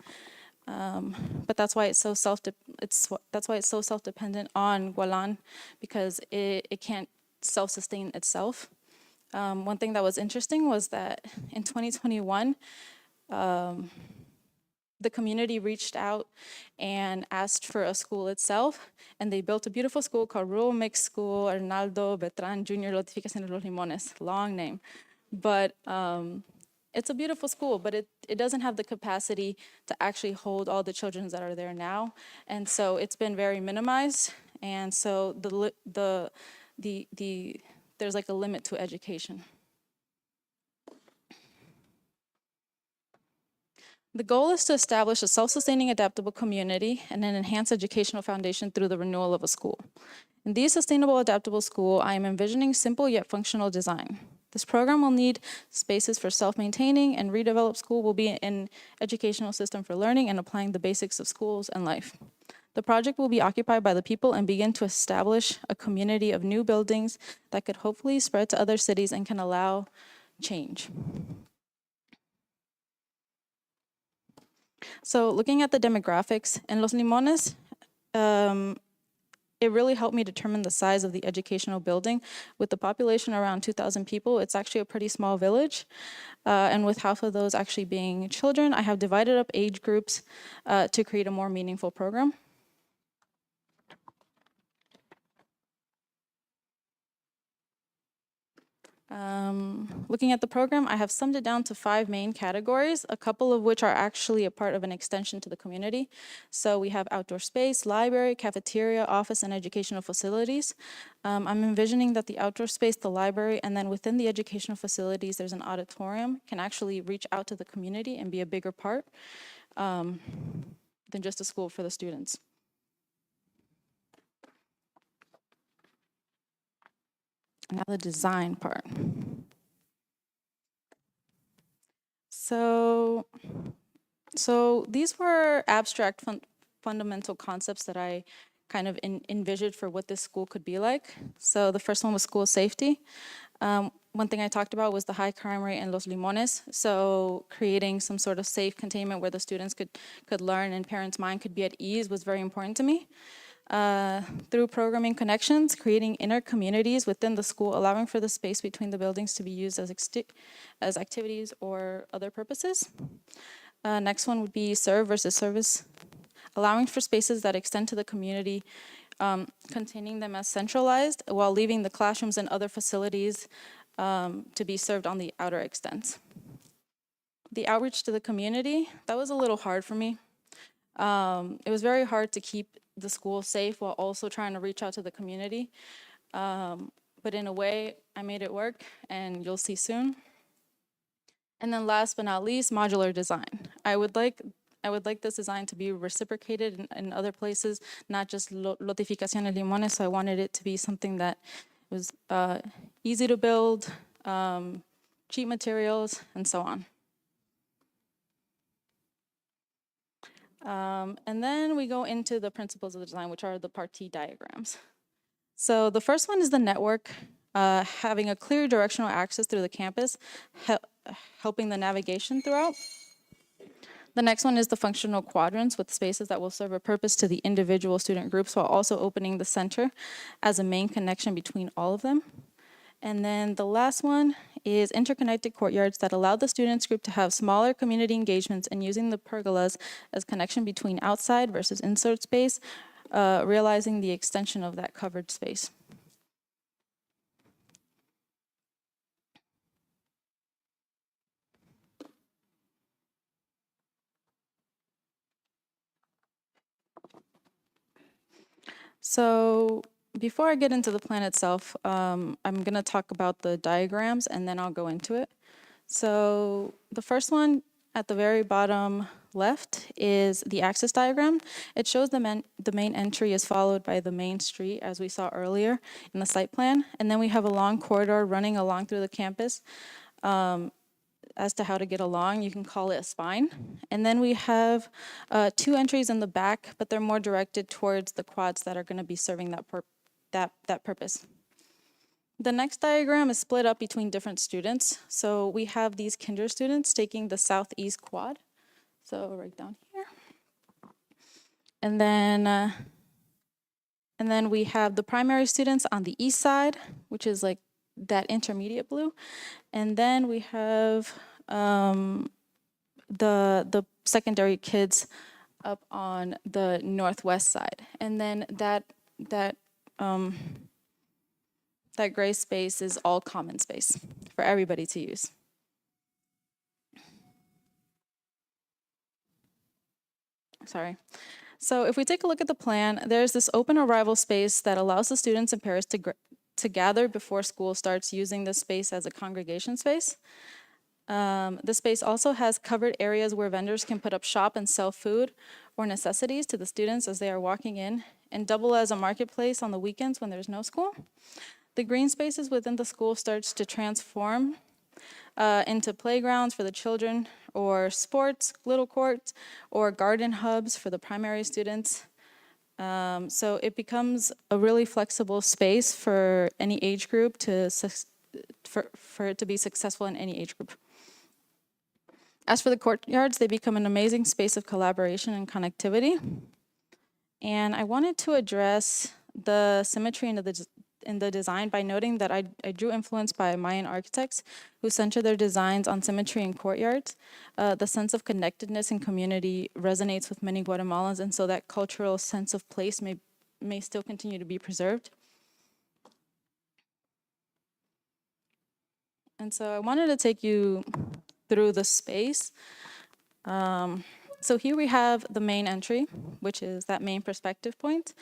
But that's why it's so self-dependent on Gualan, because it can't self-sustain itself. One thing that was interesting was that in 2021, the community reached out and asked for a school itself, and they built a beautiful school called Rural Mixed School Arnaldo Beltran Jr. Lotificaciones Los Limones, long name. but it's a beautiful school, but it doesn't have the capacity to actually hold all the children that are there now. And so it's been very minimized. And so there's like a limit to education. The goal is to establish a self-sustaining, adaptable community and an enhanced educational foundation through the renewal of a school. In the sustainable, adaptable school, I am envisioning simple yet functional design. This program will need spaces for self-maintaining, and redeveloped school will be an educational system for learning and applying the basics of schools and life. The project will be occupied by the people and begin to establish a community of new buildings that could hopefully spread to other cities and can allow change. So looking at the demographics, in Los Limones, it really helped me determine the size of the educational building. With the population around 2,000 people, it's actually a pretty small village. And with half of those actually being children, I have divided up age groups to create a more meaningful program. Looking at the program, I have summed it down to 5 main categories, a couple of which are actually a part of an extension to the community. So we have outdoor space, library, cafeteria, office, and educational facilities. I'm envisioning that the outdoor space, the library, and then within the educational facilities, there's an auditorium, can actually reach out to the community and be a bigger part than just a school for the students. Now the design part. So these were abstract fundamental concepts that I kind of envisioned for what this school could be like. So the first one was school safety. One thing I talked about was the high crime rate in Los Limones. So creating some sort of safe containment where the students could learn and parents' mind could be at ease was very important to me. Through programming connections, creating inner communities within the school, allowing for the space between the buildings to be used as activities or other purposes. Next one would be serve versus service, allowing for spaces that extend to the community, containing them as centralized while leaving the classrooms and other facilities to be served on the outer extents. The outreach to the community, that was a little hard for me. It was very hard to keep the school safe while also trying to reach out to the community. But in a way, I made it work, and you'll see soon. And then last but not least, modular design. I would like this design to be reciprocated in other places, not just Lotificaciones Limones. So I wanted it to be something that was easy to build, cheap materials, and so on. And then we go into the principles of the design, which are the partie diagrams. So the first one is the network, having a clear directional access through the campus, helping the navigation throughout. The next one is the functional quadrants with spaces that will serve a purpose to the individual student groups while also opening the center as a main connection between all of them. And then the last one is interconnected courtyards that allow the students group to have smaller community engagements and using the pergolas as connection between outside versus inside space, realizing the extension of that covered space. So before I get into the plan itself, I'm going to talk about the diagrams and then I'll go into it. So the first one at the very bottom left is the access diagram. It shows the main entry is followed by the main street, as we saw earlier in the site plan. And then we have a long corridor running along through the campus. As to how to get along, you can call it a spine. And then we have 2 entries in the back, but they're more directed towards the quads that are going to be serving that purpose. The next diagram is split up between different students. So we have these kinder students taking the southeast quad. So right down here. And then we have the primary students on the east side, which is like that intermediate blue. And then we have the secondary kids up on the northwest side. And then that gray space is all common space for everybody to use. Sorry. So if we take a look at the plan, there's this open arrival space that allows the students and parents to gather before school starts, using this space as a congregation space. The space also has covered areas where vendors can put up shop and sell food or necessities to the students as they are walking in, and double as a marketplace on the weekends when there's no school. The green spaces within the school starts to transform into playgrounds for the children, or sports, little courts, or garden hubs for the primary students. So it becomes a really flexible space for any age group for it to be successful in any age group. As for the courtyards, they become an amazing space of collaboration and connectivity. And I wanted to address the symmetry in the design by noting that I drew influence by Mayan architects who center their designs on symmetry in courtyards. The sense of connectedness and community resonates with many Guatemalans, and so that cultural sense of place may still continue to be preserved. And so I wanted to take you through the space. So here we have the main entry, which is that main perspective point.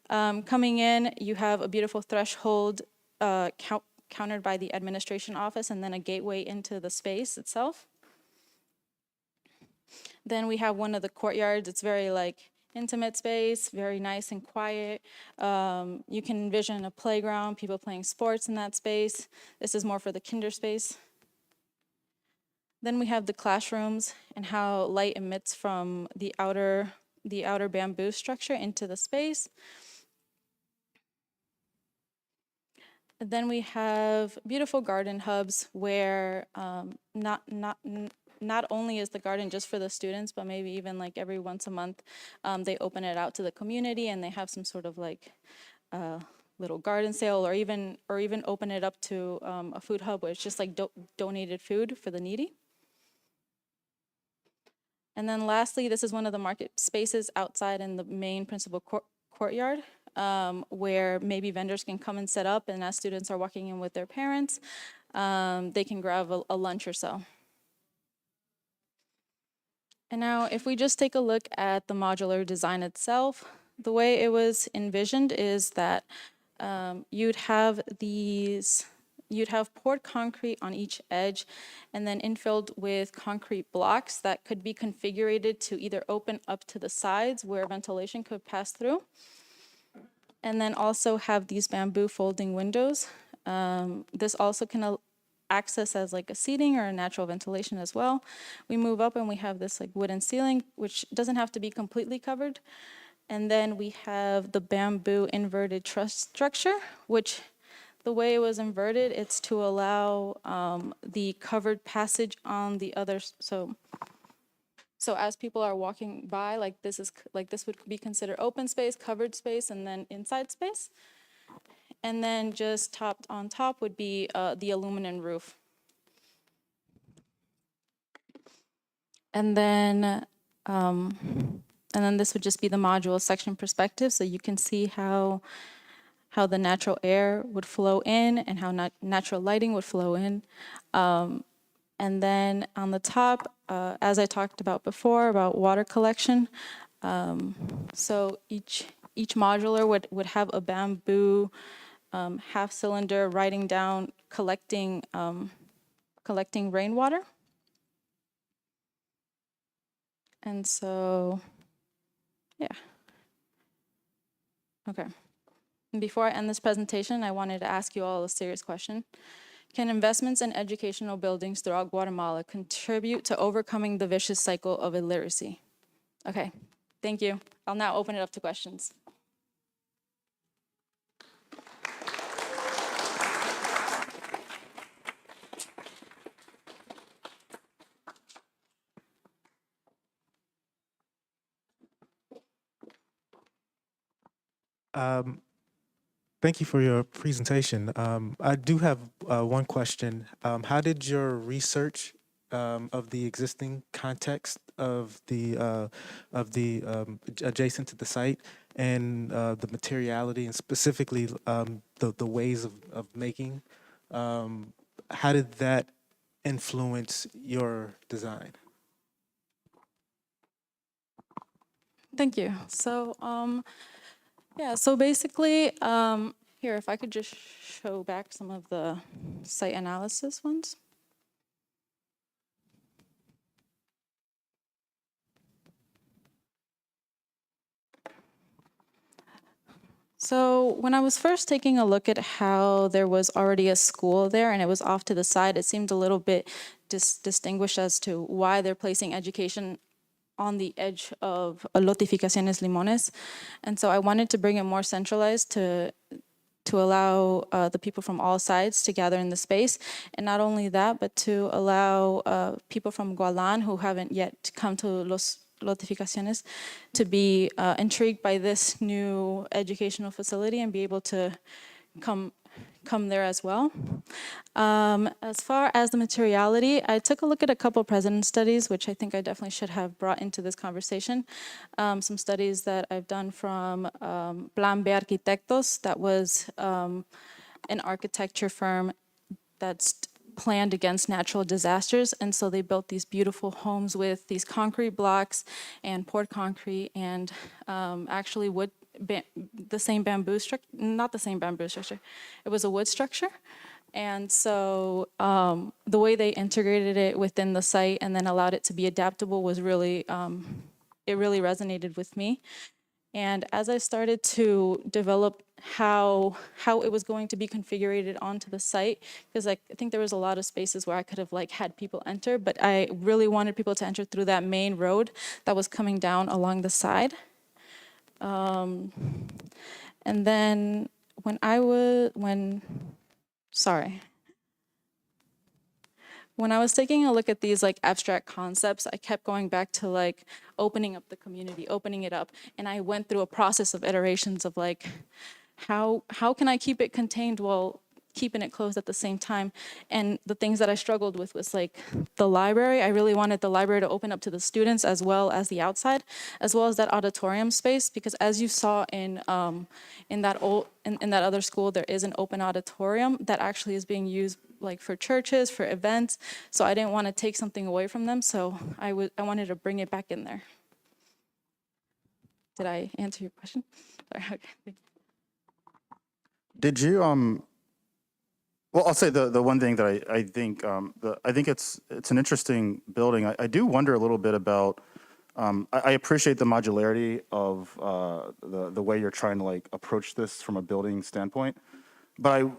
Coming in, you have a beautiful threshold countered by the administration office, and then a gateway into the space itself. Then we have one of the courtyards. It's very intimate space, very nice and quiet. You can envision a playground, people playing sports in that space. This is more for the kinder space. Then we have the classrooms and how light emits from the outer bamboo structure into the space. And then we have beautiful garden hubs where not only is the garden just for the students, but maybe even every once a month, they open it out to the community, and they have some sort of little garden sale, or even open it up to a food hub where it's just donated food for the needy. And then lastly, this is one of the market spaces outside in the main principal courtyard, where maybe vendors can come and set up, and as students are walking in with their parents, they can grab a lunch or so. And now if we just take a look at the modular design itself, the way it was envisioned is that you'd have poured concrete on each edge and then infilled with concrete blocks that could be configured to either open up to the sides where ventilation could pass through, and then also have these bamboo folding windows. This also can access as a seating or a natural ventilation as well. We move up and we have this wooden ceiling, which doesn't have to be completely covered. And then we have the bamboo inverted truss structure, which the way it was inverted, it's to allow the covered passage on the other. So as people are walking by, this would be considered open space, covered space, and then inside space. And then just topped on top would be the aluminum roof. And then this would just be the module section perspective, so you can see how the natural air would flow in and how natural lighting would flow in. And then on the top, as I talked about before, about water collection, so each modular would have a bamboo half cylinder riding down, collecting rainwater. And so, yeah. Okay. And before I end this presentation, I wanted to ask you all a serious question. Can investments in educational buildings throughout Guatemala contribute to overcoming the vicious cycle of illiteracy? Okay, thank you. I'll now open it up to questions. Thank you for your presentation. I do have one question. How did your research of the existing context of the adjacent to the site and the materiality and specifically the ways of making how did that influence your design? Thank you. So, yeah, so basically, here, if I could just show back some of the site analysis ones. So when I was first taking a look at how there was already a school there and it was off to the side, it seemed a little bit distinguished as to why they're placing education on the edge of Lotificaciones Limones. And so I wanted to bring it more centralized to allow the people from all sides to gather in the space. And not only that, but to allow people from Gualan who haven't yet come to Los Lotificaciones to be intrigued by this new educational facility and be able to come there as well. As far as the materiality, I took a look at a couple precedent studies, which I think I definitely should have brought into this conversation. Some studies that I've done from Plan B Arquitectos, that was an architecture firm that's planned against natural disasters, and so they built these beautiful homes with these concrete blocks and poured concrete and actually wood, the same bamboo structure, not the same bamboo structure, it was a wood structure. And so the way they integrated it within the site and then allowed it to be adaptable was really, it really resonated with me. And as I started to develop how it was going to be configured onto the site, because I think there was a lot of spaces where I could have had people enter, but I really wanted people to enter through that main road that was coming down along the side. And then when I was taking a look at these abstract concepts, I kept going back to opening up the community, opening it up. And I went through a process of iterations of how can I keep it contained while keeping it closed at the same time? And the things that I struggled with was the library. I really wanted the library to open up to the students as well as the outside, as well as that auditorium space, because as you saw in that other school, there is an open auditorium that actually is being used for churches, for events. So I didn't want to take something away from them. So I wanted to bring it back in there. Did I answer your question? Sorry, okay. Thank you. Did you, well, I'll say the one thing that I think, I think it's an interesting building. I do wonder a little bit about, I appreciate the modularity of the way you're trying to approach this from a building standpoint, but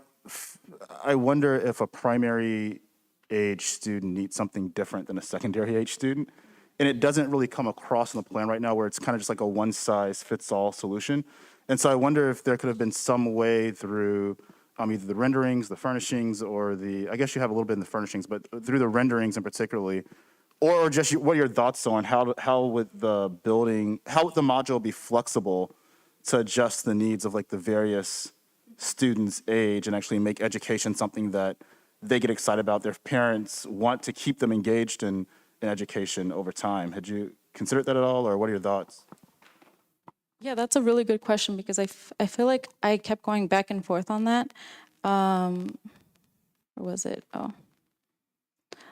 I wonder if a primary age student needs something different than a secondary age student. And it doesn't really come across in the plan right now, where it's kind of just like a one size fits all solution. And so I wonder if there could have been some way through either the renderings, the furnishings, or I guess you have a little bit in the furnishings, but through the renderings in particularly, or just what are your thoughts on how would the module be flexible to adjust the needs of the various students' age and actually make education something that they get excited about, their parents want to keep them engaged in education over time. Had you considered that at all, or what are your thoughts? Yeah, that's a really good question, because I feel like I kept going back and forth on that. Or was it? Oh.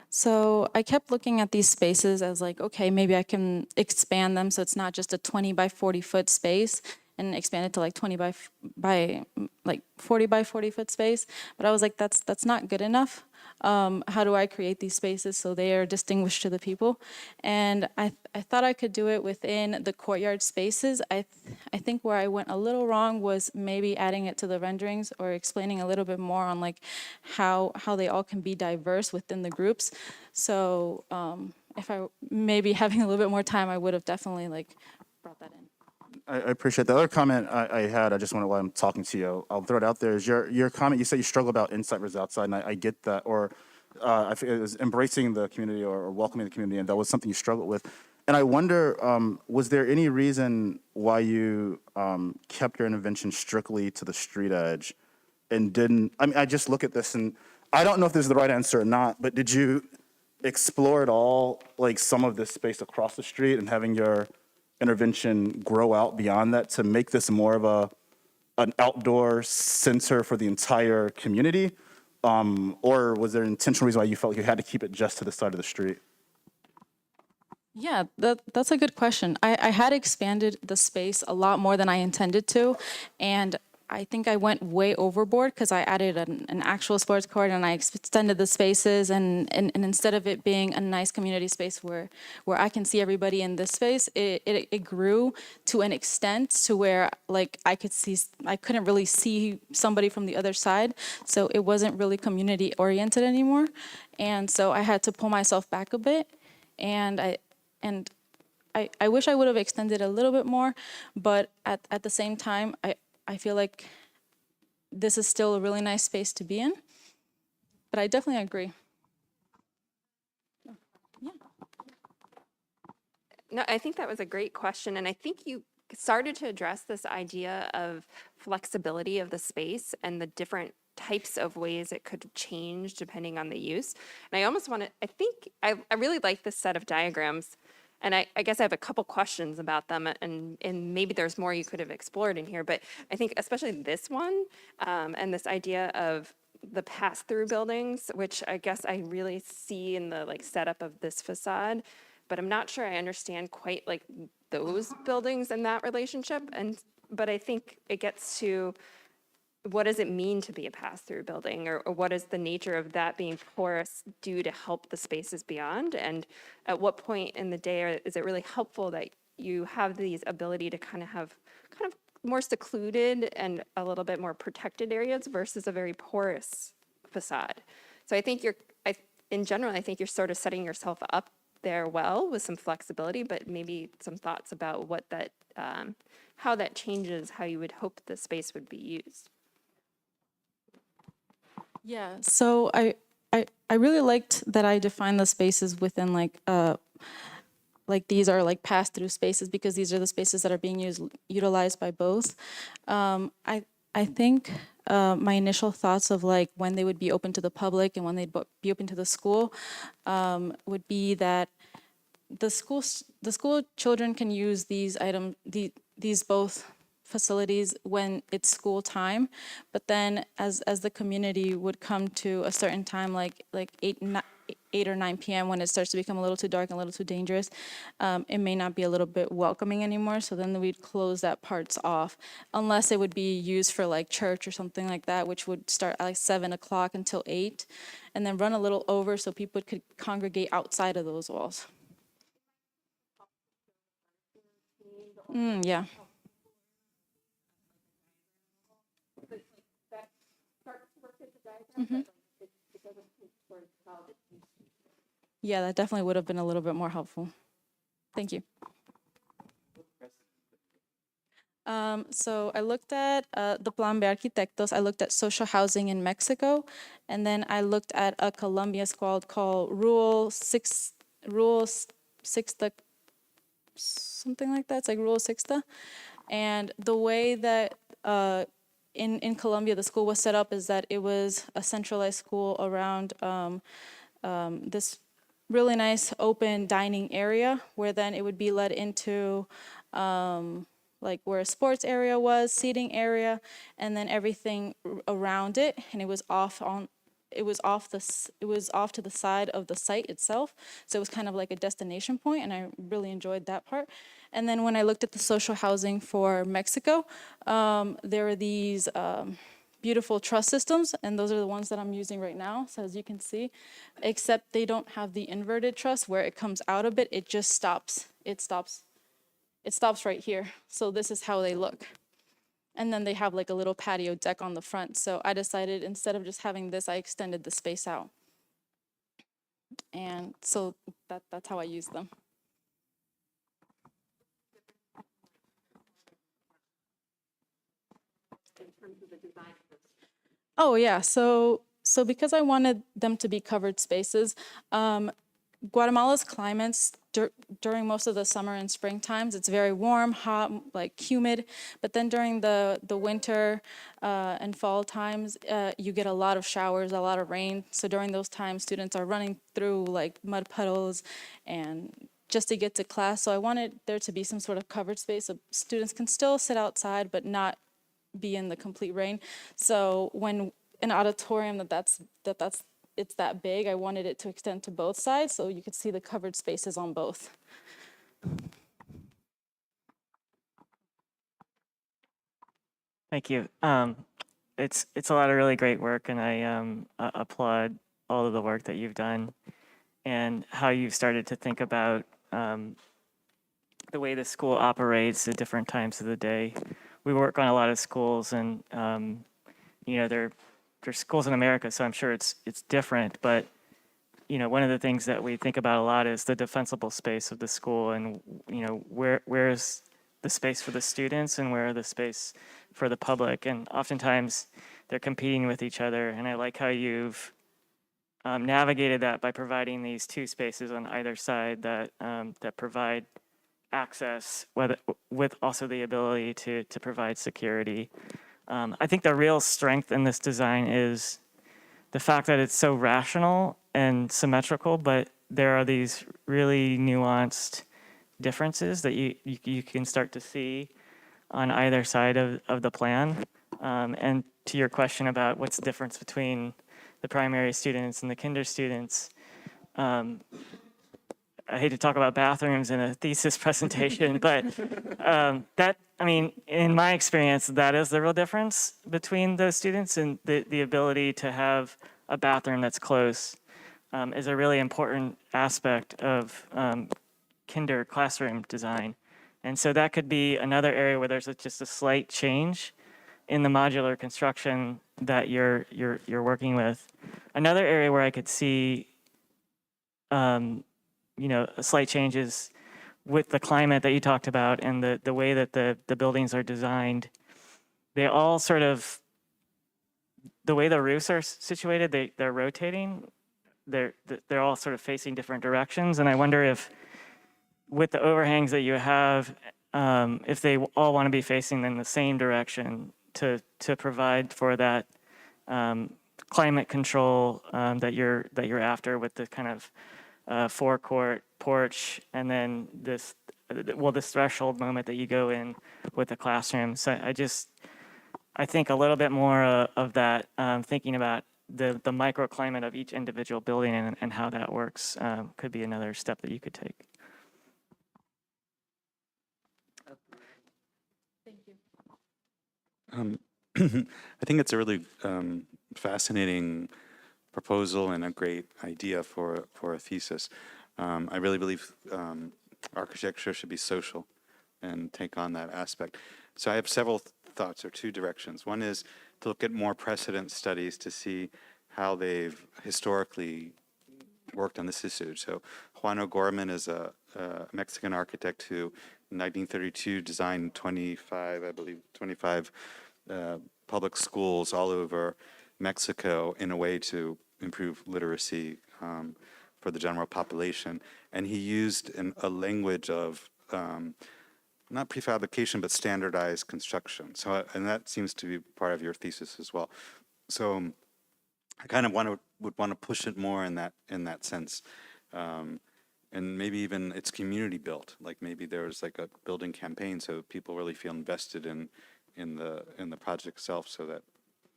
So I kept looking at these spaces as okay, maybe I can expand them so it's not just a 20 by 40 foot space, and expand it to 20 by 40 by 40 foot space. But I was that's not good enough. How do I create these spaces so they are distinguished to the people? And I thought I could do it within the courtyard spaces. I think where I went a little wrong was maybe adding it to the renderings or explaining a little bit more on how they all can be diverse within the groups. So if I maybe having a little bit more time, I would have definitely brought that in. I appreciate the other comment I had. I just want to, while I'm talking to you, I'll throw it out there. Is your comment? You said you struggle about inside versus outside, and I get that. Or I think it was embracing the community or welcoming the community, and that was something you struggled with. And I wonder, was there any reason why you kept your intervention strictly to the street edge, and didn't? I mean, I just look at this, and I don't know if this is the right answer or not. But did you explore at all, some of this space across the street, and having your intervention grow out beyond that to make this more of an outdoor center for the entire community? Or was there an intentional reason why you felt like you had to keep it just to the side of the street? Yeah, that's a good question. I had expanded the space a lot more than I intended to, and I think I went way overboard because I added an actual sports court and I extended the spaces, and instead of it being a nice community space where I can see everybody in this space, it grew to an extent to where like I couldn't really see somebody from the other side, so it wasn't really community oriented anymore, and so I had to pull myself back a bit, and I wish I would have extended a little bit more, but at the same time, I feel like this is still a really nice space to be in. But I definitely agree. No, I think that was a great question. And I think you started to address this idea of flexibility of the space and the different types of ways it could change depending on the use. And I almost want to, I really like this set of diagrams. And I guess I have a couple questions about them, and maybe there's more you could have explored in here, but I think especially this one, and this idea of the pass-through buildings, which I guess I really see in the like setup of this facade, but I'm not sure I understand quite like those buildings and that relationship. But I think it gets to, what does it mean to be a pass-through building, or what is the nature of that being porous do to help the spaces beyond? And at what point in the day is it really helpful that you have these ability to kind of more secluded and a little bit more protected areas versus a very porous facade? So I think in general, I think you're sort of setting yourself up there well with some flexibility, but maybe some thoughts about what that, how that changes how you would hope the space would be used. Yeah, so I really liked that I defined the spaces within like these are like pass-through spaces because these are the spaces that are being utilized by both. I think my initial thoughts of like when they would be open to the public and when they'd be open to the school would be that the school children can use these these both facilities when it's school time, but then as the community would come to a certain time, like 8 or 9 p.m. when it starts to become a little too dark and a little too dangerous, it may not be a little bit welcoming anymore. So then we'd close that parts off, unless it would be used for like church or something like that, which would start at like 7 o'clock until 8, and then run a little over so people could congregate outside of those walls. Yeah. Mm-hmm. Yeah, that definitely would have been a little bit more helpful. Thank you. So I looked at the Plan B Arquitectos. I looked at social housing in Mexico, and then I looked at a Colombia squad called Rule Sixta, something like that. It's like Rule Sixta. And the way that in Colombia the school was set up is that it was a centralized school around this really nice open dining area, where then it would be led into like where a sports area was, seating area, and then everything around it, and it was off to the side of the site itself. So it was kind of like a destination point, and I really enjoyed that part. And then when I looked at the social housing for Mexico, there were these beautiful truss systems, and those are the ones that I'm using right now. So as you can see, except they don't have the inverted truss where it comes out a bit, it just stops. It stops right here. So this is how they look. And then they have like a little patio deck on the front. So I decided instead of just having this, I extended the space out. And so that's how I use them. Oh yeah, so because I wanted them to be covered spaces, Guatemala's climates during most of the summer and spring times, it's very warm, hot, like humid. But then during the winter and fall times, you get a lot of showers, a lot of rain. So during those times, students are running through like mud puddles and just to get to class. So I wanted there to be some sort of covered space so students can still sit outside but not be in the complete rain. So when an auditorium it's that big. I wanted it to extend to both sides so you could see the covered spaces on both. Thank you. It's a lot of really great work, and I applaud all of the work that you've done and how you've started to think about the way the school operates at different times of the day. We work on a lot of schools, and there's schools in America, so I'm sure it's different. But one of the things that we think about a lot is the defensible space of the school, and where's the space for the students and where are the space for the public, and oftentimes they're competing with each other. And I like how you've navigated that by providing these two spaces on either side that provide access, with also the ability to provide security. I think the real strength in this design is the fact that it's so rational and symmetrical, but there are these really nuanced differences that you can start to see on either side of the plan. And to your question about what's the difference between the primary students and the kinder students, I hate to talk about bathrooms in a thesis presentation, but in my experience, that is the real difference between those students, and the ability to have a bathroom that's close is a really important aspect of kinder classroom design. And so that could be another area where there's just a slight change in the modular construction that you're working with. Another area where I could see a slight change is with the climate that you talked about and the way that the buildings are designed. They all sort of, the way the roofs are situated, they're rotating. They're all sort of facing different directions. And I wonder if with the overhangs that you have, if they all want to be facing in the same direction to provide for that climate control that you're after, with the kind of forecourt porch, and then this threshold moment that you go in with the classroom. So I think a little bit more of that, thinking about the microclimate of each individual building and how that works could be another step that you could take. Thank you. I think it's a really fascinating proposal and a great idea for a thesis. I really believe architecture should be social and take on that aspect. So I have several thoughts or two directions. One is to look at more precedent studies to see how they've historically worked on this issue. So Juan O'Gorman is a Mexican architect who in 1932 designed 25 public schools all over Mexico in a way to improve literacy for the general population. And he used a language of not prefabrication, but standardized construction. So, and that seems to be part of your thesis as well. So I kind of would want to push it more in that sense. And maybe even it's community built, like maybe there's like a building campaign so people really feel invested in the project itself, so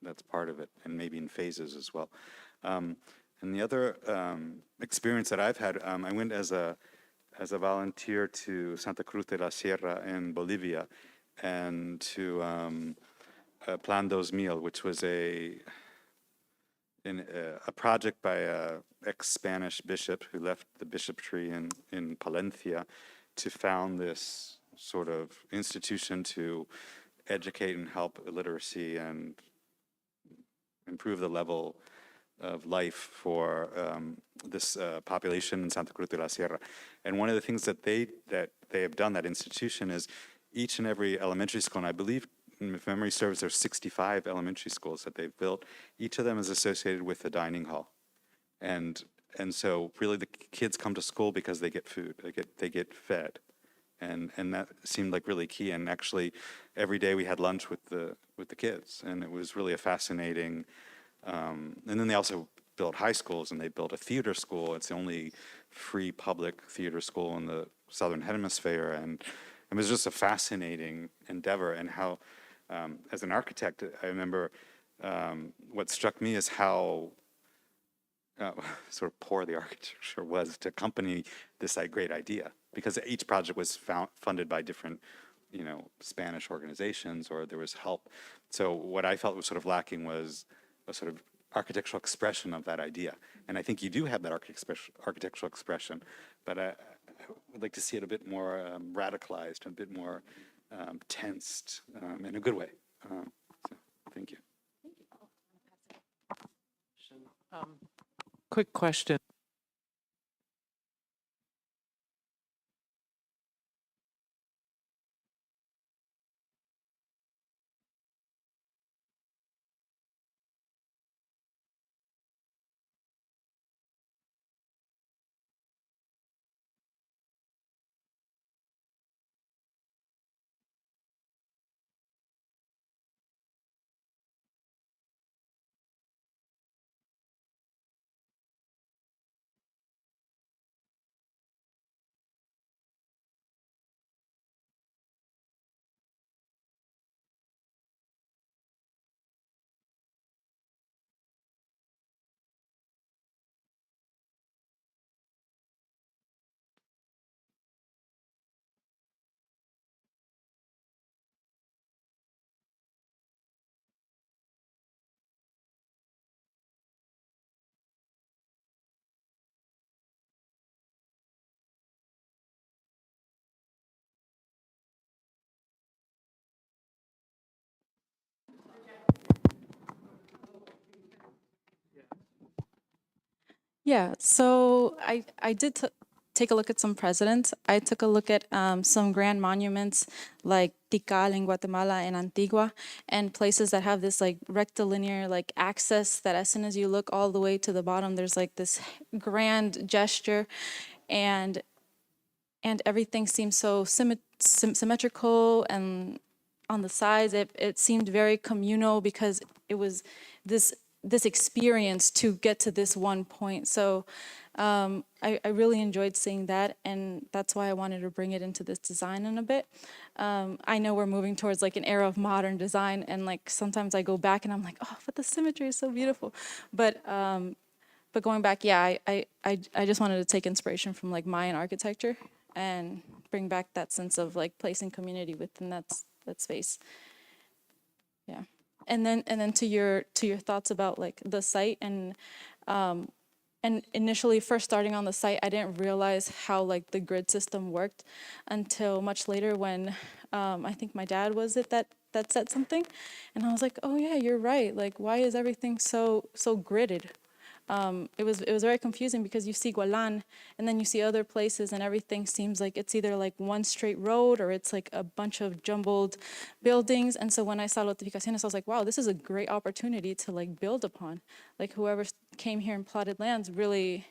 that's part of it, and maybe in phases as well. And the other experience that I've had, I went as a volunteer to Santa Cruz de la Sierra in Bolivia, and to Plan 2000, which was a project by a ex-Spanish bishop who left the bishopry in Palencia to found this sort of institution to educate and help literacy and improve the level of life for this population in Santa Cruz de la Sierra. And one of the things that they have done, that institution, is each and every elementary school, and I believe, if memory serves, there's 65 elementary schools that they've built. Each of them is associated with a dining hall. And so really the kids come to school because they get food, they get fed. And that seemed like really key. And actually every day we had lunch with the kids, and it was really a fascinating, and then they also built high schools, and they built a theater school. It's the only free public theater school in the Southern Hemisphere. And it was just a fascinating endeavor. And how, as an architect, I remember what struck me is how sort of poor the architecture was to accompany this great idea, because each project was funded by different, Spanish organizations, or there was help. So what I felt was sort of lacking was a sort of architectural expression of that idea. And I think you do have that architectural expression, but I would like to see it a bit more radicalized, a bit more tensed in a good way. So thank you. Quick question. Yeah, so I did take a look at some presidents. I took a look at some grand monuments like Tikal in Guatemala and Antigua, and places that have this like rectilinear like access that as soon as you look all the way to the bottom, there's like this grand gesture, and everything seems so symmetrical, and on the sides it seemed very communal because it was this experience to get to this one point. So I really enjoyed seeing that, and that's why I wanted to bring it into this design in a bit. I know we're moving towards like an era of modern design, and like sometimes I go back and I'm like, oh, but the symmetry is so beautiful. But going back, yeah, I just wanted to take inspiration from like Mayan architecture and bring back that sense of like placing community within that space. Yeah. And then to your thoughts about like the site, and initially first starting on the site, I didn't realize how like the grid system worked until much later when I think my dad was it that said something, and I was like, oh yeah, you're right. Like, why is everything so gridded? It was very confusing because you see Gualan and then you see other places and everything seems like it's either like one straight road or it's like a bunch of jumbled buildings. And so when I saw Lotificaciones, I was like, wow, this is a great opportunity to like build upon. Like whoever came here and plotted lands really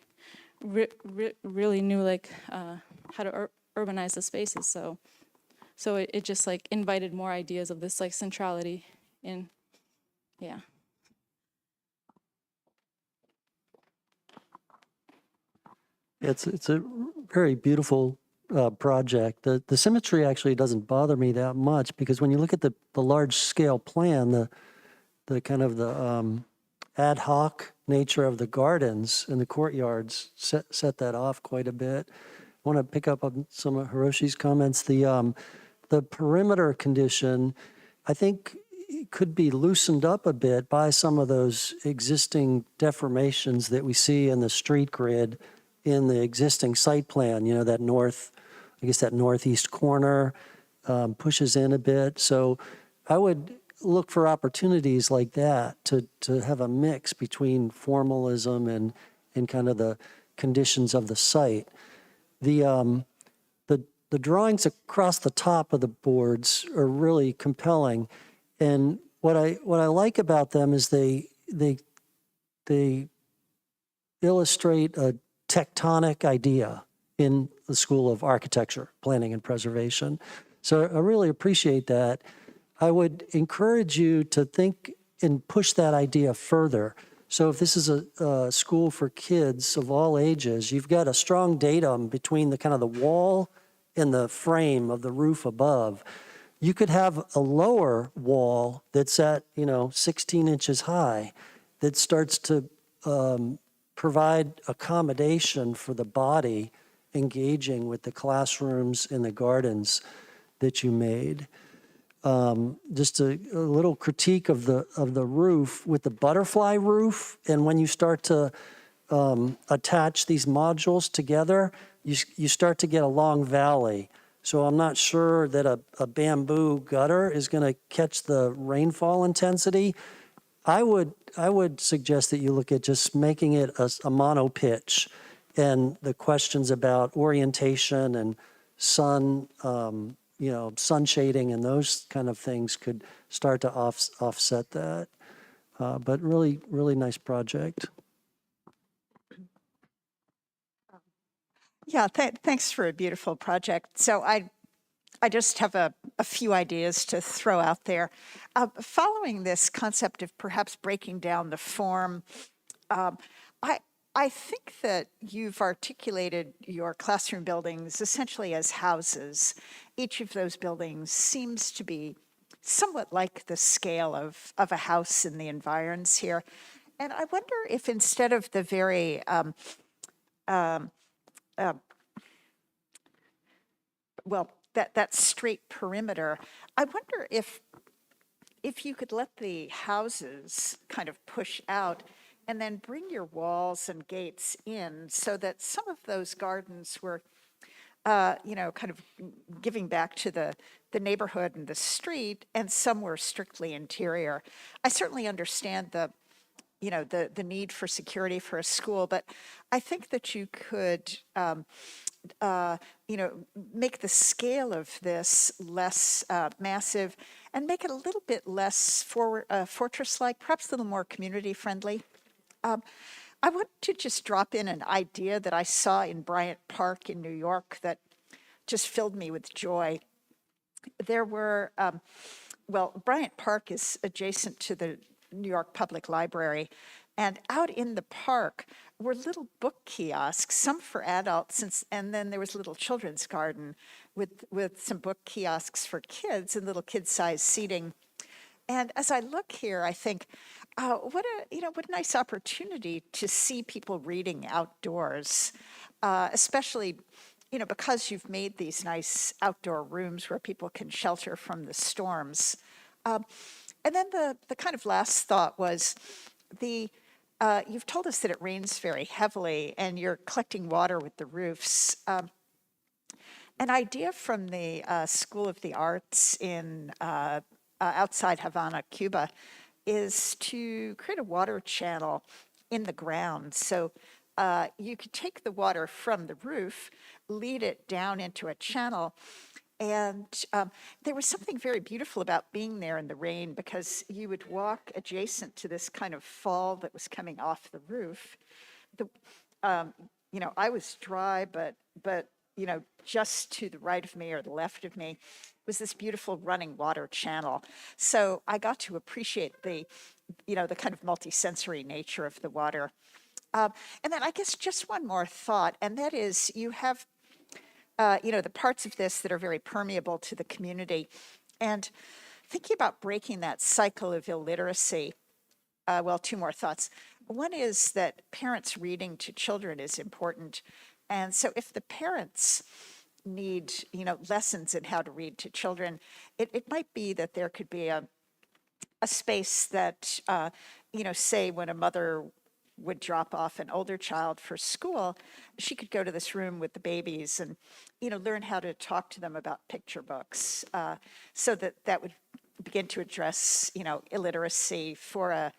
knew like how to urbanize the spaces. So it just like invited more ideas of this like centrality in, yeah. It's a very beautiful project. The symmetry actually doesn't bother me that much because when you look at the large scale plan, the kind of the ad hoc nature of the gardens and the courtyards set that off quite a bit. I want to pick up on some of Hiroshi's comments. The perimeter condition, I think, could be loosened up a bit by some of those existing deformations that we see in the street grid in the existing site plan. You know, that northeast corner pushes in a bit. So I would look for opportunities like that to have a mix between formalism and kind of the conditions of the site. The drawings across the top of the boards are really compelling, and what I like about them is they illustrate a tectonic idea in the School of Architecture, Planning and Preservation. So I really appreciate that. I would encourage you to think and push that idea further. So if this is a school for kids of all ages, you've got a strong datum between the kind of the wall and the frame of the roof above. You could have a lower wall that's at, 16 inches high that starts to provide accommodation for the body engaging with the classrooms and the gardens that you made. Just a little critique of the roof with the butterfly roof, and when you start to attach these modules together, you start to get a long valley. So I'm not sure that a bamboo gutter is going to catch the rainfall intensity. I would suggest that you look at just making it a mono pitch, and the questions about orientation and sun, sun shading and those kind of things could start to offset that. But really, really nice project. Yeah, thanks for a beautiful project. So I just have a few ideas to throw out there. Following this concept of perhaps breaking down the form, I think that you've articulated your classroom buildings essentially as houses. Each of those buildings seems to be somewhat like the scale of a house in the environs here. And I wonder if instead of the very well, that straight perimeter, I wonder if you could let the houses kind of push out and then bring your walls and gates in so that some of those gardens were, kind of giving back to the neighborhood and the street, and some were strictly interior. I certainly understand the need for security for a school, but I think that you could, make the scale of this less massive and make it a little bit less fortress-like, perhaps a little more community-friendly. I want to just drop in an idea that I saw in Bryant Park in New York that just filled me with joy. There were, Bryant Park is adjacent to the New York Public Library, and out in the park were little book kiosks, some for adults, and then there was a little children's garden with some book kiosks for kids and little kid-sized seating. And as I look here, I think, what a nice opportunity to see people reading outdoors, especially, because you've made these nice outdoor rooms where people can shelter from the storms. And then the kind of last thought was you've told us that it rains very heavily and you're collecting water with the roofs. An idea from the School of the Arts in outside Havana, Cuba, is to create a water channel in the ground. So you could take the water from the roof, lead it down into a channel, and there was something very beautiful about being there in the rain, because you would walk adjacent to this kind of fall that was coming off the roof. I was dry, but just to the right of me or the left of me was this beautiful running water channel. So I got to appreciate the kind of multisensory nature of the water. And then I guess just one more thought, and that is you have the parts of this that are very permeable to the community. And thinking about breaking that cycle of illiteracy, two more thoughts. One is that parents reading to children is important. And so if the parents need, lessons in how to read to children, it might be that there could be a space that, say when a mother would drop off an older child for school, she could go to this room with the babies and, learn how to talk to them about picture books, so that would begin to address, illiteracy for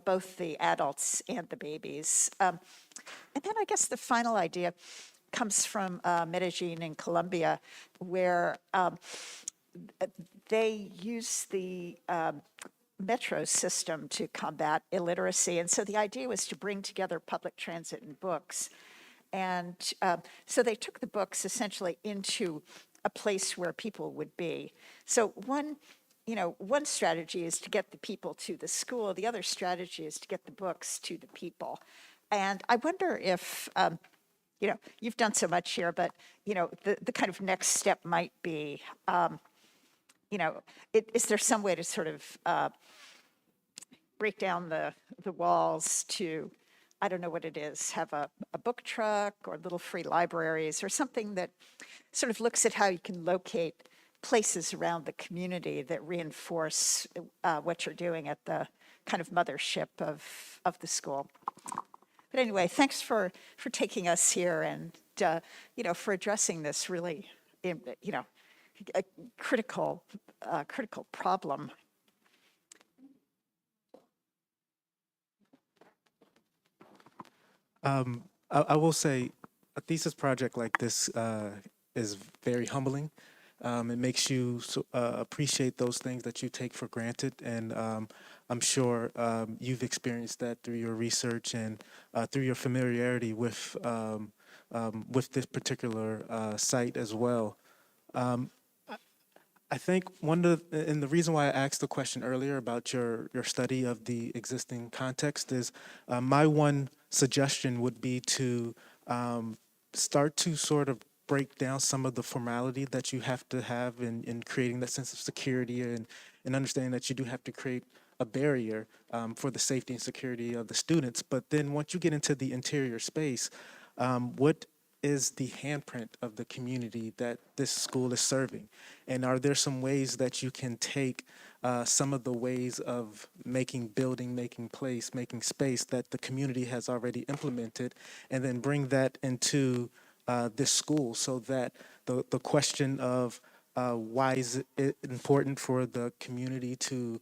both the adults and the babies. And then I guess the final idea comes from Medellin in Colombia, where they use the metro system to combat illiteracy. And so the idea was to bring together public transit and books. And so they took the books essentially into a place where people would be. So one strategy is to get the people to the school. The other strategy is to get the books to the people. And I wonder if you've done so much here, but, the kind of next step might be, is there some way to sort of break down the walls to, I don't know what it is, have a book truck or little free libraries or something that sort of looks at how you can locate places around the community that reinforce what you're doing at the kind of mothership of the school. But anyway, thanks for taking us here and, for addressing this really, a critical problem. I will say a thesis project like this is very humbling. It makes you appreciate those things that you take for granted. And I'm sure you've experienced that through your research and through your familiarity with this particular site as well. I think and the reason why I asked the question earlier about your study of the existing context is my one suggestion would be to start to sort of break down some of the formality that you have to have in creating that sense of security and understanding that you do have to create a barrier for the safety and security of the students. But then once you get into the interior space, what is the handprint of the community that this school is serving? And are there some ways that you can take some of the ways of making building, making place, making space that the community has already implemented, and then bring that into this school so that the question of why is it important for the community to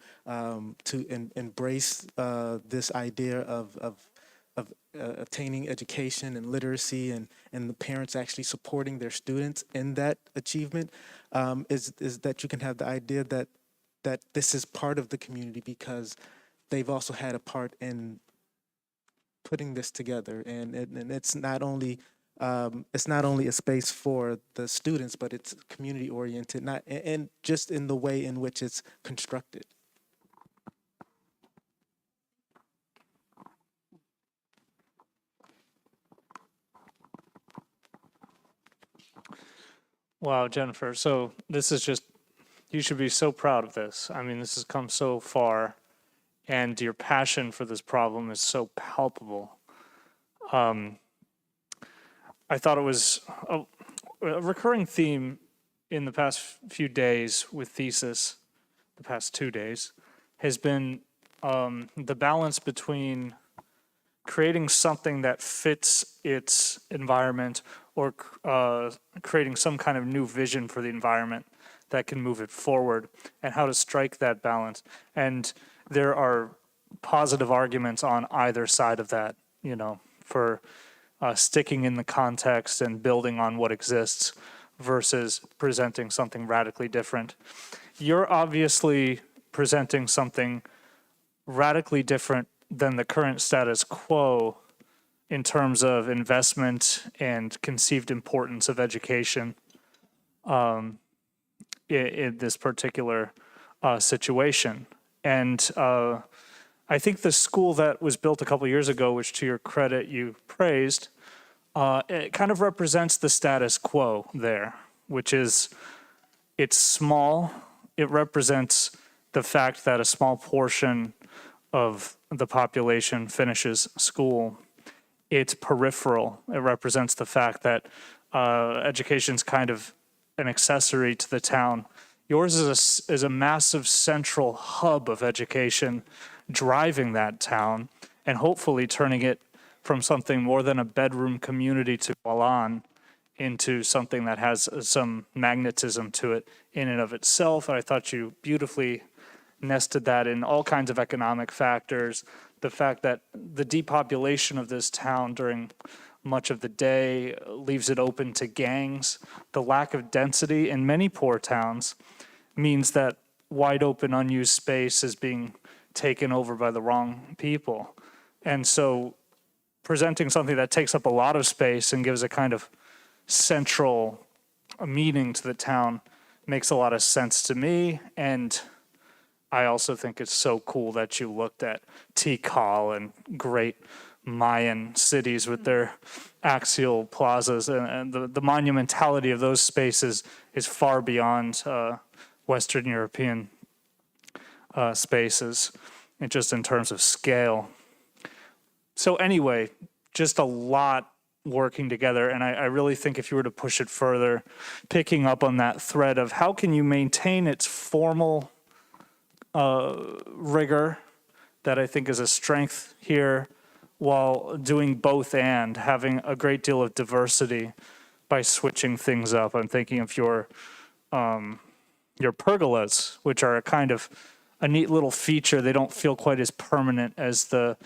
embrace this idea of attaining education and literacy and the parents actually supporting their students in that achievement is that you can have the idea that this is part of the community because they've also had a part in putting this together, and it's not only a space for the students, but it's community oriented, not and just in the way in which it's constructed. Wow, Jennifer. So this is just, you should be so proud of this. I mean, this has come so far, and your passion for this problem is so palpable. I thought it was a recurring theme in the past few days with Thesis, the past 2 days, has been the balance between creating something that fits its environment or creating some kind of new vision for the environment that can move it forward, and how to strike that balance. And there are positive arguments on either side of that, for sticking in the context and building on what exists versus presenting something radically different. You're obviously presenting something radically different than the current status quo in terms of investment and conceived importance of education in this particular situation. And I think the school that was built a couple years ago, which to your credit you praised, it kind of represents the status quo there, which is it's small. It represents the fact that a small portion of the population finishes school. It's peripheral. It represents the fact that education's kind of an accessory to the town. Yours is a massive central hub of education driving that town and hopefully turning it from something more than a bedroom community to Gualan into something that has some magnetism to it in and of itself. I thought you beautifully nested that in all kinds of economic factors. The fact that the depopulation of this town during much of the day leaves it open to gangs. The lack of density in many poor towns means that wide open unused space is being taken over by the wrong people. And so presenting something that takes up a lot of space and gives a kind of central meaning to the town makes a lot of sense to me. And I also think it's so cool that you looked at TCOL and great Mayan cities with their axial plazas, and the monumentality of those spaces is far beyond Western European spaces, and just in terms of scale. So anyway, just a lot working together, and I really think if you were to push it further, picking up on that thread of how can you maintain its formal rigor that I think is a strength here, while doing both and having a great deal of diversity by switching things up. I'm thinking of your pergolas, which are a kind of a neat little feature. They don't feel quite as permanent as the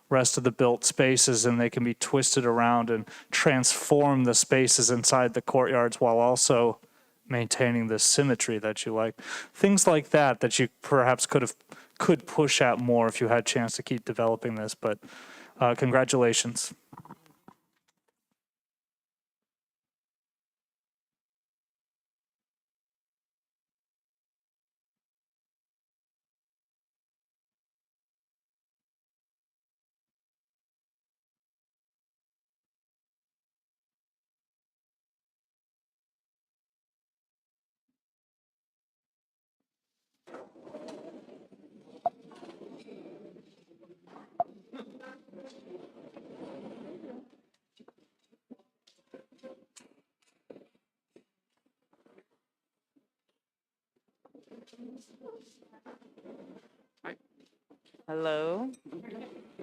rest of the built spaces, and they can be twisted around and transform the spaces inside the courtyards while also maintaining the symmetry that you like. Things like that you perhaps could push out more if you had a chance to keep developing this, but congratulations. Hello.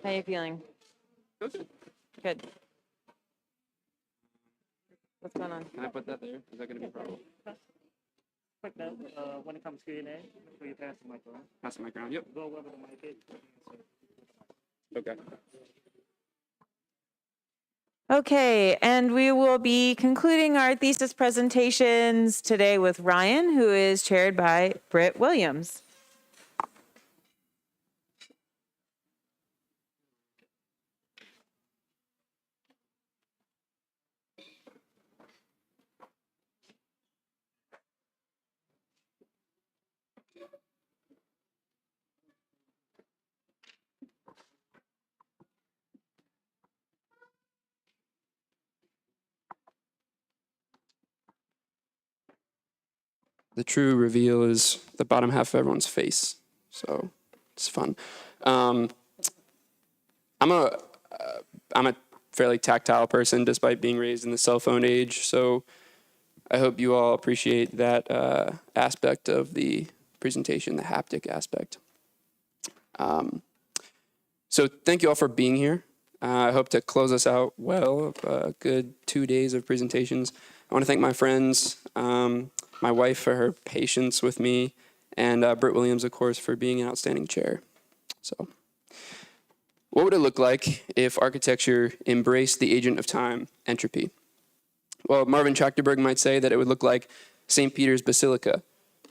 How you feeling? Good. What's going on? Can I put that there? Is that going to be a problem? Quick note, when it comes to Q&A, make sure you pass the mic around. Pass the mic around. Yep. Go wherever the mic is. Okay. Okay, and we will be concluding our thesis presentations today with Ryan, who is chaired by Britt Williams. The true reveal is the bottom half of everyone's face. So it's fun. I'm a fairly tactile person despite being raised in the cell phone age. So I hope you all appreciate that aspect of the presentation, the haptic aspect. So thank you all for being here. I hope to close us out well, a good 2 days of presentations. I want to thank my friends, my wife for her patience with me, and Britt Williams, of course, for being an outstanding chair. So what would it look like if architecture embraced the agent of time, entropy? Well, Marvin Trachtenberg might say that it would look like St. Peter's Basilica,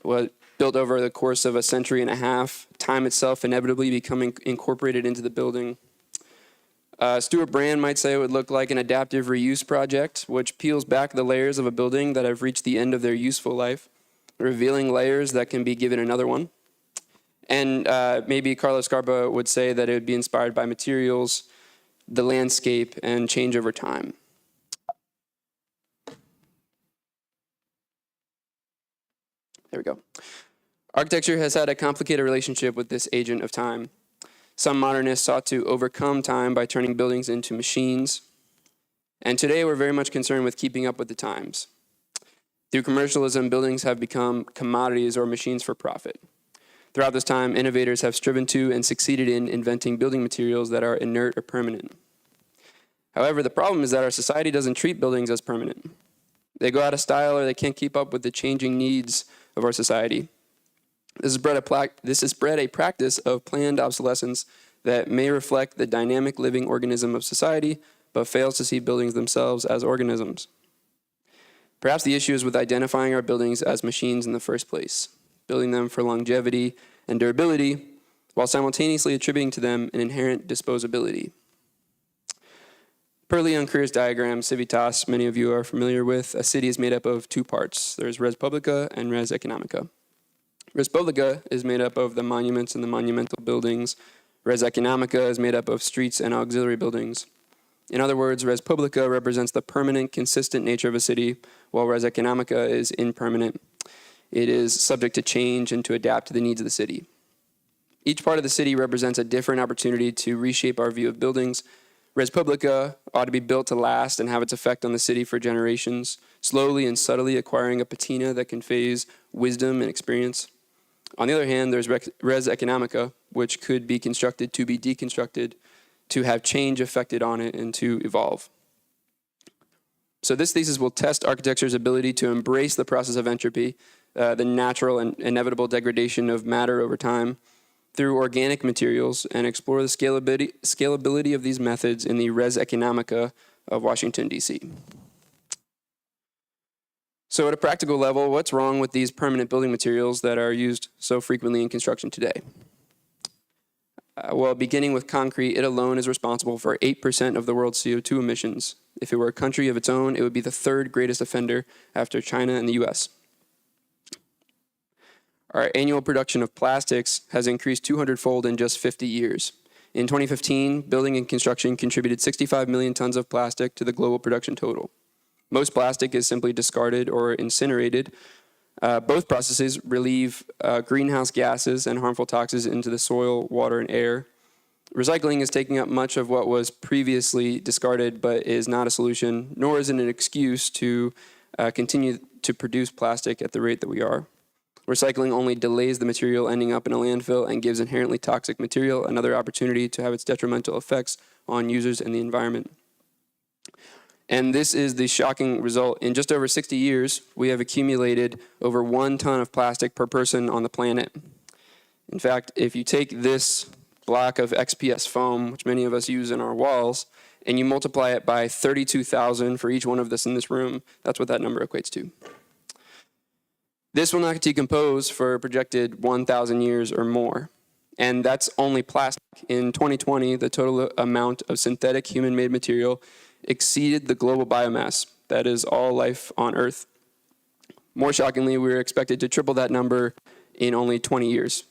built over the course of a century and a half, time itself inevitably becoming incorporated into the building. Stuart Brand might say it would look like an adaptive reuse project, which peels back the layers of a building that have reached the end of their useful life, revealing layers that can be given another one. And maybe Carlos Scarpa would say that it would be inspired by materials, the landscape, and change over time. There we go. Architecture has had a complicated relationship with this agent of time. Some modernists sought to overcome time by turning buildings into machines. And today we're very much concerned with keeping up with the times. Through commercialism, buildings have become commodities or machines for profit. Throughout this time, innovators have striven to and succeeded in inventing building materials that are inert or permanent. However, the problem is that our society doesn't treat buildings as permanent. They go out of style or they can't keep up with the changing needs of our society. This has bred a practice of planned obsolescence that may reflect the dynamic living organism of society, but fails to see buildings themselves as organisms. Perhaps the issue is with identifying our buildings as machines in the first place, building them for longevity and durability, while simultaneously attributing to them an inherent disposability. Per Leon Creer's diagram, Civitas, many of you are familiar with, a city is made up of two parts. There's res publica and res economica. Res publica is made up of the monuments and the monumental buildings. Res economica is made up of streets and auxiliary buildings. In other words, res publica represents the permanent, consistent nature of a city, while res economica is impermanent. It is subject to change and to adapt to the needs of the city. Each part of the city represents a different opportunity to reshape our view of buildings. Res publica ought to be built to last and have its effect on the city for generations, slowly and subtly acquiring a patina that conveys wisdom and experience. On the other hand, there's res economica, which could be constructed to be deconstructed, to have change affected on it, and to evolve. So this thesis will test architecture's ability to embrace the process of entropy, the natural and inevitable degradation of matter over time, through organic materials, and explore the scalability of these methods in the res economica of Washington, D.C. So at a practical level, what's wrong with these permanent building materials that are used so frequently in construction today? Well, beginning with concrete, it alone is responsible for 8% of the world's CO2 emissions. If it were a country of its own, it would be the third greatest offender after China and the US. Our annual production of plastics has increased 200-fold in just 50 years. In 2015, building and construction contributed 65 million tons of plastic to the global production total. Most plastic is simply discarded or incinerated. Both processes relieve greenhouse gases and harmful toxins into the soil, water, and air. Recycling is taking up much of what was previously discarded, but is not a solution, nor is it an excuse to continue to produce plastic at the rate that we are. Recycling only delays the material ending up in a landfill and gives inherently toxic material another opportunity to have its detrimental effects on users and the environment. And this is the shocking result. In just over 60 years, we have accumulated over 1 ton of plastic per person on the planet. In fact, if you take this block of XPS foam, which many of us use in our walls, and you multiply it by 32,000 for each one of us in this room, that's what that number equates to. This will not decompose for a projected 1,000 years or more. And that's only plastic. In 2020, the total amount of synthetic human-made material exceeded the global biomass. That is all life on Earth. More shockingly, we are expected to triple that number in only 20 years.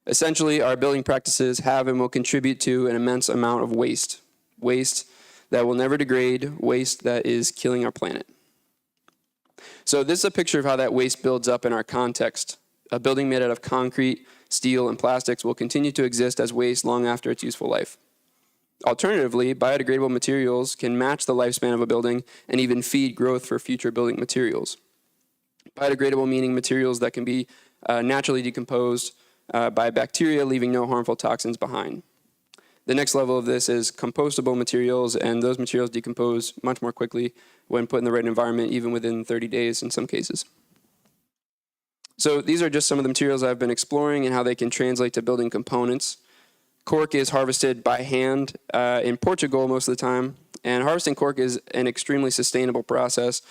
Essentially, our building practices have and will contribute to an immense amount of waste. Waste that will never degrade, waste that is killing our planet. So this is a picture of how that waste builds up in our context. A building made out of concrete, steel, and plastics will continue to exist as waste long after its useful life. Alternatively, biodegradable materials can match the lifespan of a building and even feed growth for future building materials. Biodegradable meaning materials that can be naturally decomposed by bacteria, leaving no harmful toxins behind. The next level of this is compostable materials, and those materials decompose much more quickly when put in the right environment, even within 30 days in some cases. So these are just some of the materials I've been exploring and how they can translate to building components. Cork is harvested by hand in Portugal most of the time, and harvesting cork is an extremely sustainable process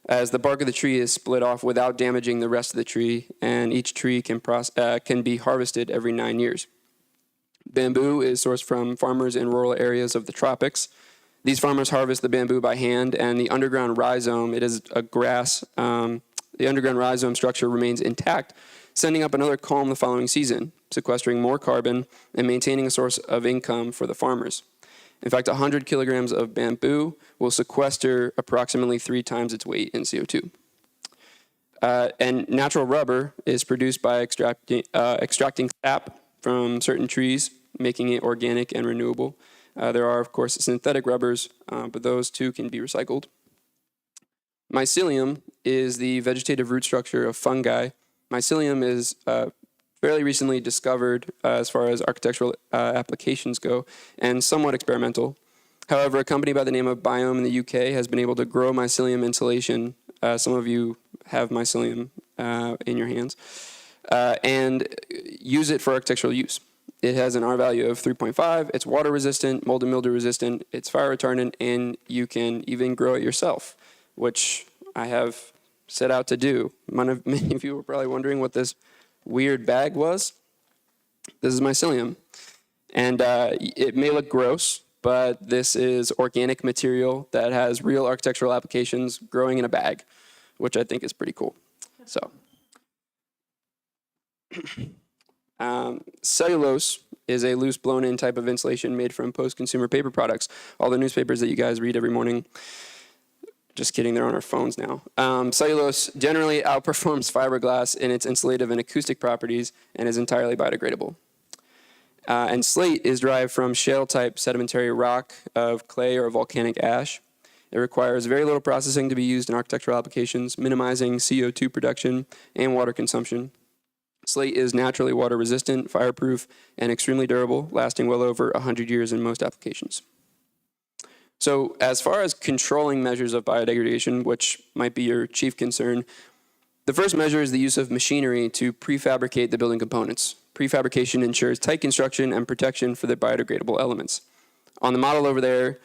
as the bark of the tree is split off without damaging the rest of the tree, and each tree can be harvested every 9 years. Bamboo is sourced from farmers in rural areas of the tropics. These farmers harvest the bamboo by hand, and the underground rhizome, it is a grass, the underground rhizome structure remains intact, sending up another culm the following season, sequestering more carbon and maintaining a source of income for the farmers. In fact, 100 kilograms of bamboo will sequester approximately 3 times its weight in CO2. And natural rubber is produced by extracting sap from certain trees, making it organic and renewable. There are, of course, synthetic rubbers, but those too can be recycled. Mycelium is the vegetative root structure of fungi. Mycelium is fairly recently discovered as far as architectural applications go, and somewhat experimental. However, a company by the name of Biome in the UK has been able to grow mycelium insulation. Some of you have mycelium in your hands, and use it for architectural use. It has an R value of 3.5. It's water resistant, mold and mildew resistant. It's fire retardant, and you can even grow it yourself, which I have set out to do. Many of you were probably wondering what this weird bag was. This is mycelium. And it may look gross, but this is organic material that has real architectural applications growing in a bag, which I think is pretty cool. So, cellulose is a loose blown-in type of insulation made from post-consumer paper products. All the newspapers that you guys read every morning. Just kidding, they're on our phones now. Cellulose generally outperforms fiberglass in its insulative and acoustic properties and is entirely biodegradable. And slate is derived from shale-type sedimentary rock of clay or volcanic ash. It requires very little processing to be used in architectural applications, minimizing CO2 production and water consumption. Slate is naturally water resistant, fireproof, and extremely durable, lasting well over 100 years in most applications. So as far as controlling measures of biodegradation, which might be your chief concern, the first measure is the use of machinery to prefabricate the building components. Prefabrication ensures tight construction and protection for the biodegradable elements. On the model over there,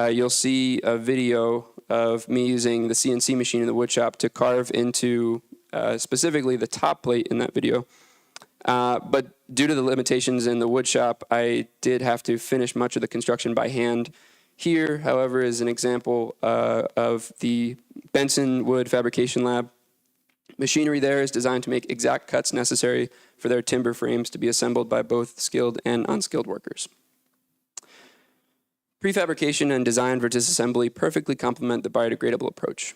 you'll see a video of me using the CNC machine in the wood shop to carve into specifically the top plate in that video. But due to the limitations in the wood shop, I did have to finish much of the construction by hand. Here, however, is an example of the Benson Wood Fabrication Lab. Machinery there is designed to make exact cuts necessary for their timber frames to be assembled by both skilled and unskilled workers. Prefabrication and design for disassembly perfectly complement the biodegradable approach,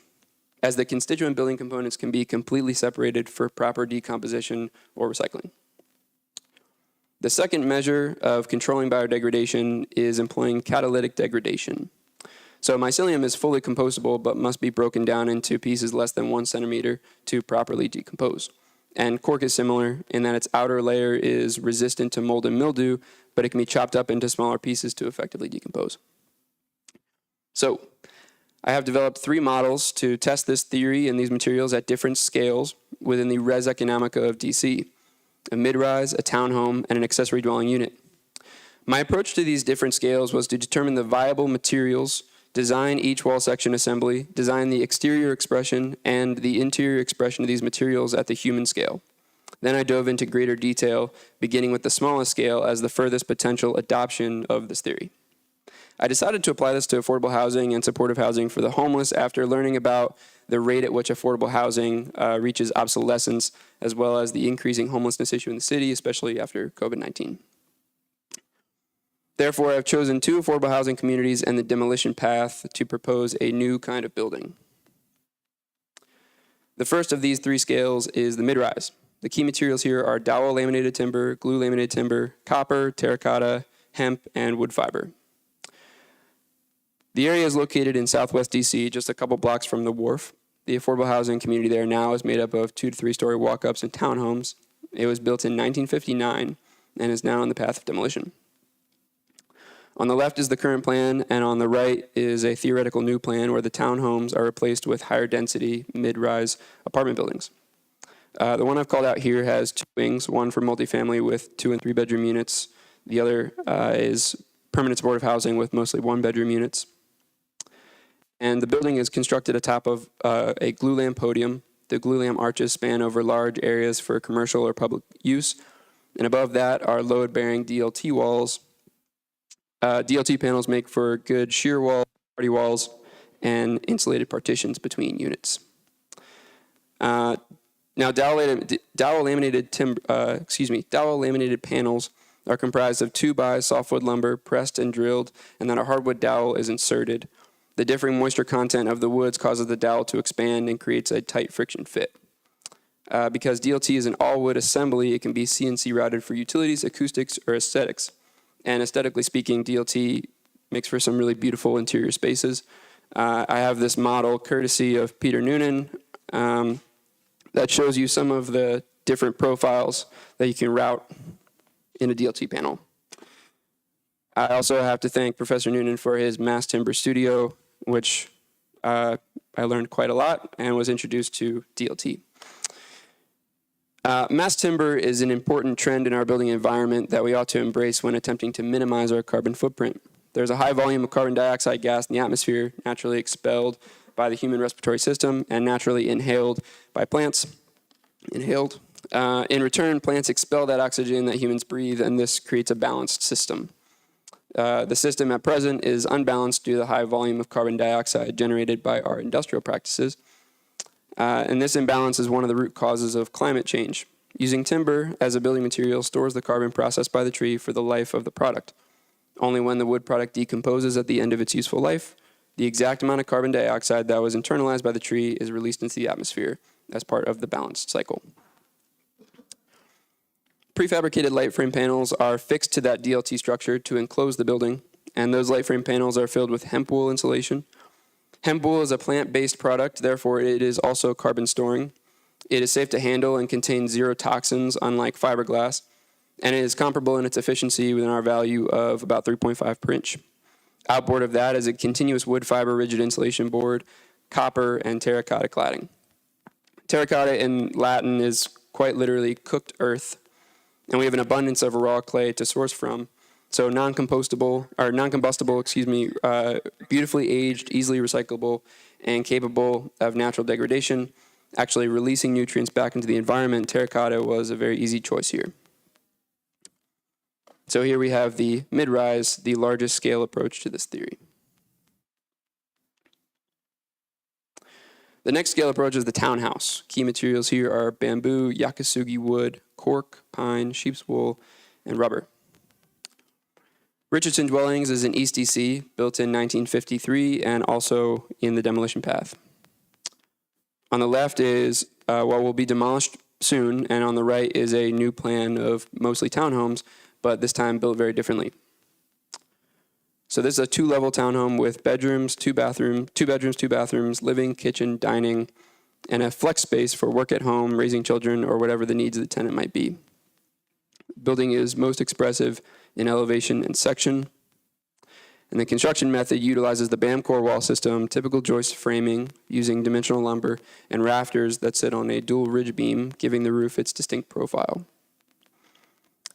as the constituent building components can be completely separated for proper decomposition or recycling. The second measure of controlling biodegradation is employing catalytic degradation. So mycelium is fully compostable, but must be broken down into pieces less than 1 centimeter to properly decompose. And cork is similar in that its outer layer is resistant to mold and mildew, but it can be chopped up into smaller pieces to effectively decompose. So I have developed 3 models to test this theory and these materials at different scales within the res economica of DC, a mid-rise, a townhome, and an accessory dwelling unit. My approach to these different scales was to determine the viable materials, design each wall section assembly, design the exterior expression and the interior expression of these materials at the human scale. Then I dove into greater detail, beginning with the smallest scale as the furthest potential adoption of this theory. I decided to apply this to affordable housing and supportive housing for the homeless after learning about the rate at which affordable housing reaches obsolescence, as well as the increasing homelessness issue in the city, especially after COVID-19. Therefore, I've chosen 2 affordable housing communities and the demolition path to propose a new kind of building. The first of these 3 scales is the mid-rise. The key materials here are dowel laminated timber, glue laminated timber, copper, terracotta, hemp, and wood fiber. The area is located in southwest DC, just a couple blocks from the wharf. The affordable housing community there now is made up of 2 to 3 story walk-ups and townhomes. It was built in 1959 and is now on the path of demolition. On the left is the current plan, and on the right is a theoretical new plan where the townhomes are replaced with higher density mid-rise apartment buildings. The one I've called out here has 2 wings, one for multifamily with 2 and 3 bedroom units. The other is permanent supportive housing with mostly 1 bedroom units. And the building is constructed atop of a glue lamp podium. The glue lamp arches span over large areas for commercial or public use. And above that are load-bearing DLT walls. DLT panels make for good shear wall, party walls, and insulated partitions between units. Now, dowel laminated panels are comprised of 2x softwood lumber pressed and drilled, and then a hardwood dowel is inserted. The differing moisture content of the woods causes the dowel to expand and creates a tight friction fit. Because DLT is an all-wood assembly, it can be CNC routed for utilities, acoustics, or aesthetics. And aesthetically speaking, DLT makes for some really beautiful interior spaces. I have this model courtesy of Peter Noonan that shows you some of the different profiles that you can route in a DLT panel. I also have to thank Professor Noonan for his mass timber studio, which I learned quite a lot and was introduced to DLT. Mass timber is an important trend in our building environment that we ought to embrace when attempting to minimize our carbon footprint. There's a high volume of carbon dioxide gas in the atmosphere, naturally expelled by the human respiratory system and naturally inhaled by plants. In return, plants expel that oxygen that humans breathe, and this creates a balanced system. The system at present is unbalanced due to the high volume of carbon dioxide generated by our industrial practices. And this imbalance is one of the root causes of climate change. Using timber as a building material stores the carbon processed by the tree for the life of the product. Only when the wood product decomposes at the end of its useful life, the exact amount of carbon dioxide that was internalized by the tree is released into the atmosphere as part of the balanced cycle. Prefabricated light frame panels are fixed to that DLT structure to enclose the building, and those light frame panels are filled with hemp wool insulation. Hemp wool is a plant-based product, therefore it is also carbon storing. It is safe to handle and contains zero toxins, unlike fiberglass, and it is comparable in its efficiency within our value of about 3.5 per inch. Outboard of that is a continuous wood fiber rigid insulation board, copper, and terracotta cladding. Terracotta in Latin is quite literally cooked earth, and we have an abundance of raw clay to source from. So non-combustible, beautifully aged, easily recyclable, and capable of natural degradation, actually releasing nutrients back into the environment. Terracotta was a very easy choice here. So here we have the mid-rise, the largest scale approach to this theory. The next scale approach is the townhouse. Key materials here are bamboo, yakasugi wood, cork, pine, sheep's wool, and rubber. Richardson Dwellings is in East DC, built in 1953 and also in the demolition path. On the left is what will be demolished soon, and on the right is a new plan of mostly townhomes, but this time built very differently. So this is a 2-level townhome with bedrooms, 2 bathrooms, living, kitchen, dining, and a flex space for work at home, raising children, or whatever the needs of the tenant might be. Building is most expressive in elevation and section. And the construction method utilizes the BAM core wall system, typical joist framing using dimensional lumber, and rafters that sit on a dual ridge beam, giving the roof its distinct profile.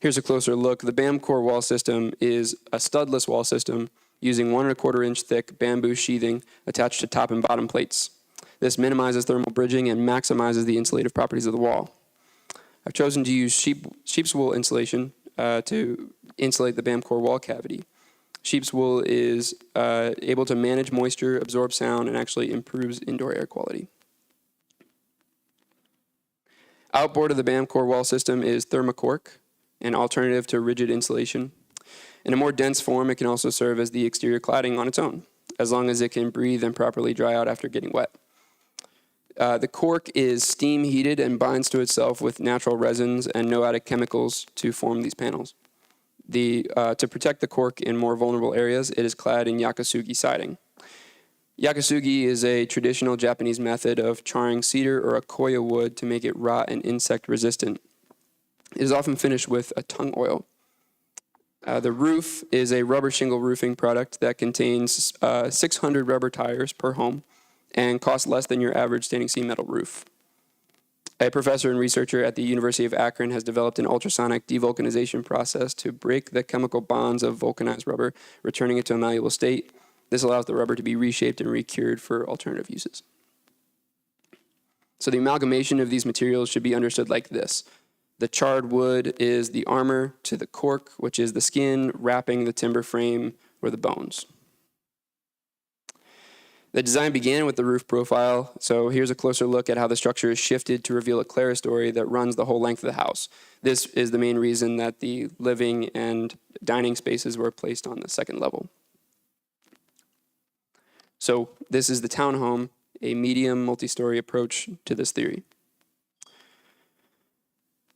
Here's a closer look. The BAM core wall system is a studless wall system using 1 1/4 inch thick bamboo sheathing attached to top and bottom plates. This minimizes thermal bridging and maximizes the insulative properties of the wall. I've chosen to use sheep's wool insulation to insulate the BAM core wall cavity. Sheep's wool is able to manage moisture, absorb sound, and actually improves indoor air quality. Outboard of the BAM core wall system is thermocork, an alternative to rigid insulation. In a more dense form, it can also serve as the exterior cladding on its own, as long as it can breathe and properly dry out after getting wet. The cork is steam heated and binds to itself with natural resins and no added chemicals to form these panels. To protect the cork in more vulnerable areas, it is clad in yakasugi siding. Yakasugi is a traditional Japanese method of charring cedar or akoya wood to make it rot and insect resistant. It is often finished with a tung oil. The roof is a rubber shingle roofing product that contains 600 rubber tires per home and costs less than your average standing seam metal roof. A professor and researcher at the University of Akron has developed an ultrasonic devulcanization process to break the chemical bonds of vulcanized rubber, returning it to a malleable state. This allows the rubber to be reshaped and recured for alternative uses. So the amalgamation of these materials should be understood like this. The charred wood is the armor to the cork, which is the skin wrapping the timber frame or the bones. The design began with the roof profile, so here's a closer look at how the structure is shifted to reveal a clerestory that runs the whole length of the house. This is the main reason that the living and dining spaces were placed on the second level. So this is the townhome, a medium multi-story approach to this theory.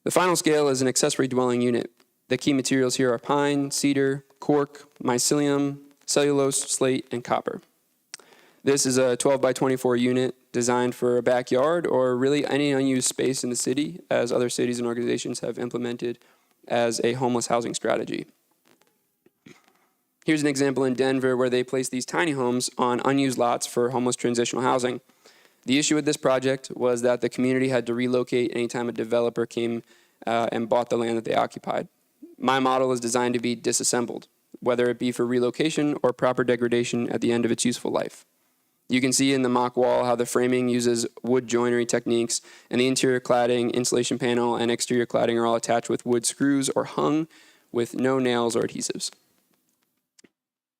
The final scale is an accessory dwelling unit. The key materials here are pine, cedar, cork, mycelium, cellulose, slate, and copper. This is a 12 by 24 unit designed for a backyard or really any unused space in the city, as other cities and organizations have implemented as a homeless housing strategy. Here's an example in Denver where they placed these tiny homes on unused lots for homeless transitional housing. The issue with this project was that the community had to relocate anytime a developer came and bought the land that they occupied. My model is designed to be disassembled, whether it be for relocation or proper degradation at the end of its useful life. You can see in the mock wall how the framing uses wood joinery techniques, and the interior cladding, insulation panel, and exterior cladding are all attached with wood screws or hung with no nails or adhesives.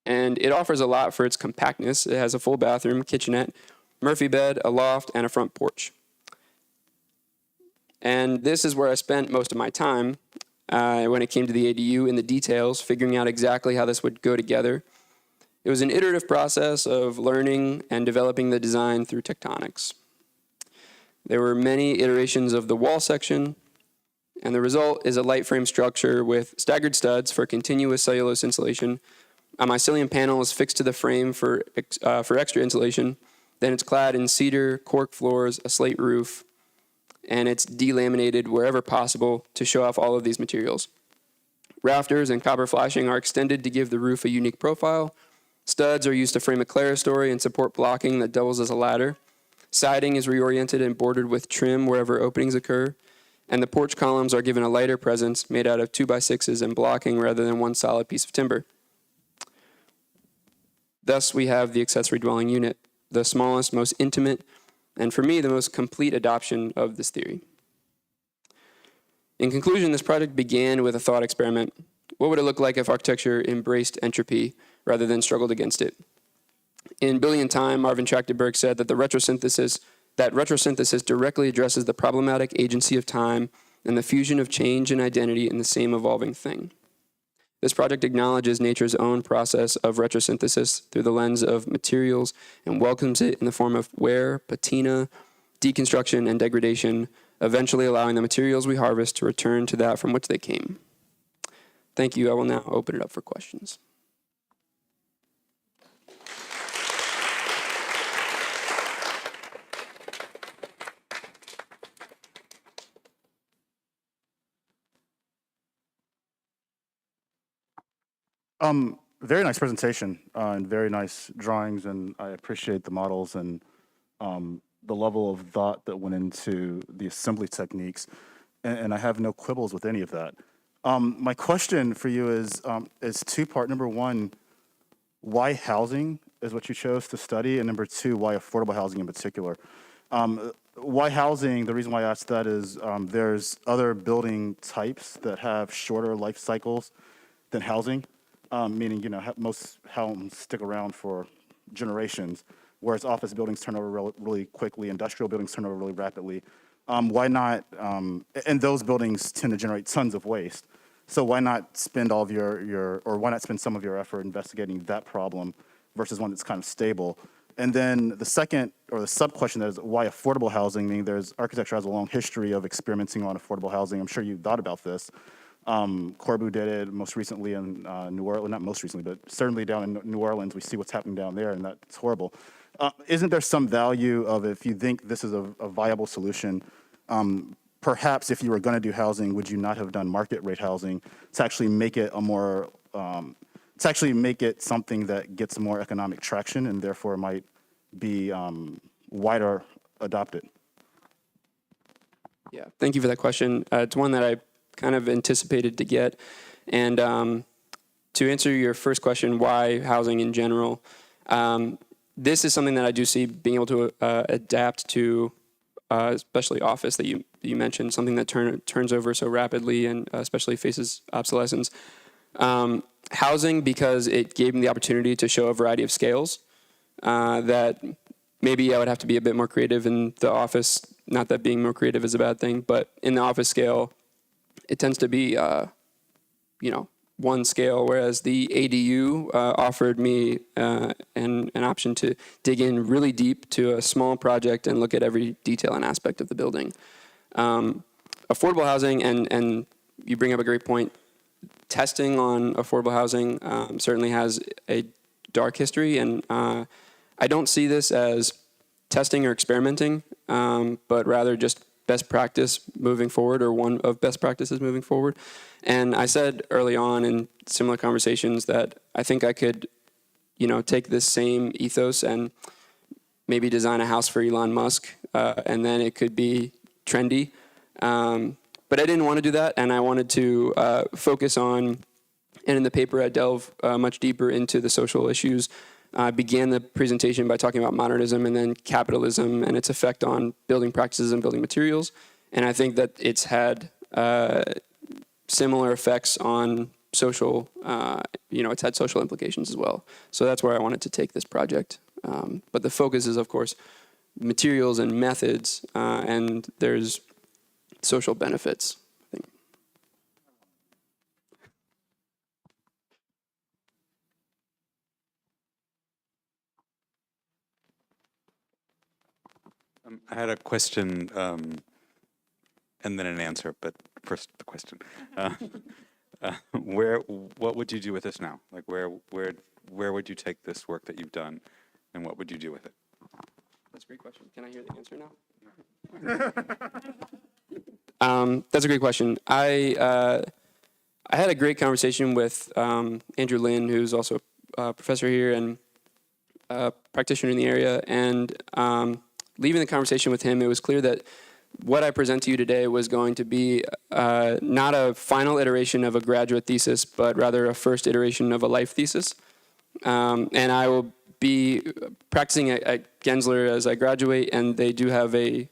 And it offers a lot for its compactness. It has a full bathroom, kitchenette, Murphy bed, a loft, and a front porch. And this is where I spent most of my time when it came to the ADU, in the details, figuring out exactly how this would go together. It was an iterative process of learning and developing the design through tectonics. There were many iterations of the wall section, and the result is a light frame structure with staggered studs for continuous cellulose insulation. A mycelium panel is fixed to the frame for extra insulation. Then it's clad in cedar, cork floors, a slate roof, and it's delaminated wherever possible to show off all of these materials. Rafters and copper flashing are extended to give the roof a unique profile. Studs are used to frame a clerestory and support blocking that doubles as a ladder. Siding is reoriented and bordered with trim wherever openings occur. And the porch columns are given a lighter presence made out of 2x6s and blocking rather than one solid piece of timber. Thus, we have the accessory dwelling unit, the smallest, most intimate, and for me, the most complete adoption of this theory. In conclusion, this project began with a thought experiment. What would it look like if architecture embraced entropy rather than struggled against it? In Building in Time, Marvin Trachtenberg said that retrosynthesis directly addresses the problematic agency of time and the fusion of change and identity in the same evolving thing. This project acknowledges nature's own process of retrosynthesis through the lens of materials and welcomes it in the form of wear, patina, deconstruction, and degradation, eventually allowing the materials we harvest to return to that from which they came. Thank you. I will now open it up for questions. Very nice presentation and very nice drawings, and I appreciate the models and the level of thought that went into the assembly techniques, and I have no quibbles with any of that. My question for you is two-part. Number one, why housing is what you chose to study, and number two, why affordable housing in particular? Why housing, the reason why I asked that is there's other building types that have shorter life cycles than housing. Meaning, most homes stick around for generations, whereas office buildings turn over really quickly, industrial buildings turn over really rapidly. Why not, and those buildings tend to generate tons of waste. So why not spend all of why not spend some of your effort investigating that problem versus one that's kind of stable? And then the second, or the sub-question is why affordable housing? Meaning architecture has a long history of experimenting on affordable housing. I'm sure you thought about this. Corbu did it most recently in New Orleans, not most recently, but certainly down in New Orleans. We see what's happening down there, and that's horrible. Isn't there some value of, if you think this is a viable solution, perhaps if you were going to do housing, would you not have done market rate housing to actually make it something that gets more economic traction and therefore might be wider adopted? Yeah, thank you for that question. It's one that I kind of anticipated to get. And to answer your first question, why housing in general, this is something that I do see being able to adapt to, especially office that you mentioned, something that turns over so rapidly and especially faces obsolescence. Housing, because it gave me the opportunity to show a variety of scales that maybe I would have to be a bit more creative in the office. Not that being more creative is a bad thing, but in the office scale, it tends to be, one scale, whereas the ADU offered me an option to dig in really deep to a small project and look at every detail and aspect of the building. Affordable housing, and you bring up a great point, testing on affordable housing certainly has a dark history, and I don't see this as testing or experimenting, but rather just best practice moving forward, or one of best practices moving forward. And I said early on in similar conversations that I think I could, take this same ethos and maybe design a house for Elon Musk, and then it could be trendy. But I didn't want to do that, and I wanted to focus on, and in the paper I delve much deeper into the social issues. I began the presentation by talking about modernism and then capitalism and its effect on building practices and building materials. And I think that it's had similar effects on social, it's had social implications as well. So that's where I wanted to take this project. But the focus is, of course, materials and methods. And there's, social benefits. I think. I had a question and then an answer, but first the question. What would you do with this now? Like, where would you take this work that you've done, and what would you do with it? That's a great question. Can I hear the answer now? That's a great question. I had a great conversation with Andrew Lin, who's also a professor here and a practitioner in the area. And leaving the conversation with him, it was clear that what I present to you today was going to be not a final iteration of a graduate thesis, but rather a first iteration of a life thesis. And I will be practicing at Gensler as I graduate, and they do have a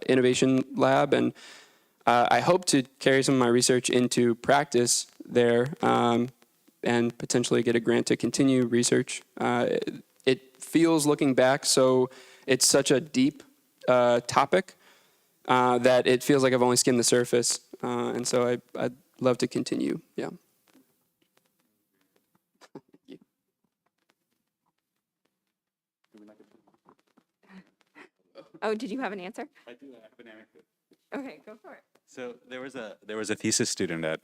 innovation lab, and I hope to carry some of my research into practice there and potentially get a grant to continue research. It feels, looking back, so it's such a deep topic that it feels like I've only skimmed the surface, and so I'd love to continue, yeah. Oh, did you have an answer? I do have an anecdote. Okay, go for it. So there was a thesis student at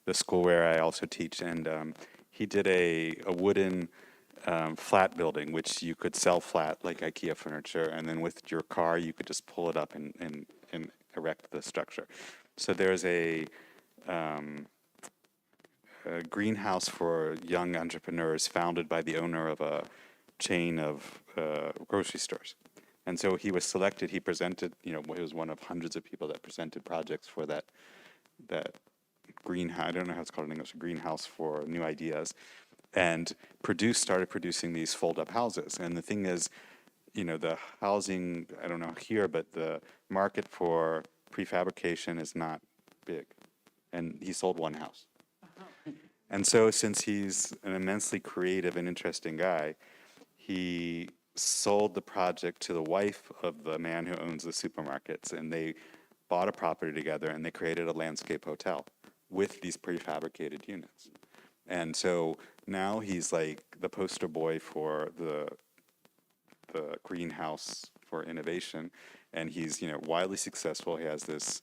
the school where I also teach, and he did a wooden flat building, which you could sell flat like IKEA furniture, and then with your car you could just pull it up and erect the structure. So there's a greenhouse for young entrepreneurs founded by the owner of a chain of grocery stores. And so he was selected, he presented, he was one of hundreds of people that presented projects for that greenhouse, I don't know how it's called in English, a greenhouse for new ideas, and started producing these fold-up houses. And the thing is, the housing, I don't know here, but the market for prefabrication is not big. And he sold one house. And so since he's an immensely creative and interesting guy, he sold the project to the wife of the man who owns the supermarkets, and they bought a property together and they created a landscape hotel with these prefabricated units. And so now he's like the poster boy for the greenhouse for innovation, and he's widely successful. He has this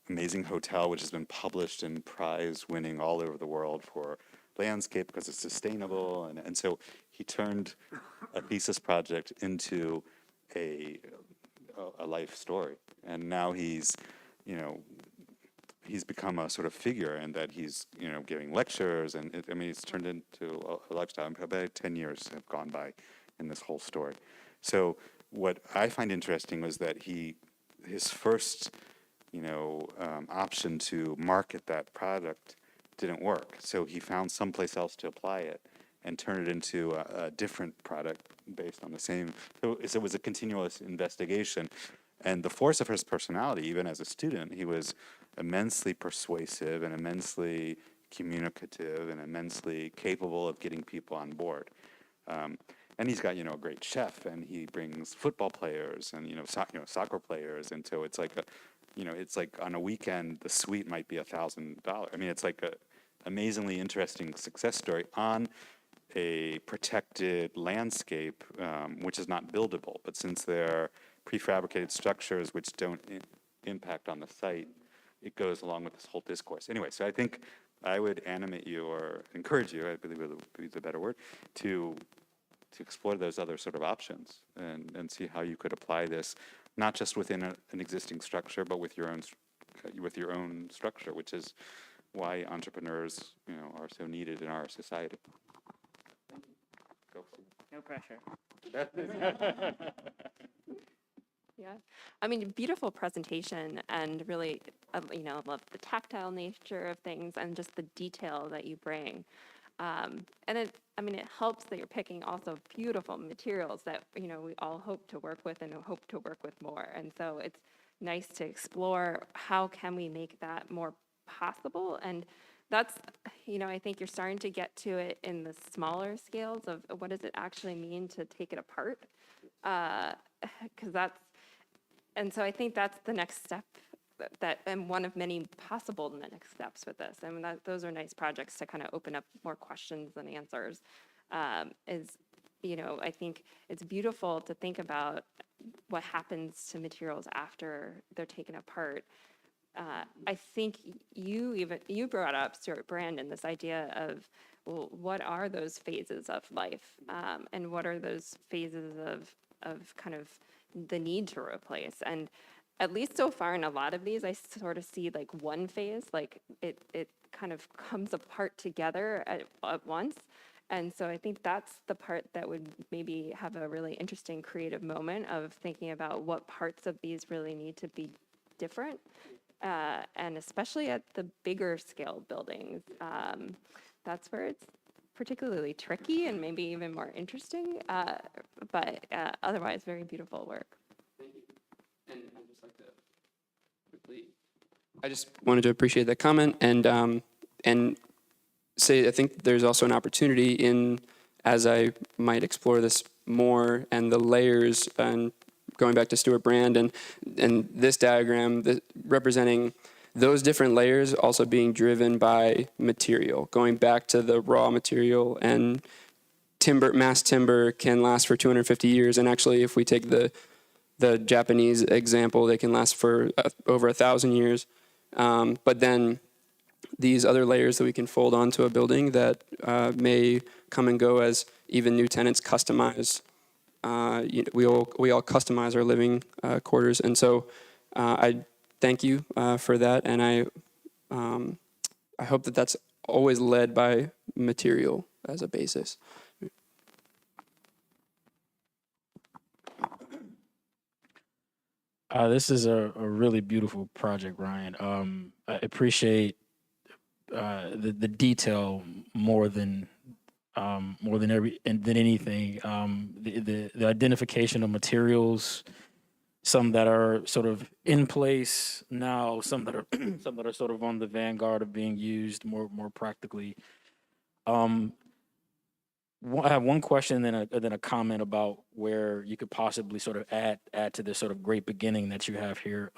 amazing hotel which has been published and prize winning all over the world for landscape because it's sustainable, and so he turned a thesis project into a life story, and now he's become a sort of figure, and that he's giving lectures, and it's turned into a lifestyle. About 10 years have gone by in this whole story. So what I find interesting was that his first option to market that product didn't work. So he found someplace else to apply it and turn it into a different product based on the same. So it was a continuous investigation. And the force of his personality, even as a student, he was immensely persuasive and immensely communicative and immensely capable of getting people on board. And he's got, a great chef, and he brings football players and, soccer players. And so it's like it's like on a weekend, the suite might be $1,000. It's like a amazingly interesting success story on a protected landscape, which is not buildable. But since they're prefabricated structures which don't impact on the site, it goes along with this whole discourse. Anyway, so I think I would animate you or encourage you, I believe would be the better word, to explore those other sort of options and see how you could apply this, not just within an existing structure, but with your own structure, which is why entrepreneurs, are so needed in our society. Go for it. No pressure. Yeah, beautiful presentation, and really, love the tactile nature of things and just the detail that you bring. And it helps that you're picking also beautiful materials that, we all hope to work with and hope to work with more. And so it's nice to explore how can we make that more possible. And that's, I think you're starting to get to it in the smaller scales of what does it actually mean to take it apart? Because that's, and so I think that's the next step and one of many possible next steps with this. And those are nice projects to kind of open up more questions than answers. I think it's beautiful to think about what happens to materials after they're taken apart. I think you brought up, Stuart Brandon, this idea of, well, what are those phases of life, and what are those phases of kind of the need to replace? And at least so far in a lot of these, I sort of see like one phase, like it kind of comes apart together at once. And so I think that's the part that would maybe have a really interesting creative moment of thinking about what parts of these really need to be different. And especially at the bigger scale buildings, that's where it's particularly tricky and maybe even more interesting, but otherwise very beautiful work. Thank you. And I'd just like to quickly, I just wanted to appreciate that comment and say I think there's also an opportunity as I might explore this more and the layers, and going back to Stuart Brand and this diagram representing those different layers also being driven by material, going back to the raw material, and mass timber can last for 250 years. And actually, if we take the Japanese example, they can last for over 1,000 years. But then these other layers that we can fold onto a building that may come and go as even new tenants customize. We all customize our living quarters, and so I thank you for that, and I hope that that's always led by material as a basis. This is a really beautiful project, Ryan. I appreciate the detail more than anything. The identification of materials, some that are sort of in place now, some that are sort of on the vanguard of being used more practically. I have one question and then a comment about where you could possibly sort of add to this sort of great beginning that you have here.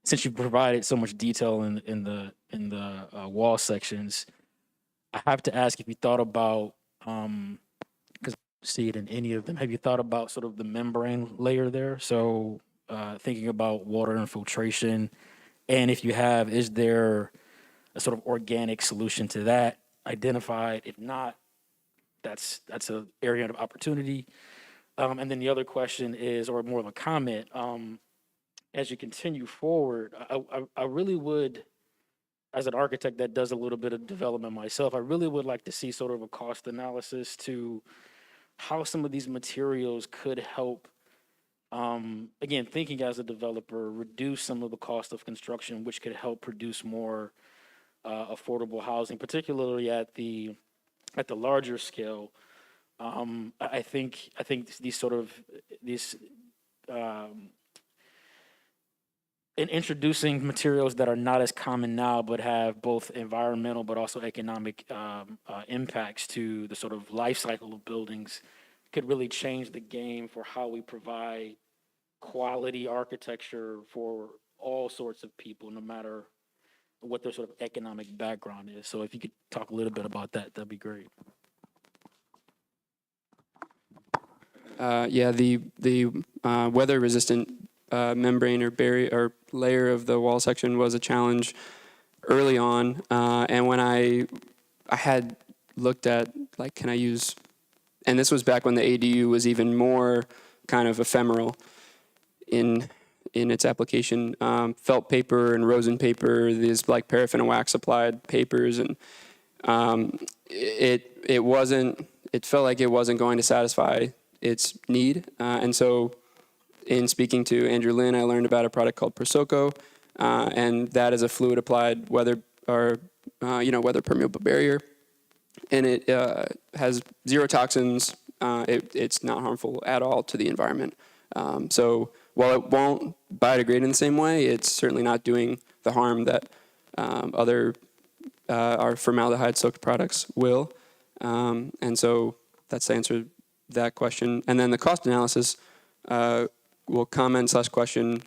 Since you provided so much detail in the wall sections, I have to ask if you thought about, because I see it in any of them, have you thought about sort of the membrane layer there? So thinking about water infiltration, and if you have, is there a sort of organic solution to that identified? If not, that's an area of opportunity. And then the other question is, or more of a comment, as you continue forward, I really would, as an architect that does a little bit of development myself, I really would like to see sort of a cost analysis to how some of these materials could help, again, thinking as a developer, reduce some of the cost of construction, which could help produce more affordable housing, particularly at the larger scale. I think these in introducing materials that are not as common now, but have both environmental but also economic impacts to the sort of life cycle of buildings, could really change the game for how we provide quality architecture for all sorts of people, no matter what their sort of economic background is. So if you could talk a little bit about that, that'd be great. Yeah, the weather-resistant membrane or barrier or layer of the wall section was a challenge early on, and when I had looked at, like, can I use, and this was back when the ADU was even more kind of ephemeral in its application, felt paper and rosin paper, these like paraffin and wax applied papers, and it felt like it wasn't going to satisfy its need, and so in speaking to Andrew Lynn, I learned about a product called Prosoco, and that is a fluid applied weather permeable barrier, and it has zero toxins. It's not harmful at all to the environment. So while it won't biodegrade in the same way, it's certainly not doing the harm that other our formaldehyde soaked products will. And so that's the answer to that question. And then the cost analysis, comment/question.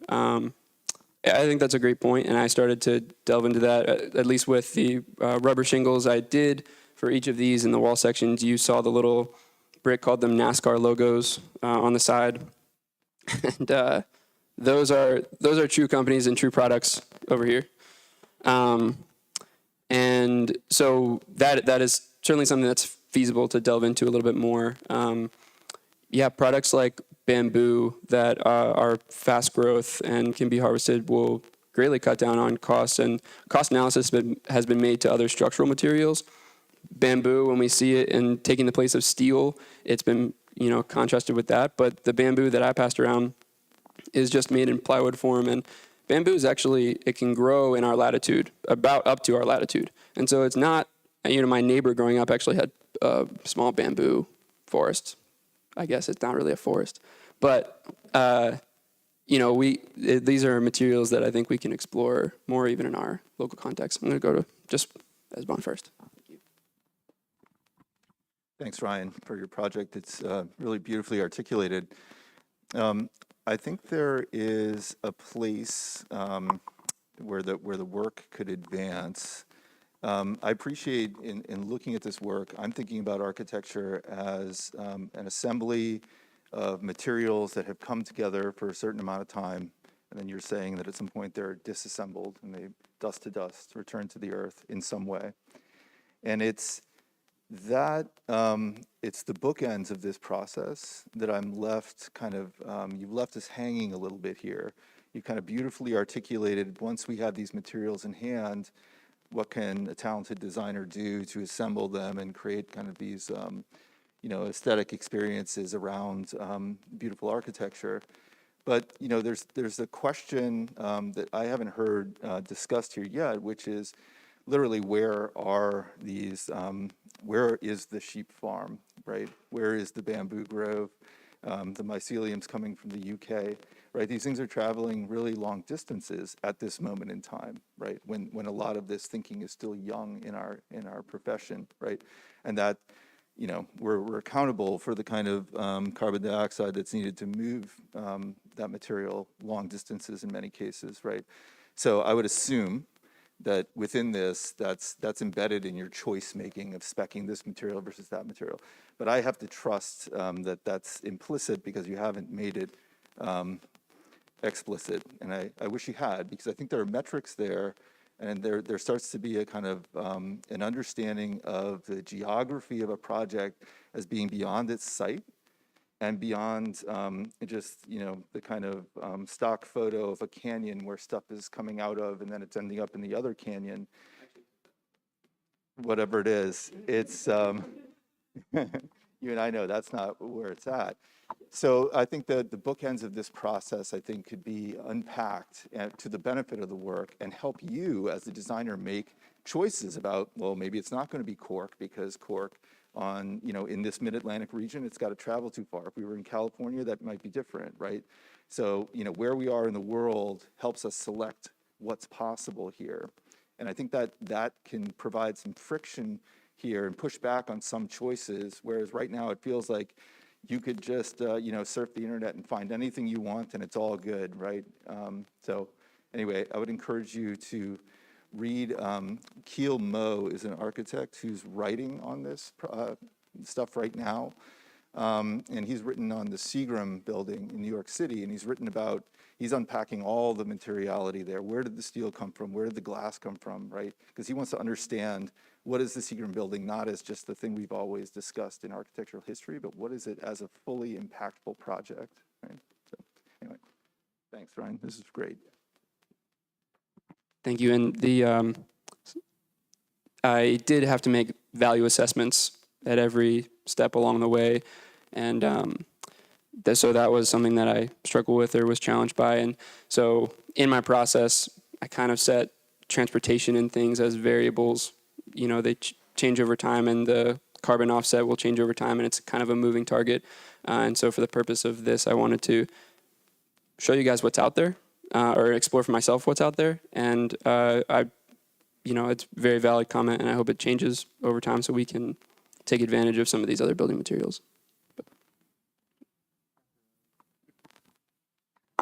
I think that's a great point, and I started to delve into that, at least with the rubber shingles I did for each of these in the wall sections. You saw the little brick, called them NASCAR logos on the side. And those are true companies and true products over here. And so that is certainly something that's feasible to delve into a little bit more. Yeah, products like bamboo that are fast growth and can be harvested will greatly cut down on costs, and cost analysis has been made to other structural materials. Bamboo, when we see it in taking the place of steel, it's been contrasted with that, but the bamboo that I passed around is just made in plywood form, and bamboo is actually, it can grow in our latitude, about up to our latitude. And so it's not, my neighbor growing up actually had a small bamboo forest. I guess it's not really a forest, but these are materials that I think we can explore more even in our local context. I'm going to go to just Esbon first. Thanks, Ryan, for your project. It's really beautifully articulated. I think there is a place where the work could advance. I appreciate in looking at this work, I'm thinking about architecture as an assembly of materials that have come together for a certain amount of time, and then you're saying that at some point they're disassembled and they dust to dust, return to the earth in some way. And it's that, it's the bookends of this process that I'm left kind of, you've left us hanging a little bit here. You kind of beautifully articulated, once we have these materials in hand, what can a talented designer do to assemble them and create kind of these, aesthetic experiences around beautiful architecture. But there's a question that I haven't heard discussed here yet, which is literally where is the sheep farm, right? Where is the bamboo grove? The myceliums coming from the UK, right? These things are traveling really long distances at this moment in time, right? When a lot of this thinking is still young in our profession, right? And that, we're accountable for the kind of carbon dioxide that's needed to move that material long distances in many cases, right? So I would assume that within this, that's embedded in your choice making of speccing this material versus that material. But I have to trust that that's implicit because you haven't made it explicit. And I wish you had, because I think there are metrics there, and there starts to be a kind of an understanding of the geography of a project as being beyond its site and beyond just, the kind of stock photo of a canyon where stuff is coming out of and then it's ending up in the other canyon. Whatever it is, it's, you and I know that's not where it's at. So I think that the bookends of this process, I think, could be unpacked to the benefit of the work and help you as the designer make choices about, well, maybe it's not going to be cork because cork on, in this mid-Atlantic region, it's got to travel too far. If we were in California, that might be different, right? So, where we are in the world helps us select what's possible here. And I think that can provide some friction here and push back on some choices, whereas right now it feels like you could just, surf the internet and find anything you want and it's all good, right? So anyway, I would encourage you to read, Keel Mo is an architect who's writing on this stuff right now. And he's written on the Seagram building in New York City, and he's unpacking all the materiality there. Where did the steel come from? Where did the glass come from, right? Because he wants to understand what is the Seagram building, not as just the thing we've always discussed in architectural history, but what is it as a fully impactful project, right? So anyway, thanks, Ryan. This is great. Thank you. And I did have to make value assessments at every step along the way. And so that was something that I struggled with or was challenged by. And so in my process, I kind of set transportation and things as variables. They change over time, and the carbon offset will change over time, and it's kind of a moving target. And so for the purpose of this, I wanted to show you guys what's out there, or explore for myself what's out there. And it's a very valid comment, and I hope it changes over time so we can take advantage of some of these other building materials.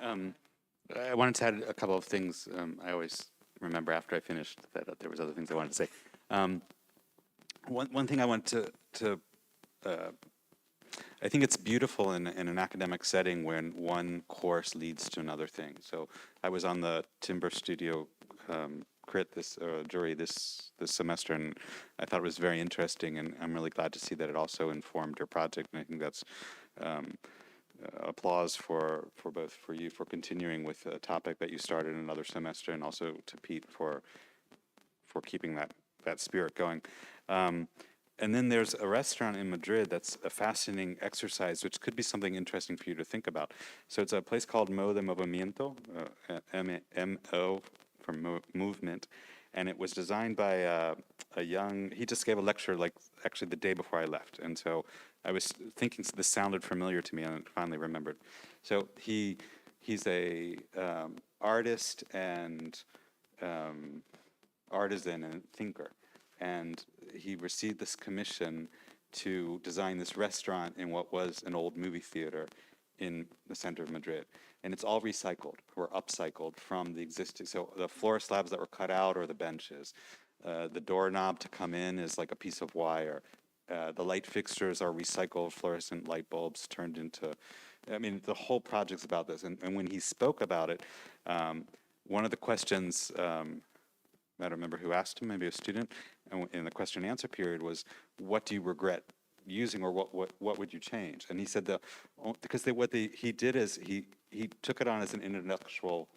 I wanted to add a couple of things. I always remember after I finished that there was other things I wanted to say. One thing I want to I think it's beautiful in an academic setting when one course leads to another thing. So I was on the Timber Studio crit jury this semester, and I thought it was very interesting, and I'm really glad to see that it also informed your project, and I think that's applause for both for you for continuing with a topic that you started in another semester, and also to Pete for keeping that spirit going. And then there's a restaurant in Madrid that's a fascinating exercise, which could be something interesting for you to think about. So it's a place called Mo de Movimiento, M-O for movement, and it was designed by a young, he just gave a lecture like actually the day before I left, and so I was thinking this sounded familiar to me, and I finally remembered. So he's a artist and artisan and thinker, and he received this commission to design this restaurant in what was an old movie theater in the center of Madrid. And it's all recycled or upcycled from the existing, so the floor slabs that were cut out are the benches. The doorknob to come in is like a piece of wire. The light fixtures are recycled fluorescent light bulbs turned into, I mean, the whole project's about this. And when he spoke about it, one of the questions, I don't remember who asked him, maybe a student, and in the question and answer period was, what do you regret using, or what would you change? And he said because he did is he took it on as an intellectual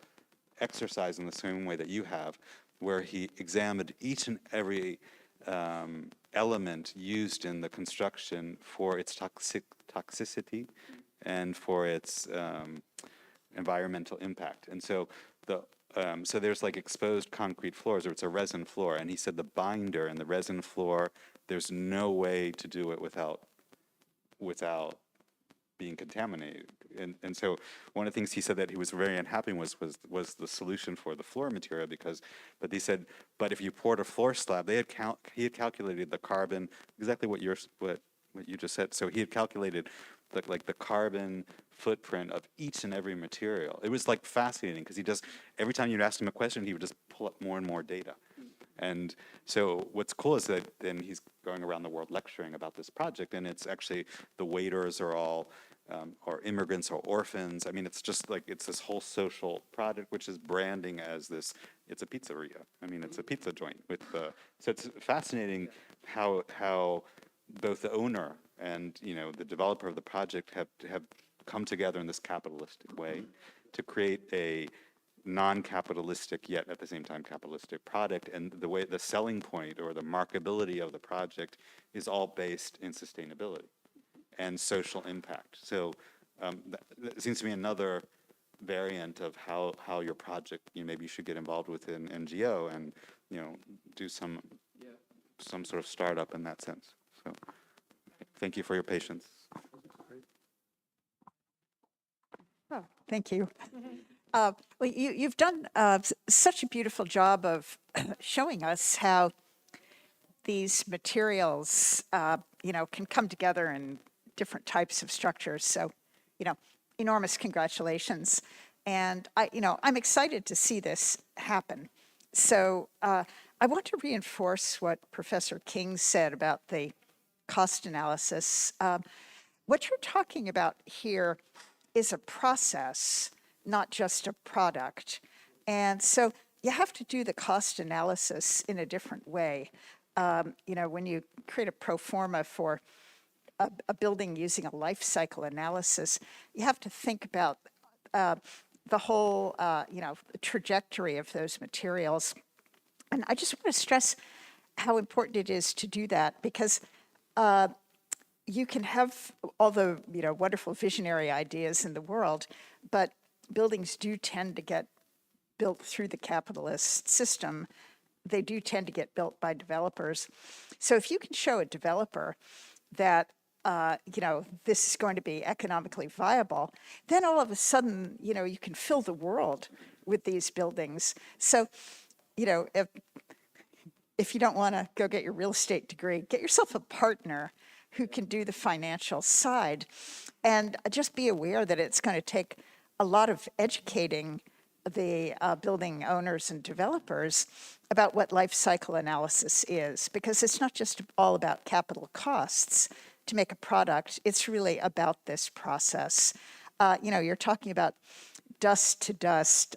exercise in the same way that you have, where he examined each and every element used in the construction for its toxicity and for its environmental impact. And so so there's like exposed concrete floors, or it's a resin floor, and he said the binder and the resin floor, there's no way to do it without being contaminated. And so one of the things he said that he was very unhappy was the solution for the floor material, but he said, but if you poured a floor slab, he had calculated the carbon, exactly what you just said. So he had calculated the carbon footprint of each and every material. It was like fascinating, because every time you'd ask him a question, he would just pull up more and more data. And so what's cool is that then he's going around the world lecturing about this project, and it's actually the waiters are all or immigrants or orphans. I mean, it's just like, it's this whole social product, which is branding as this, it's a pizzeria. I mean, it's a pizza joint so it's fascinating how both the owner and, the developer of the project have come together in this capitalistic way to create a non-capitalistic yet at the same time capitalistic product, and the selling point or the markability of the project is all based in sustainability and social impact. So that seems to me another variant of how your project, maybe you should get involved with an NGO and do some sort of startup in that sense. So thank you for your patience. Oh, thank you. Well, you've done such a beautiful job of showing us how these materials, can come together in different types of structures. So, enormous congratulations. And I'm excited to see this happen. So I want to reinforce what Professor King said about the cost analysis. What you're talking about here is a process, not just a product. And so you have to do the cost analysis in a different way. When you create a pro forma for a building using a life cycle analysis, you have to think about the whole, trajectory of those materials. And I just want to stress how important it is to do that, because you can have all the wonderful visionary ideas in the world, but buildings do tend to get built through the capitalist system. They do tend to get built by developers. So if you can show a developer that this is going to be economically viable, then all of a sudden you can fill the world with these buildings. So if you don't want to go get your real estate degree, get yourself a partner who can do the financial side, and just be aware that it's going to take a lot of educating the building owners and developers about what life cycle analysis is, because it's not just all about capital costs to make a product, it's really about this process. You're talking about dust to dust.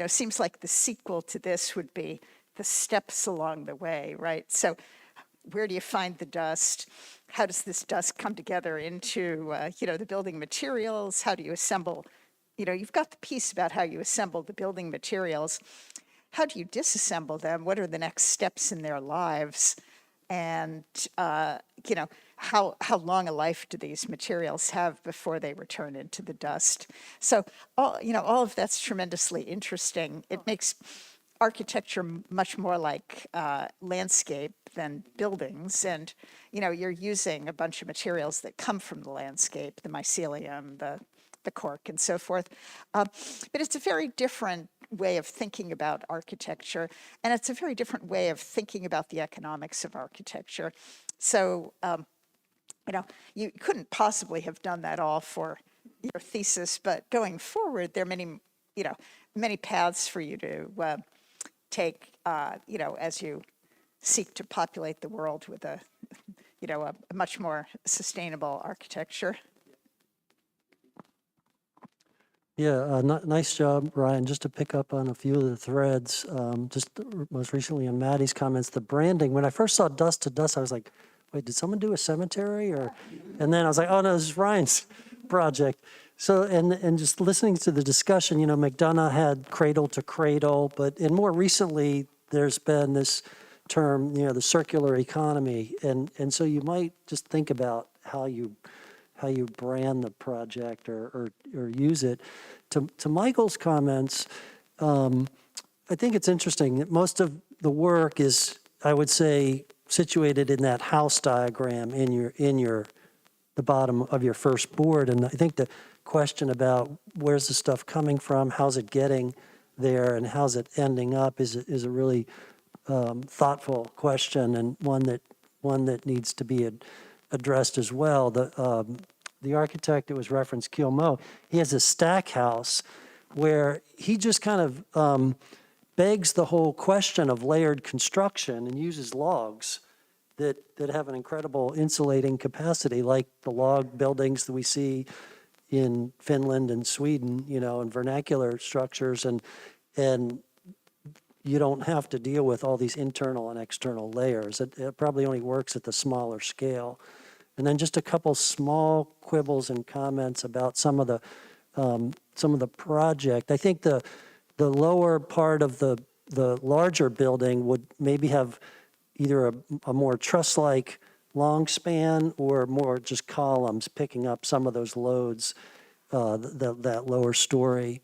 Seems like the sequel to this would be the steps along the way, right? So where do you find the dust? How does this dust come together into, the building materials? How do you assemble? You've got the piece about how you assemble the building materials. How do you disassemble them? What are the next steps in their lives? And, how long a life do these materials have before they return into the dust? So, all of that's tremendously interesting. It makes architecture much more like landscape than buildings. And, you're using a bunch of materials that come from the landscape, the mycelium, the cork, and so forth. But it's a very different way of thinking about architecture, and it's a very different way of thinking about the economics of architecture. So, you couldn't possibly have done that all for your thesis, but going forward, there are many paths for you to take, as you seek to populate the world with a much more sustainable architecture. Yeah, nice job, Ryan. Just to pick up on a few of the threads, just most recently on Maddie's comments, the branding. When I first saw Dust to Dust, I was like, wait, did someone do a cemetery? And then I was like, oh no, this is Ryan's project. So, and just listening to the discussion, McDonough had cradle to cradle, and more recently, there's been this term, the circular economy. And so you might just think about how you brand the project or use it. To Michael's comments, I think it's interesting that most of the work is, I would say, situated in that house diagram in the bottom of your first board. And I think the question about where's the stuff coming from, how's it getting there, and how's it ending up is a really thoughtful question, and one that needs to be addressed as well. The architect that was referenced, Kiel Mo, he has a stack house where he just kind of begs the whole question of layered construction and uses logs that have an incredible insulating capacity, like the log buildings that we see in Finland and Sweden, and vernacular structures, and you don't have to deal with all these internal and external layers. It probably only works at the smaller scale. And then just a couple small quibbles and comments about some of the project. I think the lower part of the larger building would maybe have either a more truss-like long span or more just columns picking up some of those loads, that lower story.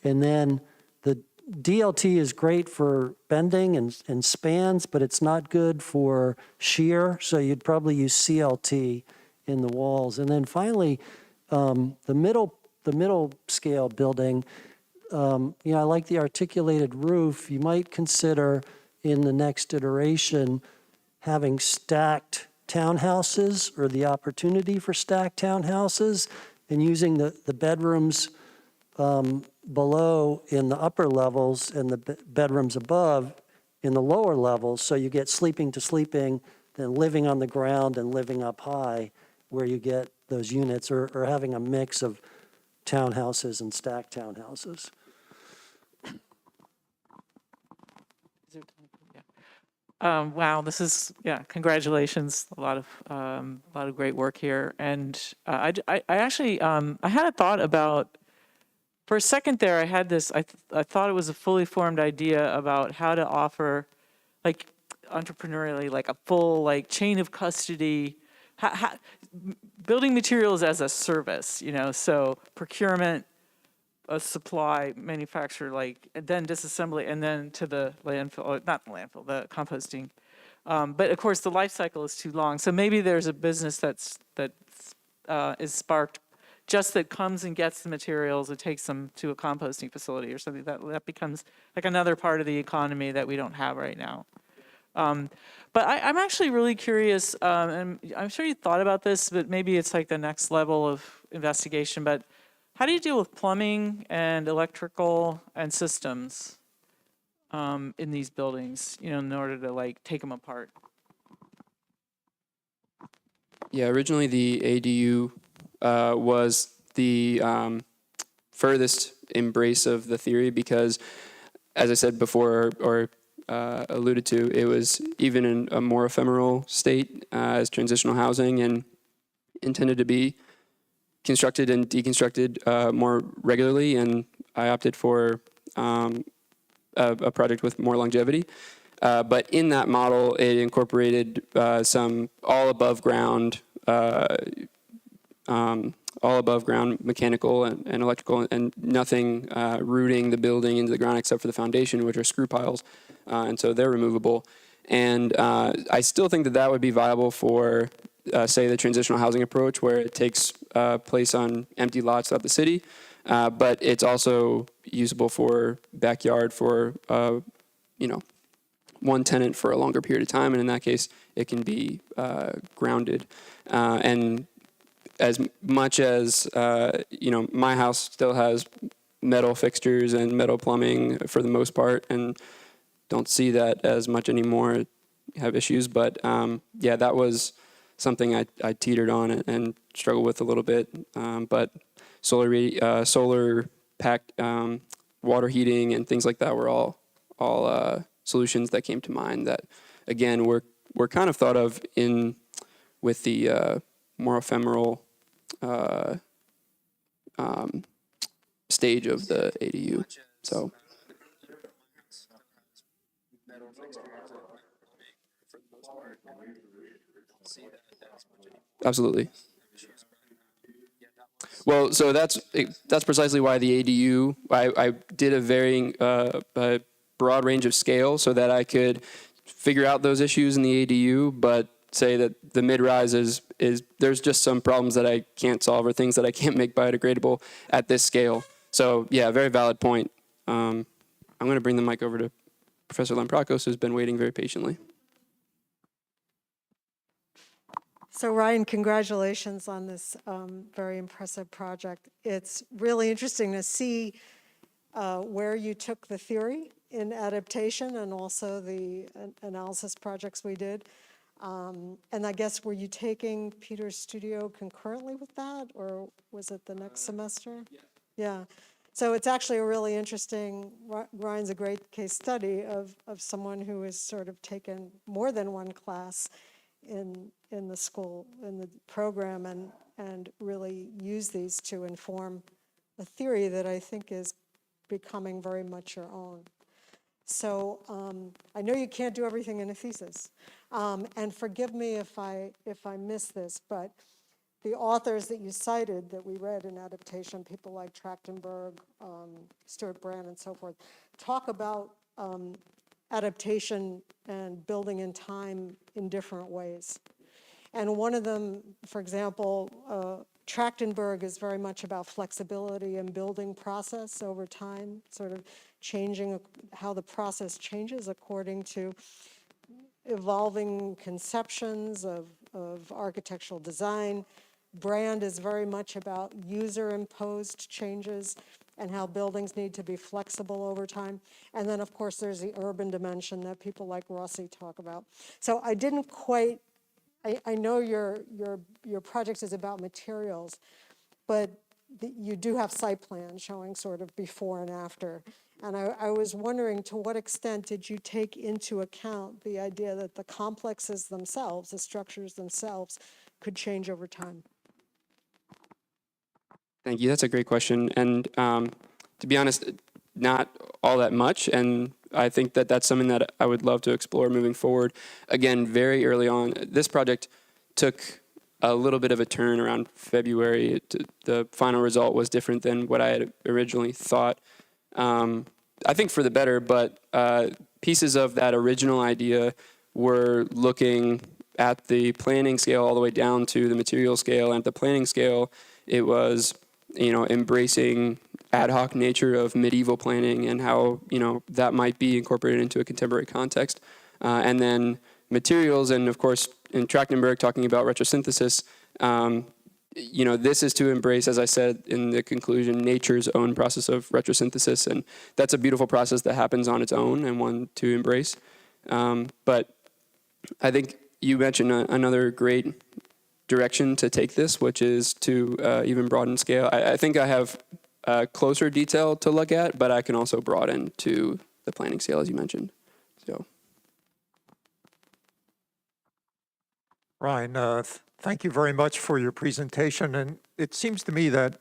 And then the DLT is great for bending and spans, but it's not good for shear, so you'd probably use CLT in the walls. And then finally, the middle scale building, I like the articulated roof. You might consider in the next iteration having stacked townhouses or the opportunity for stacked townhouses, and using the bedrooms below in the upper levels and the bedrooms above in the lower levels, so you get sleeping to sleeping, then living on the ground and living up high, where you get those units, or having a mix of townhouses and stacked townhouses. Wow, this is, congratulations. A lot of great work here. And I actually, I had a thought about, for a second there, I had this, I thought it was a fully formed idea about how to offer, like, entrepreneurially, like a full, like, chain of custody, building materials as a service, so procurement, a supply, manufacture, like, and then disassembly, and then to the landfill, not the landfill, the composting. But of course, the life cycle is too long. So maybe there's a business that is sparked just that comes and gets the materials and takes them to a composting facility or something. That becomes like another part of the economy that we don't have right now. But I'm actually really curious, and I'm sure you thought about this, but maybe it's like the next level of investigation. But how do you deal with plumbing and electrical and systems in these buildings, in order to like take them apart? Yeah, originally the ADU was the furthest embrace of the theory because, as I said before, or alluded to, it was even in a more ephemeral state as transitional housing and intended to be constructed and deconstructed more regularly. And I opted for a project with more longevity. But in that model, it incorporated some all above ground mechanical and electrical, and nothing rooting the building into the ground except for the foundation, which are screw piles, and so they're removable. And I still think that would be viable for, say, the transitional housing approach, where it takes place on empty lots throughout the city, but it's also usable for backyard for, one tenant for a longer period of time, and in that case, it can be grounded. And as much as, my house still has metal fixtures and metal plumbing for the most part, and don't see that as much anymore, have issues. But yeah, that was something I teetered on and struggled with a little bit. But solar packed water heating and things like that were all solutions that came to mind that, again, were kind of thought of with the more ephemeral stage of the ADU. So. Absolutely. Well, so that's precisely why the ADU, I did a varying, a broad range of scale so that I could figure out those issues in the ADU, but say that the mid-rise is there's just some problems that I can't solve or things that I can't make biodegradable at this scale. So yeah, very valid point. I'm going to bring the mic over to Professor Lamprakos, who's been waiting very patiently. So Ryan, congratulations on this very impressive project. It's really interesting to see where you took the theory in adaptation and also the analysis projects we did. And I guess, were you taking Peter's studio concurrently with that, or was it the next semester? Yeah. So it's actually a really interesting, Ryan's a great case study of someone who has sort of taken more than one class in the school, in the program, and really use these to inform a theory that I think is becoming very much your own. So I know you can't do everything in a thesis, and forgive me if I miss this, but the authors that you cited that we read in adaptation, people like Trachtenberg, Stuart Brand, and so forth, talk about adaptation and building in time in different ways. And one of them, for example, Trachtenberg is very much about flexibility and building process over time, sort of changing how the process changes according to evolving conceptions of architectural design. Brand is very much about user-imposed changes and how buildings need to be flexible over time. And then, of course, there's the urban dimension that people like Rossi talk about. So I didn't quite, I know your project is about materials, but you do have site plans showing sort of before and after. And I was wondering, to what extent did you take into account the idea that the complexes themselves, the structures themselves, could change over time? Thank you. That's a great question. And to be honest, not all that much. And I think that that's something that I would love to explore moving forward. Again, very early on, this project took a little bit of a turn around February. The final result was different than what I had originally thought. I think for the better, but pieces of that original idea were looking at the planning scale all the way down to the material scale. And at the planning scale, it was, embracing ad hoc nature of medieval planning and how, that might be incorporated into a contemporary context. And then materials, and of course, in Trachtenberg talking about retrosynthesis, this is to embrace, as I said in the conclusion, nature's own process of retrosynthesis. And that's a beautiful process that happens on its own and one to embrace. But I think you mentioned another great direction to take this, which is to even broaden scale. I think I have closer detail to look at, but I can also broaden to the planning scale, as you mentioned. So, Ryan, thank you very much for your presentation. And it seems to me that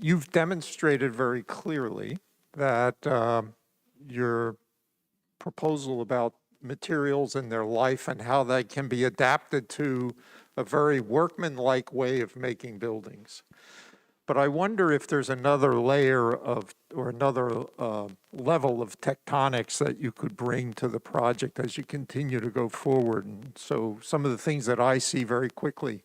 you've demonstrated very clearly that your proposal about materials and their life and how they can be adapted to a very workmanlike way of making buildings. But I wonder if there's another layer of, or another level of tectonics that you could bring to the project as you continue to go forward. And so some of the things that I see very quickly.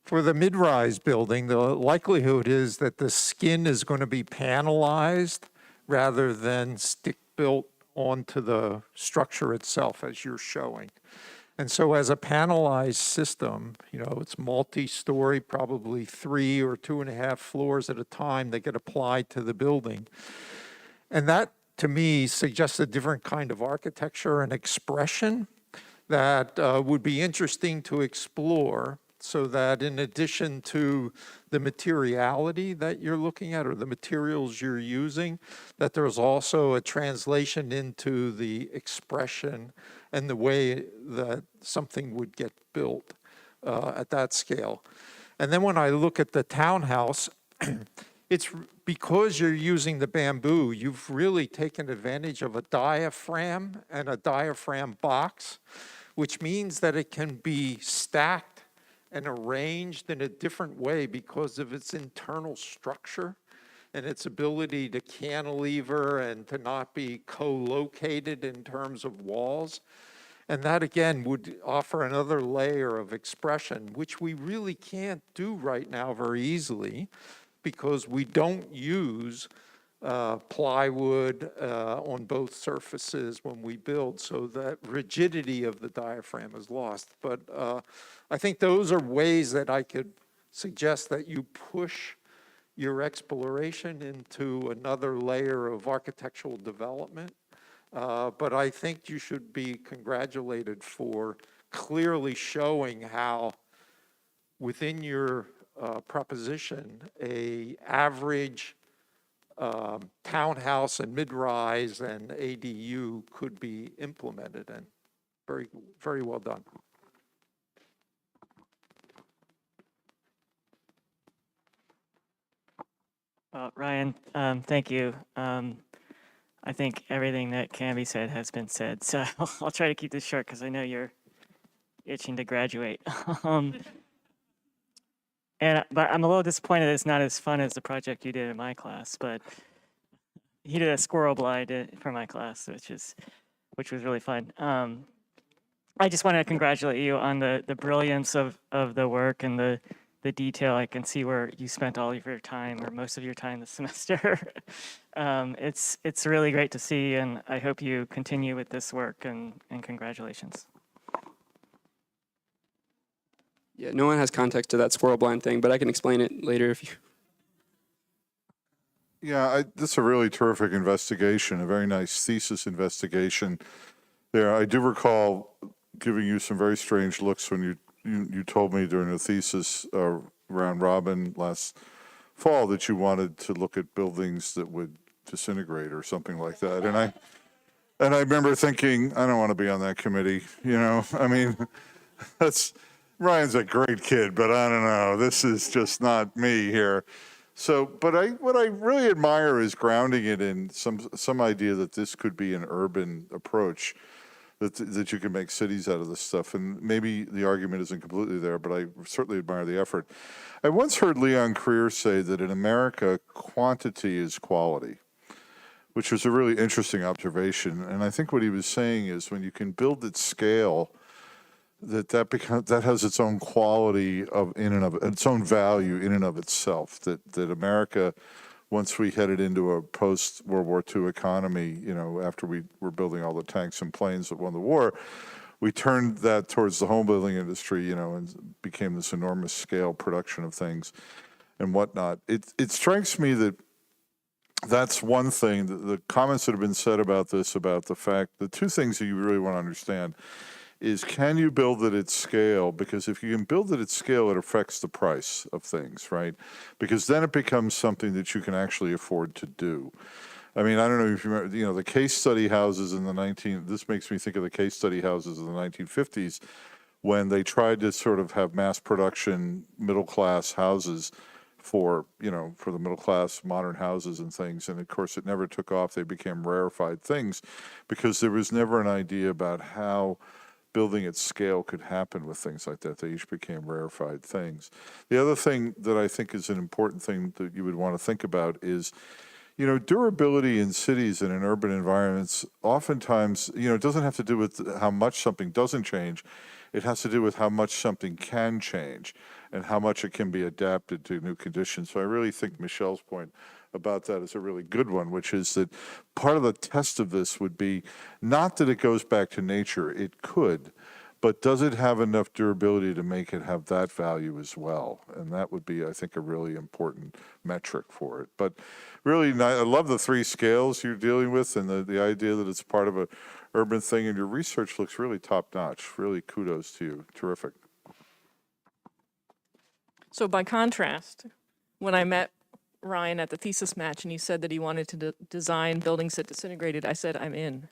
For the mid-rise building, the likelihood is that the skin is going to be panelized rather than stick-built onto the structure itself, as you're showing. And so as a panelized system, it's multi-story, probably 3 or 2.5 floors at a time that get applied to the building. And that, to me, suggests a different kind of architecture and expression that would be interesting to explore, so that in addition to the materiality that you're looking at or the materials you're using, that there's also a translation into the expression and the way that something would get built at that scale. And then when I look at the townhouse, it's because you're using the bamboo, you've really taken advantage of a diaphragm and a diaphragm box, which means that it can be stacked and arranged in a different way because of its internal structure and its ability to cantilever and to not be co-located in terms of walls. And that, again, would offer another layer of expression, which we really can't do right now very easily because we don't use plywood on both surfaces when we build, so that rigidity of the diaphragm is lost. But I think those are ways that I could suggest that you push your exploration into another layer of architectural development. But I think you should be congratulated for clearly showing how within your proposition, a average townhouse and mid-rise and ADU could be implemented, and very, very well done. Ryan, thank you. I think everything that can be said has been said, so I'll try to keep this short because I know you're itching to graduate. But I'm a little disappointed it's not as fun as the project you did in my class, but he did a squirrel blind for my class, which was really fun. I just want to congratulate you on the brilliance of the work and the detail. I can see where you spent all of your time or most of your time this semester. It's really great to see, and I hope you continue with this work, and congratulations. yeah, no one has context to that squirrel blind thing, but I can explain it later if you. Yeah, this is a really terrific investigation, a very nice thesis investigation there. I do recall giving you some very strange looks when you told me during the thesis round robin last fall that you wanted to look at buildings that would disintegrate or something like that. And I remember thinking, I don't want to be on that committee, I mean, Ryan's a great kid, but I don't know, this is just not me here. So, but what I really admire is grounding it in some idea that this could be an urban approach, that you can make cities out of this stuff. And maybe the argument isn't completely there, but I certainly admire the effort. I once heard Leon Creer say that in America, quantity is quality, which was a really interesting observation. And I think what he was saying is when you can build at scale, that has its own quality its own value in and of itself. That America, once we headed into a post-World War II economy, after we were building all the tanks and planes that won the war, we turned that towards the home building industry, and became this enormous scale production of things and whatnot. It strikes me that that's one thing, the comments that have been said about this, about the fact, the two things that you really want to understand is, can you build it at scale? Because if you can build it at scale, it affects the price of things, right? Because then it becomes something that you can actually afford to do. I mean, I don't know if you remember, the case study houses in this makes me think of the case study houses in the 1950s when they tried to sort of have mass production middle-class houses for the middle-class modern houses and things. And of course, it never took off. They became rarefied things because there was never an idea about how building at scale could happen with things like that. They each became rarefied things. The other thing that I think is an important thing that you would want to think about is, durability in cities and in urban environments, oftentimes, it doesn't have to do with how much something doesn't change. It has to do with how much something can change and how much it can be adapted to new conditions. So I really think Michelle's point about that is a really good one, which is that part of the test of this would be not that it goes back to nature, it could, but does it have enough durability to make it have that value as well? And that would be, I think, a really important metric for it. But really, I love the three scales you're dealing with and the idea that it's part of a urban thing, and your research looks really top-notch. Really kudos to you. Terrific. So by contrast, when I met Ryan at the thesis match and he said that he wanted to design buildings that disintegrated, I said, I'm in.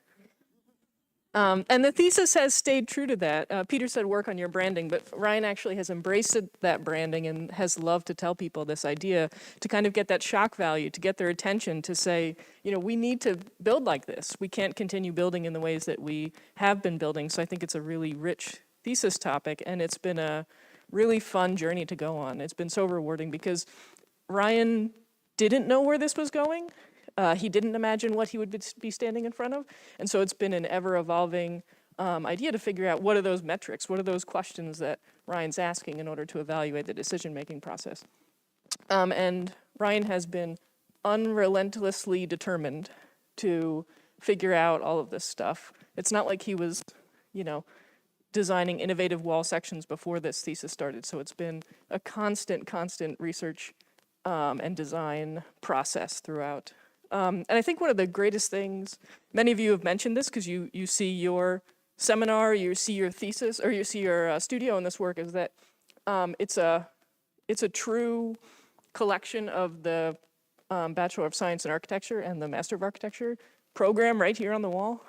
And the thesis has stayed true to that. Peter said work on your branding, but Ryan actually has embraced that branding and has loved to tell people this idea to kind of get that shock value, to get their attention, to say, we need to build like this. We can't continue building in the ways that we have been building. So I think it's a really rich thesis topic, and it's been a really fun journey to go on. It's been so rewarding because Ryan didn't know where this was going. He didn't imagine what he would be standing in front of. And so it's been an ever-evolving idea to figure out what are those metrics, what are those questions that Ryan's asking in order to evaluate the decision-making process. And Ryan has been unrelentlessly determined to figure out all of this stuff. It's not like he was, designing innovative wall sections before this thesis started. So it's been a constant research and design process throughout. And I think one of the greatest things, many of you have mentioned this because you see your seminar, you see your thesis, or you see your studio in this work, is that it's a true collection of the Bachelor of Science in Architecture and the Master of Architecture program right here on the wall.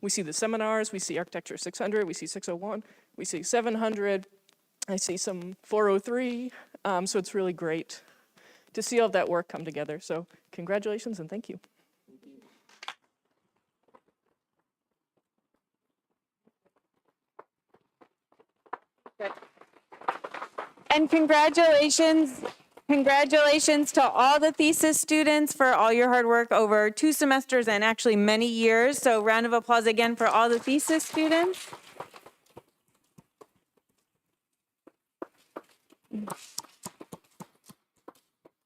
We see the seminars, we see Architecture 600, we see 601, we see 700, I see some 403, so it's really great to see all of that work come together. So congratulations and thank you. And congratulations to all the thesis students for all your hard work over 2 semesters and actually many years. So round of applause again for all the thesis students.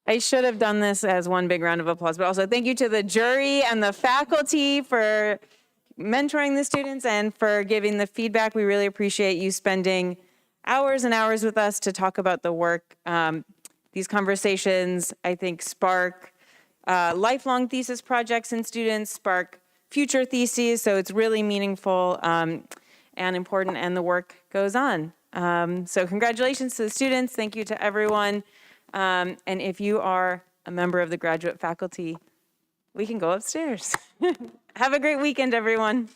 I should have done this as one big round of applause, but also thank you to the jury and the faculty for mentoring the students and for giving the feedback. We really appreciate you spending hours and hours with us to talk about the work. These conversations, I think, spark lifelong thesis projects in students, spark future theses, so it's really meaningful and important, and the work goes on. So congratulations to the students. Thank you to everyone. And if you are a member of the graduate faculty, we can go upstairs. Have a great weekend, everyone.